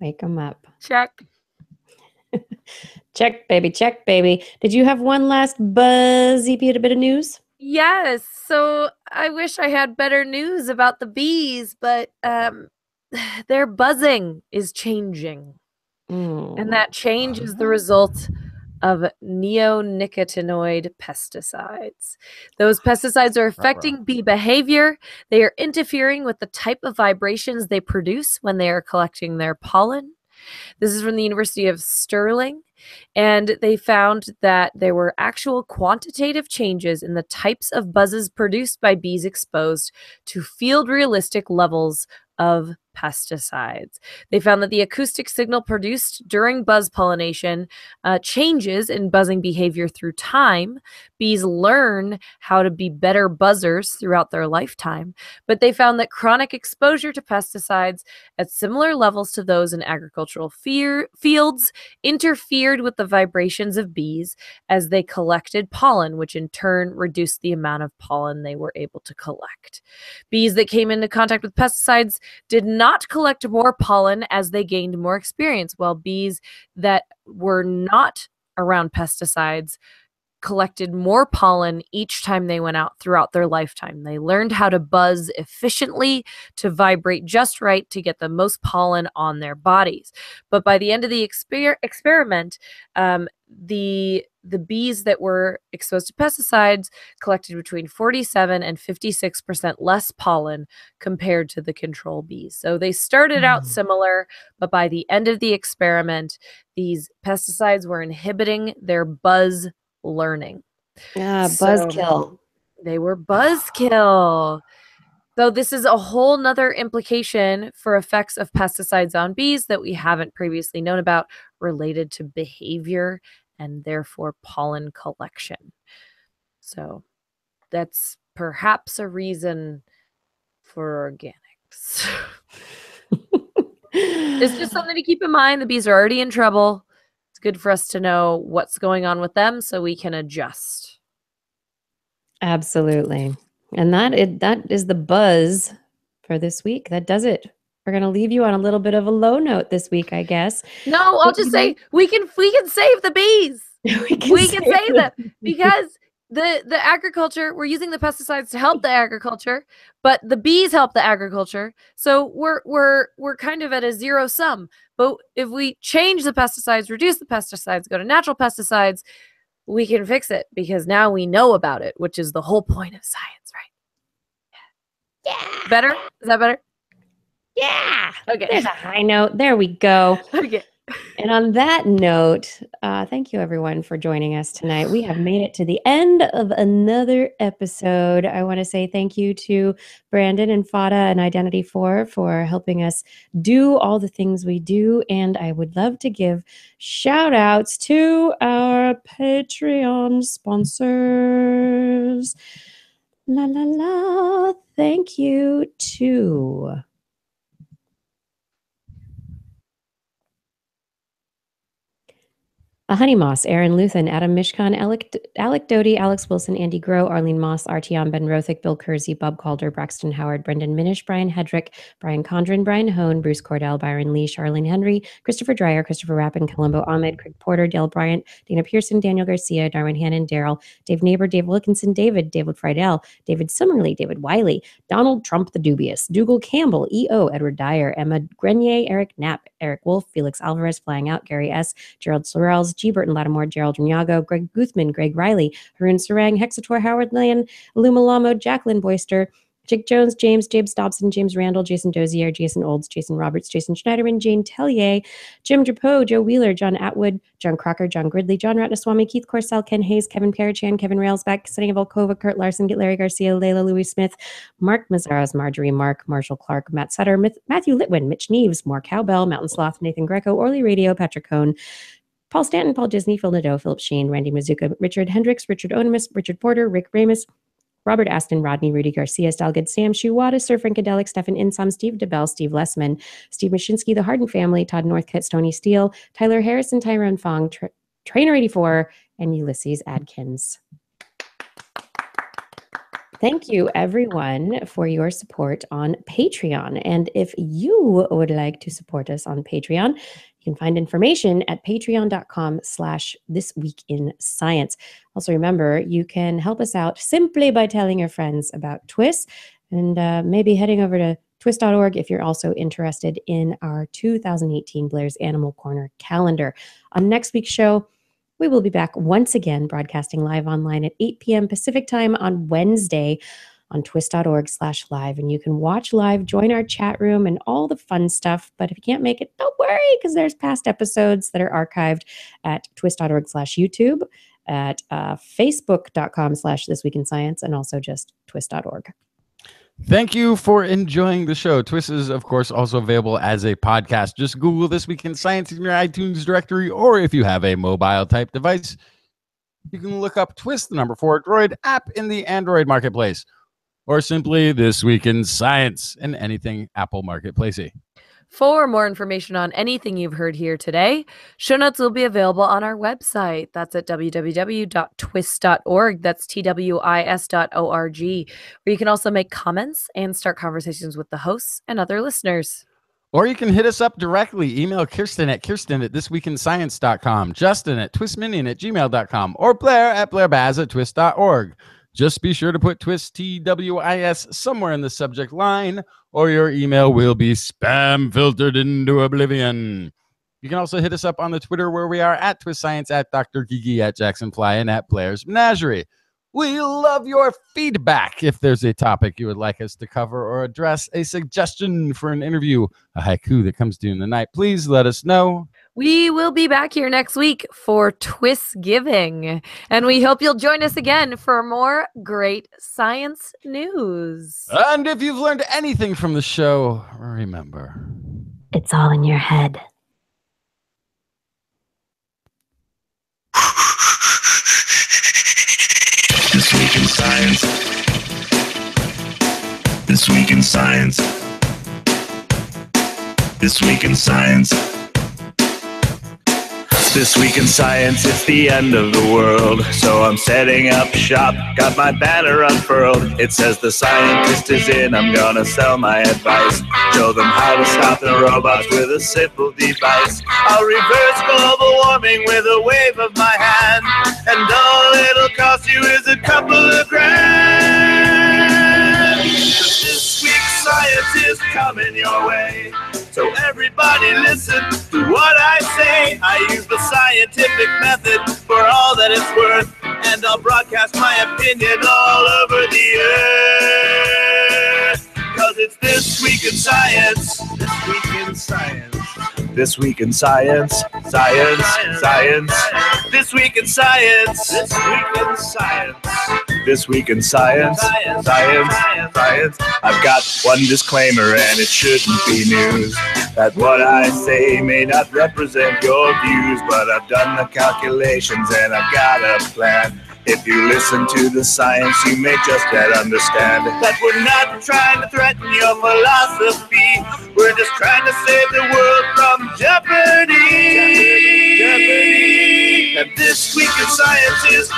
[SPEAKER 1] Wake them up.
[SPEAKER 3] Check.
[SPEAKER 1] Check, baby. Check, baby. Did you have one last buzzy bit of news?
[SPEAKER 3] Yes. So I wish I had better news about the bees, but their buzzing is changing. And that change is the result of neonicotinoid pesticides. Those pesticides are affecting bee behavior. They are interfering with the type of vibrations they produce when they are collecting their pollen. This is from the University of Stirling, and they found that there were actual quantitative changes in the types of buzzes produced by bees exposed to field realistic levels of pesticides. They found that the acoustic signal produced during buzz pollination changes in buzzing behavior through time. Bees learn how to be better buzzers throughout their lifetime, but they found that chronic exposure to pesticides at similar levels to those in agricultural fields interfered with the vibrations of bees as they collected pollen, which in turn reduced the amount of pollen they were able to collect. Bees that came into contact with pesticides did not collect more pollen as they gained more experience, while bees that were not around pesticides collected more pollen each time they went out throughout their lifetime. They learned how to buzz efficiently, to vibrate just right to get the most pollen on their bodies. But by the end of the experiment, the bees that were exposed to pesticides collected between 47 and 56% less pollen compared to the control bees. So they started out similar, but by the end of the experiment, these pesticides were inhibiting their buzz learning.
[SPEAKER 1] Buzzkill.
[SPEAKER 3] They were buzzkill. So this is a whole nother implication for effects of pesticides on bees that we haven't previously known about related to behavior and therefore pollen collection. So that's perhaps a reason for organics. It's just something to keep in mind. The bees are already in trouble. It's good for us to know what's going on with them so we can adjust.
[SPEAKER 1] Absolutely. And that is the buzz for this week. That does it. We're going to leave you on a little bit of a low note this week, I guess.
[SPEAKER 3] No, I'll just say we can save the bees. We can save them because the agriculture, we're using the pesticides to help the agriculture, but the bees help the agriculture. So we're kind of at a zero sum. But if we change the pesticides, reduce the pesticides, go to natural pesticides, we can fix it because now we know about it, which is the whole point of science, right? Yeah. Better? Is that better?
[SPEAKER 1] Yeah.
[SPEAKER 3] Okay.
[SPEAKER 1] There's a high note. There we go.
[SPEAKER 3] Okay.
[SPEAKER 1] And on that note, thank you everyone for joining us tonight. We have made it to the end of another episode. I want to say thank you to Brandon and Fada and Identity 4 for helping us do all the things we do. And I would love to give shout outs to our Patreon sponsors. La la la. Thank you to Honey Moss, Aaron Luthen, Adam Mishkan, Alec Doty, Alex Wilson, Andy Groh, Arlene Moss, Artyom Ben Rothick, Bill Kersey, Bob Calder, Braxton Howard, Brendan Minish, Brian Hedrick, Brian Condren, Brian Hone, Bruce Cordell, Byron Lee, Charlene Henry, Christopher Dreyer, Christopher Rappin, Columbo Ahmed, Craig Porter, Dale Bryant, Dana Pearson, Daniel Garcia, Darwin Hannon, Daryl, Dave Neighbor, Dave Wilkinson, David Friedel, David Summerly, David Wiley, Donald Trump the Dubious, Dougal Campbell, E.O., Edward Dyer, Emma Grenier, Eric Knapp, Eric Wolf, Felix Alvarez, Flying Out, Gary S., Gerald Sorrells, G. Burton Lattimore, Gerald Nyago, Greg Guthman, Greg Riley, Harun Sarang, Hexator, Howard Lillian, Lumalamo, Jacqueline Boyster, Jake Jones, James Dobson, James Randall, Jason Dozier, Jason Olds, Jason Roberts, Jason Schneiderman, Jane Tellier, Jim Drapeau, Joe Wheeler, John Atwood, John Crocker, John Gridley, John Ratnaswamy, Keith Corsell, Ken Hayes, Kevin Parachan, Kevin Railsback, Sunny Volkova, Kurt Larson, Larry Garcia, Layla Louis Smith, Mark Mazzaros, Marjorie Mark, Marshall Clark, Matt Sutter, Matthew Litwin, Mitch Neves, More Cowbell, Mountain Sloth, Nathan Greco, Orly Radio, Patrick Cohn, Paul Stanton, Paul Disney, Phil Nadeau, Philip Sheen, Randy Mazuka, Richard Hendricks, Richard Onimus, Richard Porter, Rick Ramus, Robert Aston, Rodney, Rudy Garcia, Stalgood, Sam Shuwada, Sir Frankadelic, Stefan Insom, Steve DeBell, Steve Lessman, Steve Mashinsky, The Harden Family, Todd Northcutt, Stony Steele, Tyler Harrison, Tyrone Fong, Trainer 84, and Ulysses Adkins. Thank you, everyone, for your support on Patreon. And if you would like to support us on Patreon, you can find information at patreon.com/thisweekinscience. Also, remember, you can help us out simply by telling your friends about TWIS and maybe heading over to TWIS.org if you're also interested in our 2018 Blair's Animal Corner calendar. On next week's show, we will be back once again broadcasting live online at 8 p.m. Pacific time on Wednesday on twis.org/live. And you can watch live, join our chat room, and all the fun stuff. But if you can't make it, don't worry, because there's past episodes that are archived at twis.org/YouTube, at facebook.com/thisweekinscience, and also just twis.org.
[SPEAKER 2] Thank you for enjoying the show. TWIS is, of course, also available as a podcast. Just Google This Week in Science in your iTunes directory, or if you have a mobile type device, you can look up TWIS, the number 4 Droid app in the Android marketplace, or simply This Week in Science in anything Apple marketplacey.
[SPEAKER 3] For more information on anything you've heard here today, show notes will be available on our website. That's at www.twis.org. That's TWIS.org, where you can also make comments and start conversations with the hosts and other listeners.
[SPEAKER 2] Or you can hit us up directly. Email Kirsten at thisweekinscience.com, Justin at twistminion@gmail.com, or Blair at blairbaz@twis.org. Just be sure to put TWIS, TWIS, somewhere in the subject line, or your email will be spam filtered into oblivion. You can also hit us up on the Twitter, where we are at TWIS Science, at Dr. Kiki, at Jacksonfly, and at Blair's Menagerie. We love your feedback. If there's a topic you would like us to cover or address, a suggestion for an interview, a haiku that comes due in the night, please let us know.
[SPEAKER 3] We will be back here next week for TWIS Giving, and we hope you'll join us again for more great science news.
[SPEAKER 2] And if you've learned anything from the show, remember,
[SPEAKER 1] it's all in your head.
[SPEAKER 4] This Week in Science. This Week in Science. This Week in Science. This Week in Science, it's the end of the world. So I'm setting up shop, got my banner unfurled. It says the scientist is in, I'm gonna sell my advice. Show them how to stop the robots with a simple device. I'll reverse global warming with a wave of my hand. And all it'll cost you is a couple of grand. This week's science is coming your way. So everybody listen to what I say. I use the scientific method for all that it's worth, and I'll broadcast my opinion all over the earth. Cause it's This Week in Science. This Week in Science. This Week in Science. Science. Science. This Week in Science. This Week in Science. This Week in Science. Science. Science. I've got one disclaimer, and it shouldn't be news, that what I say may not represent your views, but I've done the calculations and I've got a plan. If you listen to the science, you may just get understand that we're not trying to threaten your philosophy. We're just trying to save the world from jeopardy. Jeopardy.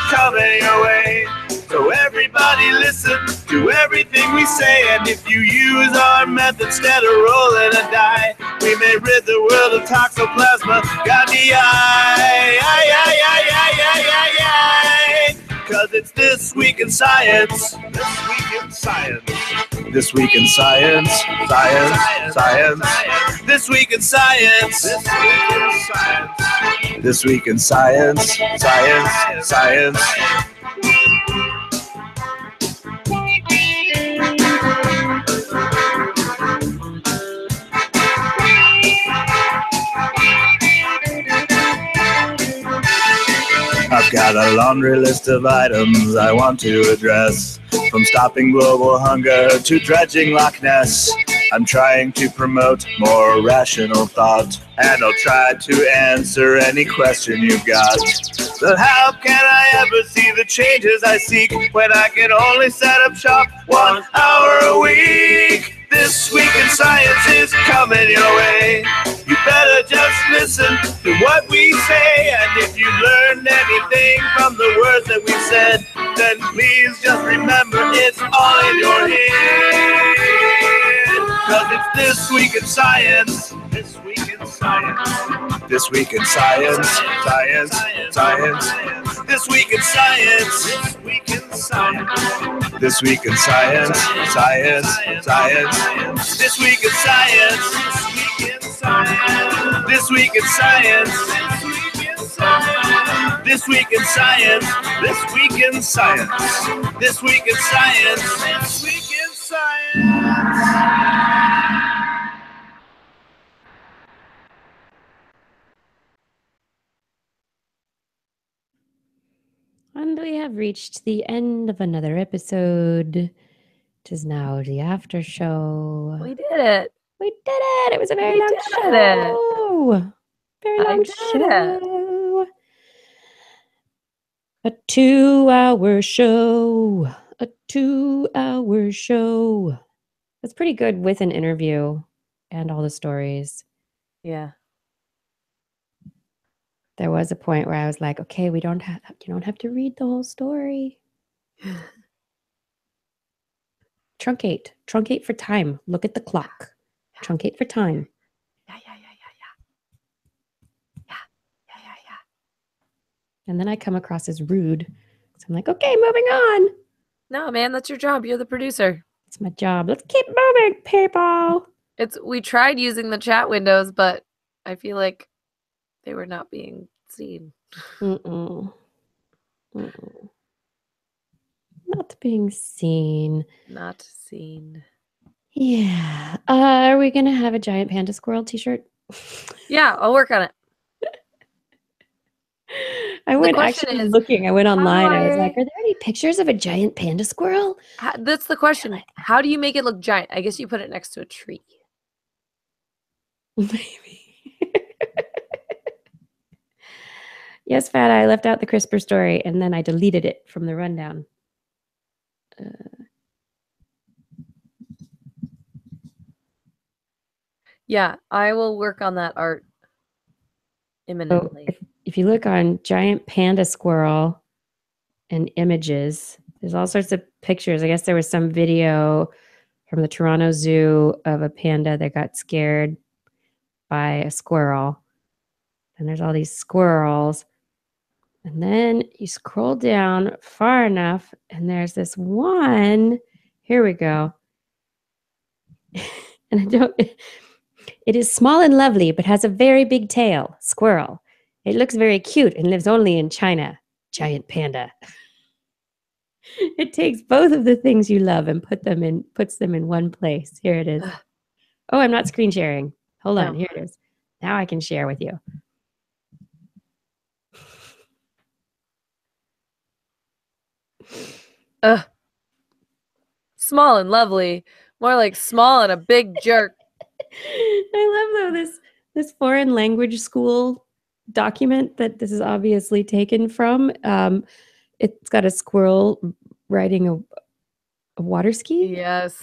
[SPEAKER 4] coming your way. So everybody listen to everything we say, and if you use our method instead of rolling a die, we may rid the world of toxoplasma gondii. Cause it's This Week in Science. This Week in Science. This Week in Science. Science. This Week in Science. This Week in Science. Science. I've got a laundry list of items I want to address, from stopping global hunger to dredging Loch Ness. I'm trying to promote more rational thought, and I'll try to answer any question you've got. But how can I ever see the changes I seek when I can only set up shop 1 hour a week? This Week in Science is coming your way. You better just listen to what we say, and if you learned anything from the words that we said, then please just remember it's all in your head. Cause it's This Week in Science. This Week in Science. This Week in Science. Science. This Week in Science. This Week in Science. This Week in Science. Science. This Week in Science. This Week in Science. This Week in Science. This Week in Science. This Week in Science. This Week in Science.
[SPEAKER 1] And we have reached the end of another episode. It is now the after show.
[SPEAKER 3] We did it.
[SPEAKER 1] We did it. It was a very
[SPEAKER 3] We
[SPEAKER 1] long
[SPEAKER 3] did
[SPEAKER 1] show. Very long
[SPEAKER 3] did
[SPEAKER 1] show. A 2-hour show. A 2-hour show. That's pretty good with an interview and all the stories.
[SPEAKER 3] Yeah.
[SPEAKER 1] There was a point where I was like, okay, you don't have to read the whole story. Truncate for time. Look at the clock. Truncate for time.
[SPEAKER 3] Yeah.
[SPEAKER 1] And then I come across as rude. So I'm like, okay, moving on.
[SPEAKER 3] No, man, that's your job. You're the producer.
[SPEAKER 1] It's my job. Let's keep moving, people.
[SPEAKER 3] We tried using the chat windows, but I feel like they were not being seen.
[SPEAKER 1] Mm-mm. Not being seen.
[SPEAKER 3] Not seen.
[SPEAKER 1] Yeah. Are we going to have a Giant Panda-Squirrel T-Shirt?
[SPEAKER 3] Yeah, I'll work on it.
[SPEAKER 1] I went
[SPEAKER 3] question is,
[SPEAKER 1] looking. I went online. I was like, are there any pictures of a giant panda squirrel?
[SPEAKER 3] That's the question. How do you make it look giant? I guess you put it next to a tree.
[SPEAKER 1] Maybe. Yes, Fat, I left out the CRISPR story and then I deleted it from the rundown.
[SPEAKER 3] Yeah, I will work on that art imminently.
[SPEAKER 1] So if you look on Giant Panda-Squirrel and images, there's all sorts of pictures. I guess there was some video from the Toronto Zoo of a panda that got scared by a squirrel. And there's all these squirrels. And then you scroll down far enough, and there's this one. Here we go. And it is small and lovely, but has a very big tail. Squirrel. It looks very cute and lives only in China. Giant panda. It takes both of the things you love and puts them in one place. Here it is. Oh, I'm not screen sharing. Hold on. Here it is. Now I can share with you.
[SPEAKER 3] Small and lovely. More like small and a big jerk.
[SPEAKER 1] I love though this foreign language school document that this is obviously taken from. It's got a squirrel riding a water ski.
[SPEAKER 3] Yes.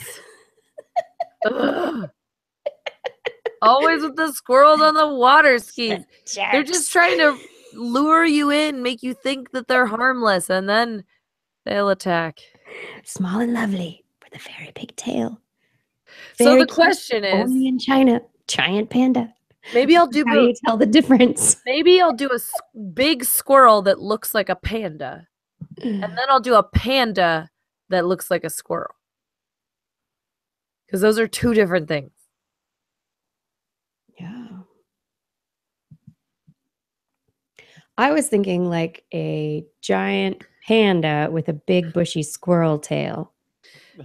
[SPEAKER 3] Always with the squirrels on the water skis. They're just trying to lure you in, make you think that they're harmless, and then they'll attack.
[SPEAKER 1] Small and lovely with a very big tail.
[SPEAKER 3] So
[SPEAKER 1] Very
[SPEAKER 3] the
[SPEAKER 1] cute,
[SPEAKER 3] question is,
[SPEAKER 1] only in China, giant panda.
[SPEAKER 3] maybe I'll do
[SPEAKER 1] How you tell the difference.
[SPEAKER 3] maybe I'll do a big squirrel that looks like a panda, and then I'll do a panda that looks like a squirrel. Because those are two different things.
[SPEAKER 1] Yeah. I was thinking like a giant panda with a big bushy squirrel tail.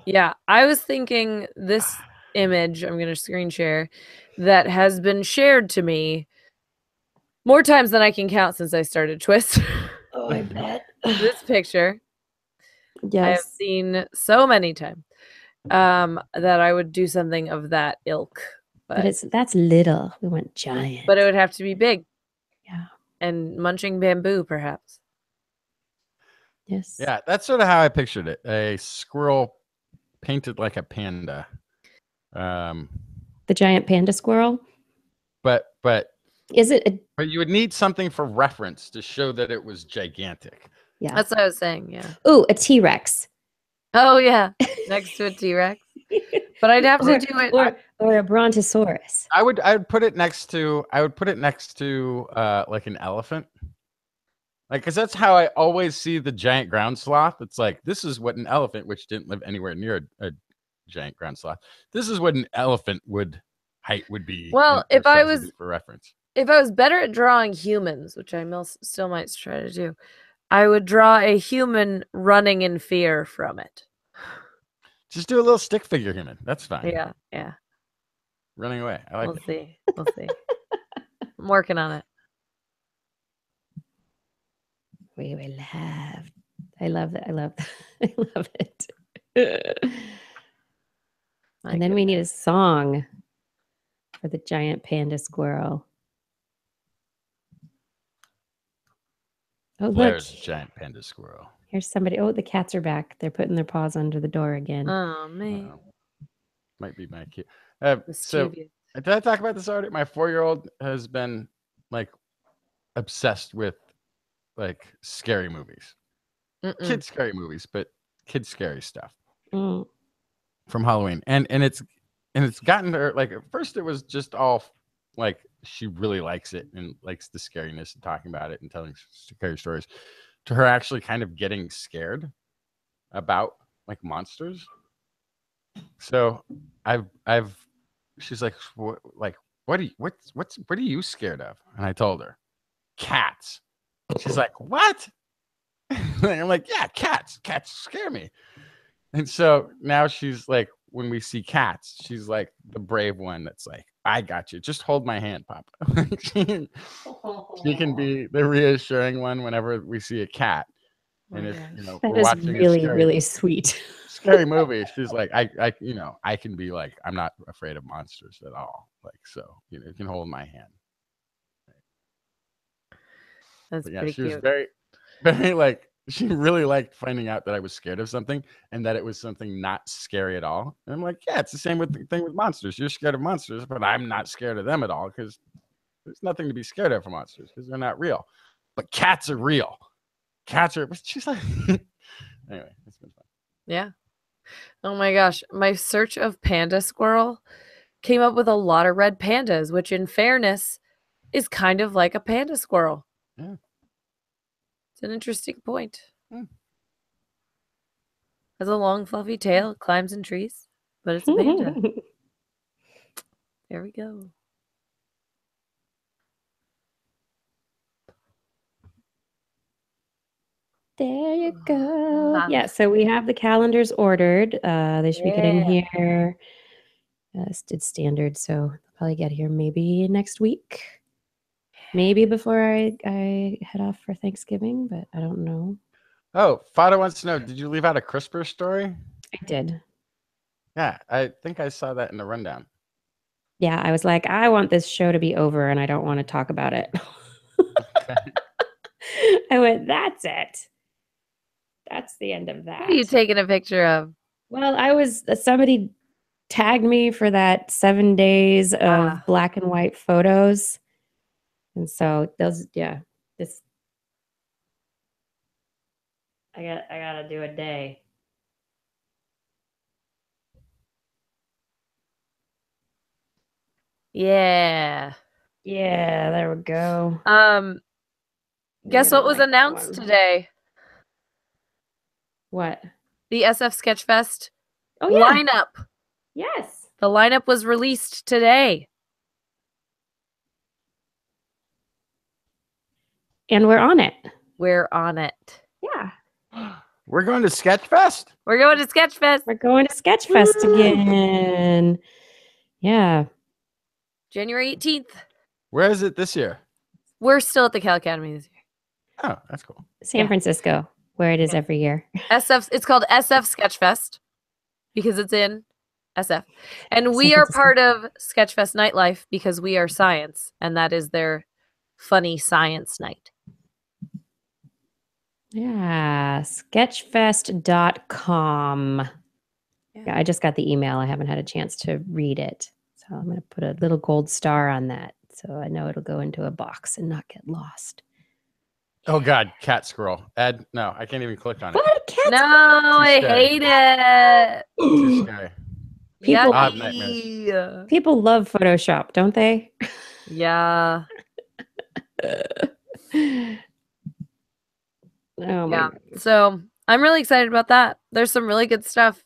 [SPEAKER 3] Yeah, I was thinking this image, I'm going to screen share, that has been shared to me more times than I can count since I started TWIS.
[SPEAKER 1] Oh, I bet.
[SPEAKER 3] This picture I have
[SPEAKER 1] Yes.
[SPEAKER 3] seen so many times that I would do something of that ilk.
[SPEAKER 1] But that's little. We want giant.
[SPEAKER 3] But it would have to be big.
[SPEAKER 1] Yeah.
[SPEAKER 3] And munching bamboo, perhaps.
[SPEAKER 1] Yes.
[SPEAKER 2] Yeah, that's sort of how I pictured it. A squirrel painted like a panda.
[SPEAKER 1] The giant panda squirrel.
[SPEAKER 2] But
[SPEAKER 1] Is it a
[SPEAKER 2] But you would need something for reference to show that it was gigantic.
[SPEAKER 1] yeah.
[SPEAKER 3] That's what I was saying, yeah.
[SPEAKER 1] Ooh, a T-Rex.
[SPEAKER 3] Oh, yeah. Next to a T-Rex. But I'd have to do it.
[SPEAKER 1] Or a brontosaurus.
[SPEAKER 2] I would put it next to like an elephant. Like, because that's how I always see the giant ground sloth. It's like, this is what an elephant, which didn't live anywhere near a giant ground sloth. This is what an elephant height would be.
[SPEAKER 3] Well,
[SPEAKER 2] in
[SPEAKER 3] if I
[SPEAKER 2] size
[SPEAKER 3] was
[SPEAKER 2] for reference.
[SPEAKER 3] if I was better at drawing humans, which I still might try to do, I would draw a human running in fear from it.
[SPEAKER 2] Just do a little stick figure human. That's fine.
[SPEAKER 3] Yeah, yeah.
[SPEAKER 2] Running away. I like
[SPEAKER 3] We'll
[SPEAKER 2] it.
[SPEAKER 3] see. We'll see. I'm working on it.
[SPEAKER 1] We will have. I love that. I love I love it. And then we need a song for the giant panda squirrel. Oh,
[SPEAKER 2] Blair's
[SPEAKER 1] look.
[SPEAKER 2] giant panda squirrel.
[SPEAKER 1] Here's somebody. Oh, the cats are back. They're putting their paws under the door again.
[SPEAKER 3] Oh, man.
[SPEAKER 2] Might be my kid. So
[SPEAKER 3] Mischievous.
[SPEAKER 2] did I talk about this already? My 4-year-old has been like obsessed with like scary movies. Kid scary movies, but kid scary stuff
[SPEAKER 1] Mm.
[SPEAKER 2] from Halloween. And it's gotten her like at first it was just all like she really likes it and likes the scariness and talking about it and telling scary stories, to her actually kind of getting scared about like monsters. So she's like, what are you scared of? And I told her, cats. She's like, what? I'm like, yeah, cats scare me. And so now she's like, when we see cats, she's like the brave one that's like, I got you, just hold my hand, Papa. she can be the reassuring one whenever we see a cat. And if
[SPEAKER 1] That
[SPEAKER 2] we're
[SPEAKER 1] is
[SPEAKER 2] watching
[SPEAKER 1] really,
[SPEAKER 2] a scary,
[SPEAKER 1] really sweet.
[SPEAKER 2] scary movie, she's like, I can be like, I'm not afraid of monsters at all. Like, so you can hold my hand.
[SPEAKER 3] That's
[SPEAKER 2] But yeah,
[SPEAKER 3] pretty
[SPEAKER 2] she
[SPEAKER 3] cute.
[SPEAKER 2] was very, very like, she really liked finding out that I was scared of something and that it was something not scary at all. And I'm like, yeah, it's the same with the thing with monsters. You're scared of monsters, but I'm not scared of them at all because there's nothing to be scared of for monsters because they're not real. But cats are real. Cats are. She's like, anyway, it's been fun.
[SPEAKER 3] Yeah. Oh my gosh. My search of panda squirrel came up with a lot of red pandas, which in fairness is kind of like a panda squirrel.
[SPEAKER 2] Yeah.
[SPEAKER 3] It's an interesting point.
[SPEAKER 2] Hmm.
[SPEAKER 3] Has a long fluffy tail, climbs in trees, but it's a panda. There we go.
[SPEAKER 1] There you go. Yeah, so we have the calendars ordered. They should be getting here. It's standard, so they'll probably get here maybe next week. Maybe before I head off for Thanksgiving, but I don't know.
[SPEAKER 2] Oh, Fada wants to know, did you leave out a CRISPR story?
[SPEAKER 1] I did.
[SPEAKER 2] Yeah, I think I saw that in the rundown.
[SPEAKER 1] Yeah, I was like, I want this show to be over and I don't want to talk about it.
[SPEAKER 2] Okay.
[SPEAKER 1] I went, that's it. That's the end of that.
[SPEAKER 3] What are you taking a picture of?
[SPEAKER 1] Well, somebody tagged me for that 7 days of black and white photos. And so this I gotta do a day.
[SPEAKER 3] Yeah.
[SPEAKER 1] Yeah, there we go.
[SPEAKER 3] Guess
[SPEAKER 1] Yeah, I
[SPEAKER 3] what was
[SPEAKER 1] like that
[SPEAKER 3] announced
[SPEAKER 1] one.
[SPEAKER 3] today?
[SPEAKER 1] What?
[SPEAKER 3] The SF Sketchfest
[SPEAKER 1] Oh yeah.
[SPEAKER 3] lineup.
[SPEAKER 1] Yes.
[SPEAKER 3] The lineup was released today.
[SPEAKER 1] And we're on it.
[SPEAKER 3] We're on it.
[SPEAKER 1] Yeah.
[SPEAKER 2] We're going to Sketchfest.
[SPEAKER 3] We're going to Sketchfest.
[SPEAKER 1] We're going to Sketchfest again. Yeah.
[SPEAKER 3] January 18th.
[SPEAKER 2] Where is it this year?
[SPEAKER 3] We're still at the Cal Academy this year.
[SPEAKER 2] Oh, that's cool.
[SPEAKER 1] San Francisco, where it is every year.
[SPEAKER 3] It's called SF Sketchfest because it's in SF. And we
[SPEAKER 1] San
[SPEAKER 3] are
[SPEAKER 1] Francisco.
[SPEAKER 3] part of Sketchfest Nightlife because we are science, and that is their funny science night.
[SPEAKER 1] Yeah. Sketchfest.com. Yeah, I just got the email. I haven't had a chance to read it. So I'm going to put a little gold star on that so I know it'll go into a box and not get lost.
[SPEAKER 2] Oh God, cat squirrel. Ed, no, I can't even click on it.
[SPEAKER 1] What? Cats?
[SPEAKER 3] No, I
[SPEAKER 2] scary.
[SPEAKER 3] hate it.
[SPEAKER 2] Too scary.
[SPEAKER 1] People-
[SPEAKER 2] I have nightmares.
[SPEAKER 3] Yucky.
[SPEAKER 1] People love Photoshop, don't they?
[SPEAKER 3] Yeah.
[SPEAKER 1] Oh my
[SPEAKER 3] Yeah.
[SPEAKER 1] God.
[SPEAKER 3] So I'm really excited about that. There's some really good stuff.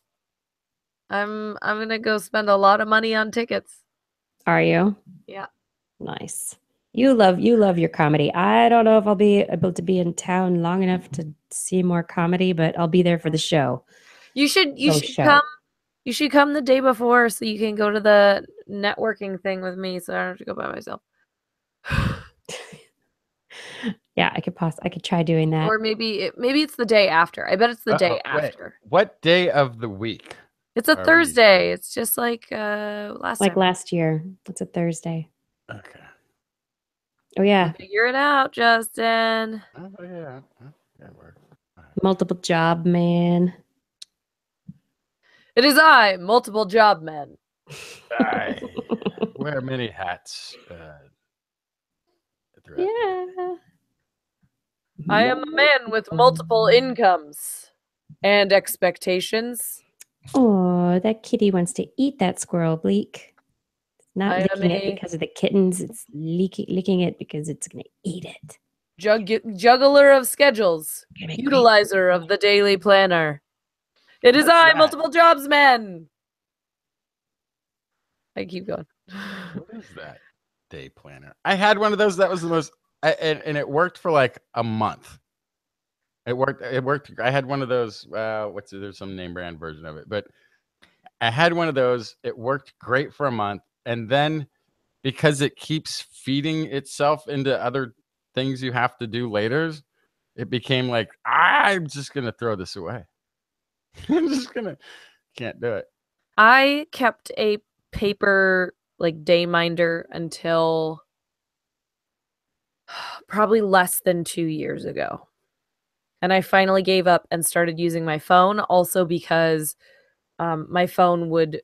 [SPEAKER 3] I'm gonna go spend a lot of money on tickets.
[SPEAKER 1] Are you?
[SPEAKER 3] Yeah.
[SPEAKER 1] Nice. You love your comedy. I don't know if I'll be able to be in town long enough to see more comedy, but I'll be there for the show.
[SPEAKER 3] You should
[SPEAKER 1] show.
[SPEAKER 3] come. You should come the day before so you can go to the networking thing with me, so I don't have to go by myself.
[SPEAKER 1] Yeah, I could try doing that.
[SPEAKER 3] Or maybe it's the day after. I bet it's the day
[SPEAKER 2] Uh-oh, wait.
[SPEAKER 3] after.
[SPEAKER 2] What day of the week?
[SPEAKER 3] It's a
[SPEAKER 2] Are we-
[SPEAKER 3] Thursday. It's just like last
[SPEAKER 1] Like
[SPEAKER 3] time.
[SPEAKER 1] last year. It's a Thursday.
[SPEAKER 2] Okay.
[SPEAKER 1] Oh yeah.
[SPEAKER 3] Figure it out, Justin.
[SPEAKER 2] Oh, yeah. That works.
[SPEAKER 1] Multiple job man.
[SPEAKER 3] It is I, multiple job man.
[SPEAKER 2] I wear many hats. throughout the day.
[SPEAKER 1] Yeah.
[SPEAKER 3] I am a man with multiple incomes and expectations.
[SPEAKER 1] Oh, that kitty wants to eat that squirrel, Bleak. It's not
[SPEAKER 3] I am
[SPEAKER 1] licking it
[SPEAKER 3] a-
[SPEAKER 1] because of the kittens. It's licking it because it's going to eat it.
[SPEAKER 3] Juggler of schedules, utilizer of the daily planner. It is
[SPEAKER 2] What's
[SPEAKER 3] I,
[SPEAKER 2] that?
[SPEAKER 3] multiple jobs man. I keep going.
[SPEAKER 2] What is that day planner? I had one of those. That was the most, and it worked for like a month. It worked. I had one of those. There's some name brand version of it, but I had one of those. It worked great for a month, and then because it keeps feeding itself into other things you have to do later, it became like I'm just gonna throw this away. I'm just gonna can't do it.
[SPEAKER 3] I kept a paper like day minder until probably less than 2 years ago. And I finally gave up and started using my phone, also because my phone would,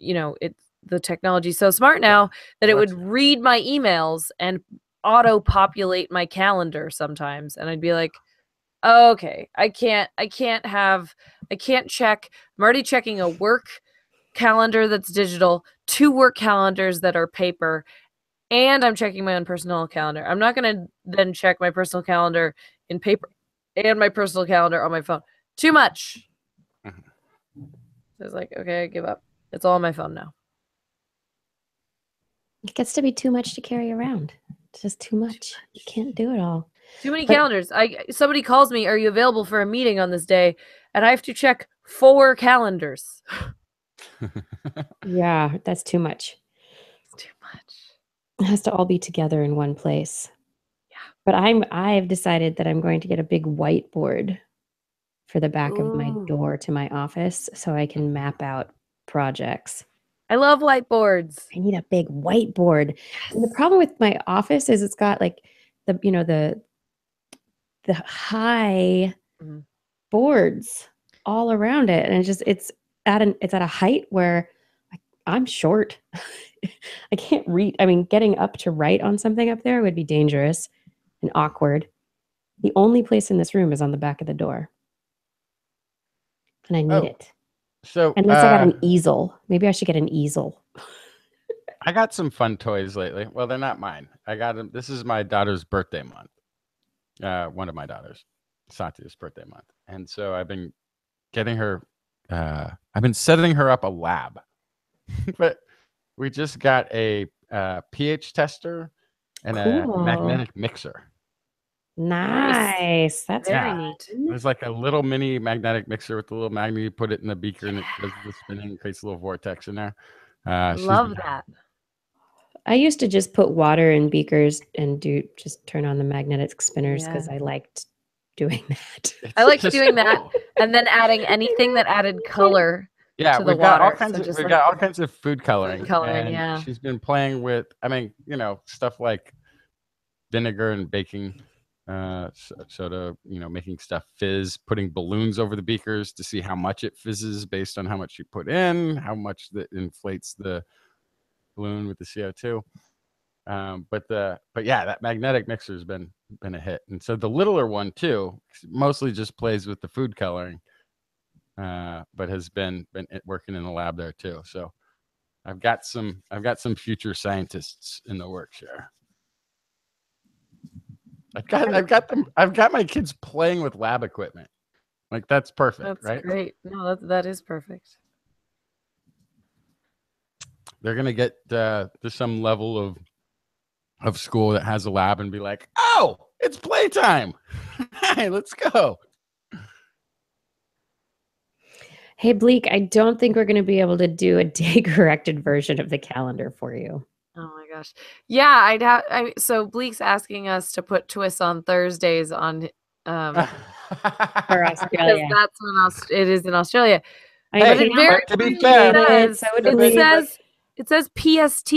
[SPEAKER 3] the technology's so smart now that it would read my emails and auto-populate my calendar sometimes. And I'd be like, oh, okay, I can't check. I'm already checking a work calendar that's digital, 2 work calendars that are paper, and I'm checking my own personal calendar. I'm not going to then check my personal calendar in paper and my personal calendar on my phone. Too much. I was like, okay, I give up. It's all on my phone now.
[SPEAKER 1] It gets to be too much to carry around. It's just too much. You can't do it all.
[SPEAKER 3] Too many calendars. Somebody calls me, are you available for a meeting on this day? And I have to check 4 calendars.
[SPEAKER 1] Yeah, that's too much.
[SPEAKER 3] It's too much.
[SPEAKER 1] It has to all be together in one place.
[SPEAKER 3] Yeah.
[SPEAKER 1] But I've decided that I'm going to get a big whiteboard for the back of my
[SPEAKER 3] Ooh.
[SPEAKER 1] door to my office so I can map out projects.
[SPEAKER 3] I love whiteboards.
[SPEAKER 1] I need a big whiteboard. And the problem with my office is it's got like the high
[SPEAKER 3] Mhm.
[SPEAKER 1] boards all around it, and it's at a height where I'm short. I can't read. I mean, getting up to write on something up there would be dangerous and awkward. The only place in this room is on the back of the door. and I need it.
[SPEAKER 2] So
[SPEAKER 1] Unless I got an easel. Maybe I should get an easel.
[SPEAKER 2] I got some fun toys lately. Well, they're not mine. I got them. This is my daughter's birthday month. One of my daughters, Satya's birthday month. And so I've been getting her, I've been setting her up a lab. But we just got a pH tester and a magnetic mixer.
[SPEAKER 1] Nice. That's
[SPEAKER 3] Very
[SPEAKER 1] fun.
[SPEAKER 3] neat.
[SPEAKER 2] There's like a little mini magnetic mixer with a little magnet. You put it in the beaker and it does the spinning, creates a little vortex in there.
[SPEAKER 3] Love that.
[SPEAKER 1] I used to just put water in beakers and just turn on the magnetic spinners because I liked doing that.
[SPEAKER 3] I liked doing that, and then adding anything that added color.
[SPEAKER 2] Yeah,
[SPEAKER 3] to the
[SPEAKER 2] we've got all
[SPEAKER 3] water.
[SPEAKER 2] kinds
[SPEAKER 3] So
[SPEAKER 2] of
[SPEAKER 3] just
[SPEAKER 2] we've
[SPEAKER 3] like
[SPEAKER 2] got all kinds of food coloring.
[SPEAKER 3] food coloring,
[SPEAKER 2] and
[SPEAKER 3] yeah.
[SPEAKER 2] She's been playing with, I mean, stuff like vinegar and baking soda, making stuff fizz, putting balloons over the beakers to see how much it fizzes based on how much you put in, how much that inflates the balloon with the CO2. But yeah, that magnetic mixer has been a hit. And so the littler one too, mostly just plays with the food coloring, but has been working in the lab there too. So I've got some future scientists in the works here. I've got my kids playing with lab equipment. Like that's perfect,
[SPEAKER 3] That's
[SPEAKER 2] right?
[SPEAKER 3] great. No, that is perfect.
[SPEAKER 2] They're gonna get to some level of school that has a lab and be like, oh, it's playtime. Hey, let's go.
[SPEAKER 1] Hey, Bleak, I don't think we're going to be able to do a day-corrected version of the calendar for you.
[SPEAKER 3] Oh my gosh. Yeah, so Bleak's asking us to put TWIS on Thursdays on
[SPEAKER 1] For
[SPEAKER 3] because
[SPEAKER 1] Australia.
[SPEAKER 3] that's when it is in Australia.
[SPEAKER 2] Hey,
[SPEAKER 3] But it very
[SPEAKER 2] to be
[SPEAKER 3] clearly
[SPEAKER 2] fair,
[SPEAKER 3] says, it says PST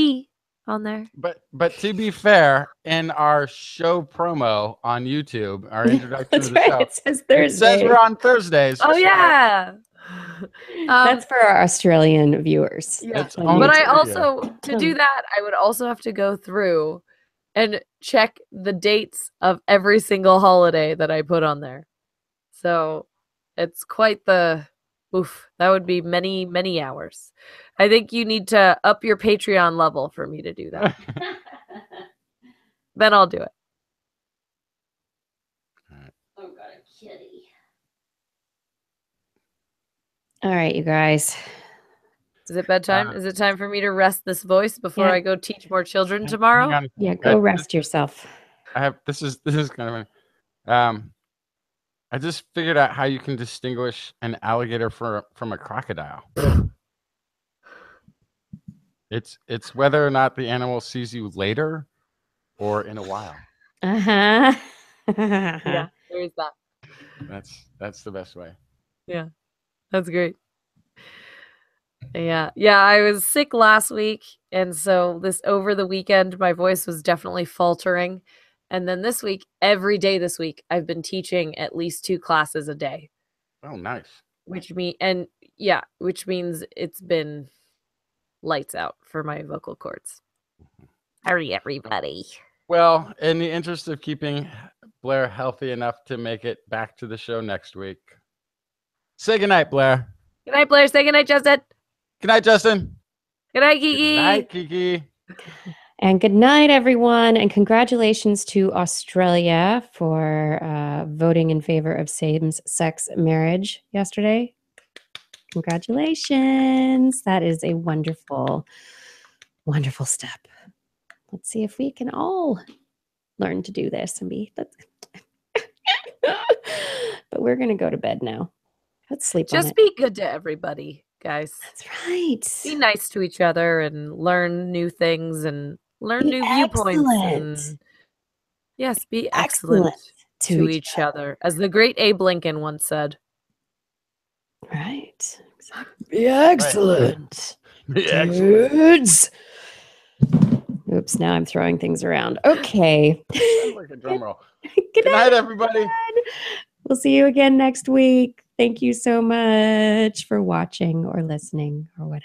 [SPEAKER 3] on there.
[SPEAKER 2] but to be fair, in our show promo on YouTube, our introduction
[SPEAKER 1] That's
[SPEAKER 2] to the
[SPEAKER 1] right.
[SPEAKER 2] show,
[SPEAKER 1] It says
[SPEAKER 2] it
[SPEAKER 1] Thursday.
[SPEAKER 2] says we're on Thursdays.
[SPEAKER 3] Oh
[SPEAKER 2] so
[SPEAKER 3] yeah.
[SPEAKER 1] That's for our Australian viewers.
[SPEAKER 3] Yeah.
[SPEAKER 2] It's
[SPEAKER 1] On
[SPEAKER 2] only
[SPEAKER 3] But I
[SPEAKER 2] trivia.
[SPEAKER 3] also, to do that, I would also have to go through and check the dates of every single holiday that I put on there. So it's quite the oof. That would be many, many hours. I think you need to up your Patreon level for me to do that. Then I'll do it.
[SPEAKER 1] Oh, God, a kitty. All right, you guys.
[SPEAKER 3] Is it bedtime? Is it time for me to rest this voice before
[SPEAKER 1] Yeah.
[SPEAKER 3] I go teach more children
[SPEAKER 2] Hang
[SPEAKER 3] tomorrow?
[SPEAKER 2] on.
[SPEAKER 1] Yeah, go rest yourself.
[SPEAKER 2] This is kind of funny. I just figured out how you can distinguish an alligator from a crocodile. It's whether or not the animal sees you later or in a while.
[SPEAKER 1] Uh-huh.
[SPEAKER 3] Yeah, there is that.
[SPEAKER 2] That's the best way.
[SPEAKER 3] Yeah, that's great. Yeah, I was sick last week, and so over the weekend, my voice was definitely faltering. And then this week, every day this week, I've been teaching at least 2 classes a day.
[SPEAKER 2] Oh, nice.
[SPEAKER 3] Which means it's been lights out for my vocal cords. Hurry, everybody.
[SPEAKER 2] Well, in the interest of keeping Blair healthy enough to make it back to the show next week, say goodnight, Blair.
[SPEAKER 3] Good night, Blair. Say good night, Justin.
[SPEAKER 2] Good night, Justin.
[SPEAKER 3] Good night, Kiki.
[SPEAKER 2] Good night, Kiki.
[SPEAKER 1] And good night, everyone. And congratulations to Australia for voting in favor of same-sex marriage yesterday. Congratulations. That is a wonderful, wonderful step. Let's see if we can all learn to do this and be. But we're going to go to bed now. Let's sleep on it.
[SPEAKER 3] Just be good to everybody, guys.
[SPEAKER 1] That's right.
[SPEAKER 3] Be nice to each other and learn new things and learn
[SPEAKER 1] Be
[SPEAKER 3] new viewpoints.
[SPEAKER 1] excellent.
[SPEAKER 3] And yes, be excellent to each other. As the great Abe Lincoln once said.
[SPEAKER 1] Right. Be excellent.
[SPEAKER 2] Be excellent.
[SPEAKER 1] Dudes. Oops, now I'm throwing things around. Okay.
[SPEAKER 2] Sounds like a drum roll.
[SPEAKER 1] Good
[SPEAKER 2] night, everybody.
[SPEAKER 1] We'll see you again next week. Thank you so much for watching or listening or whatever.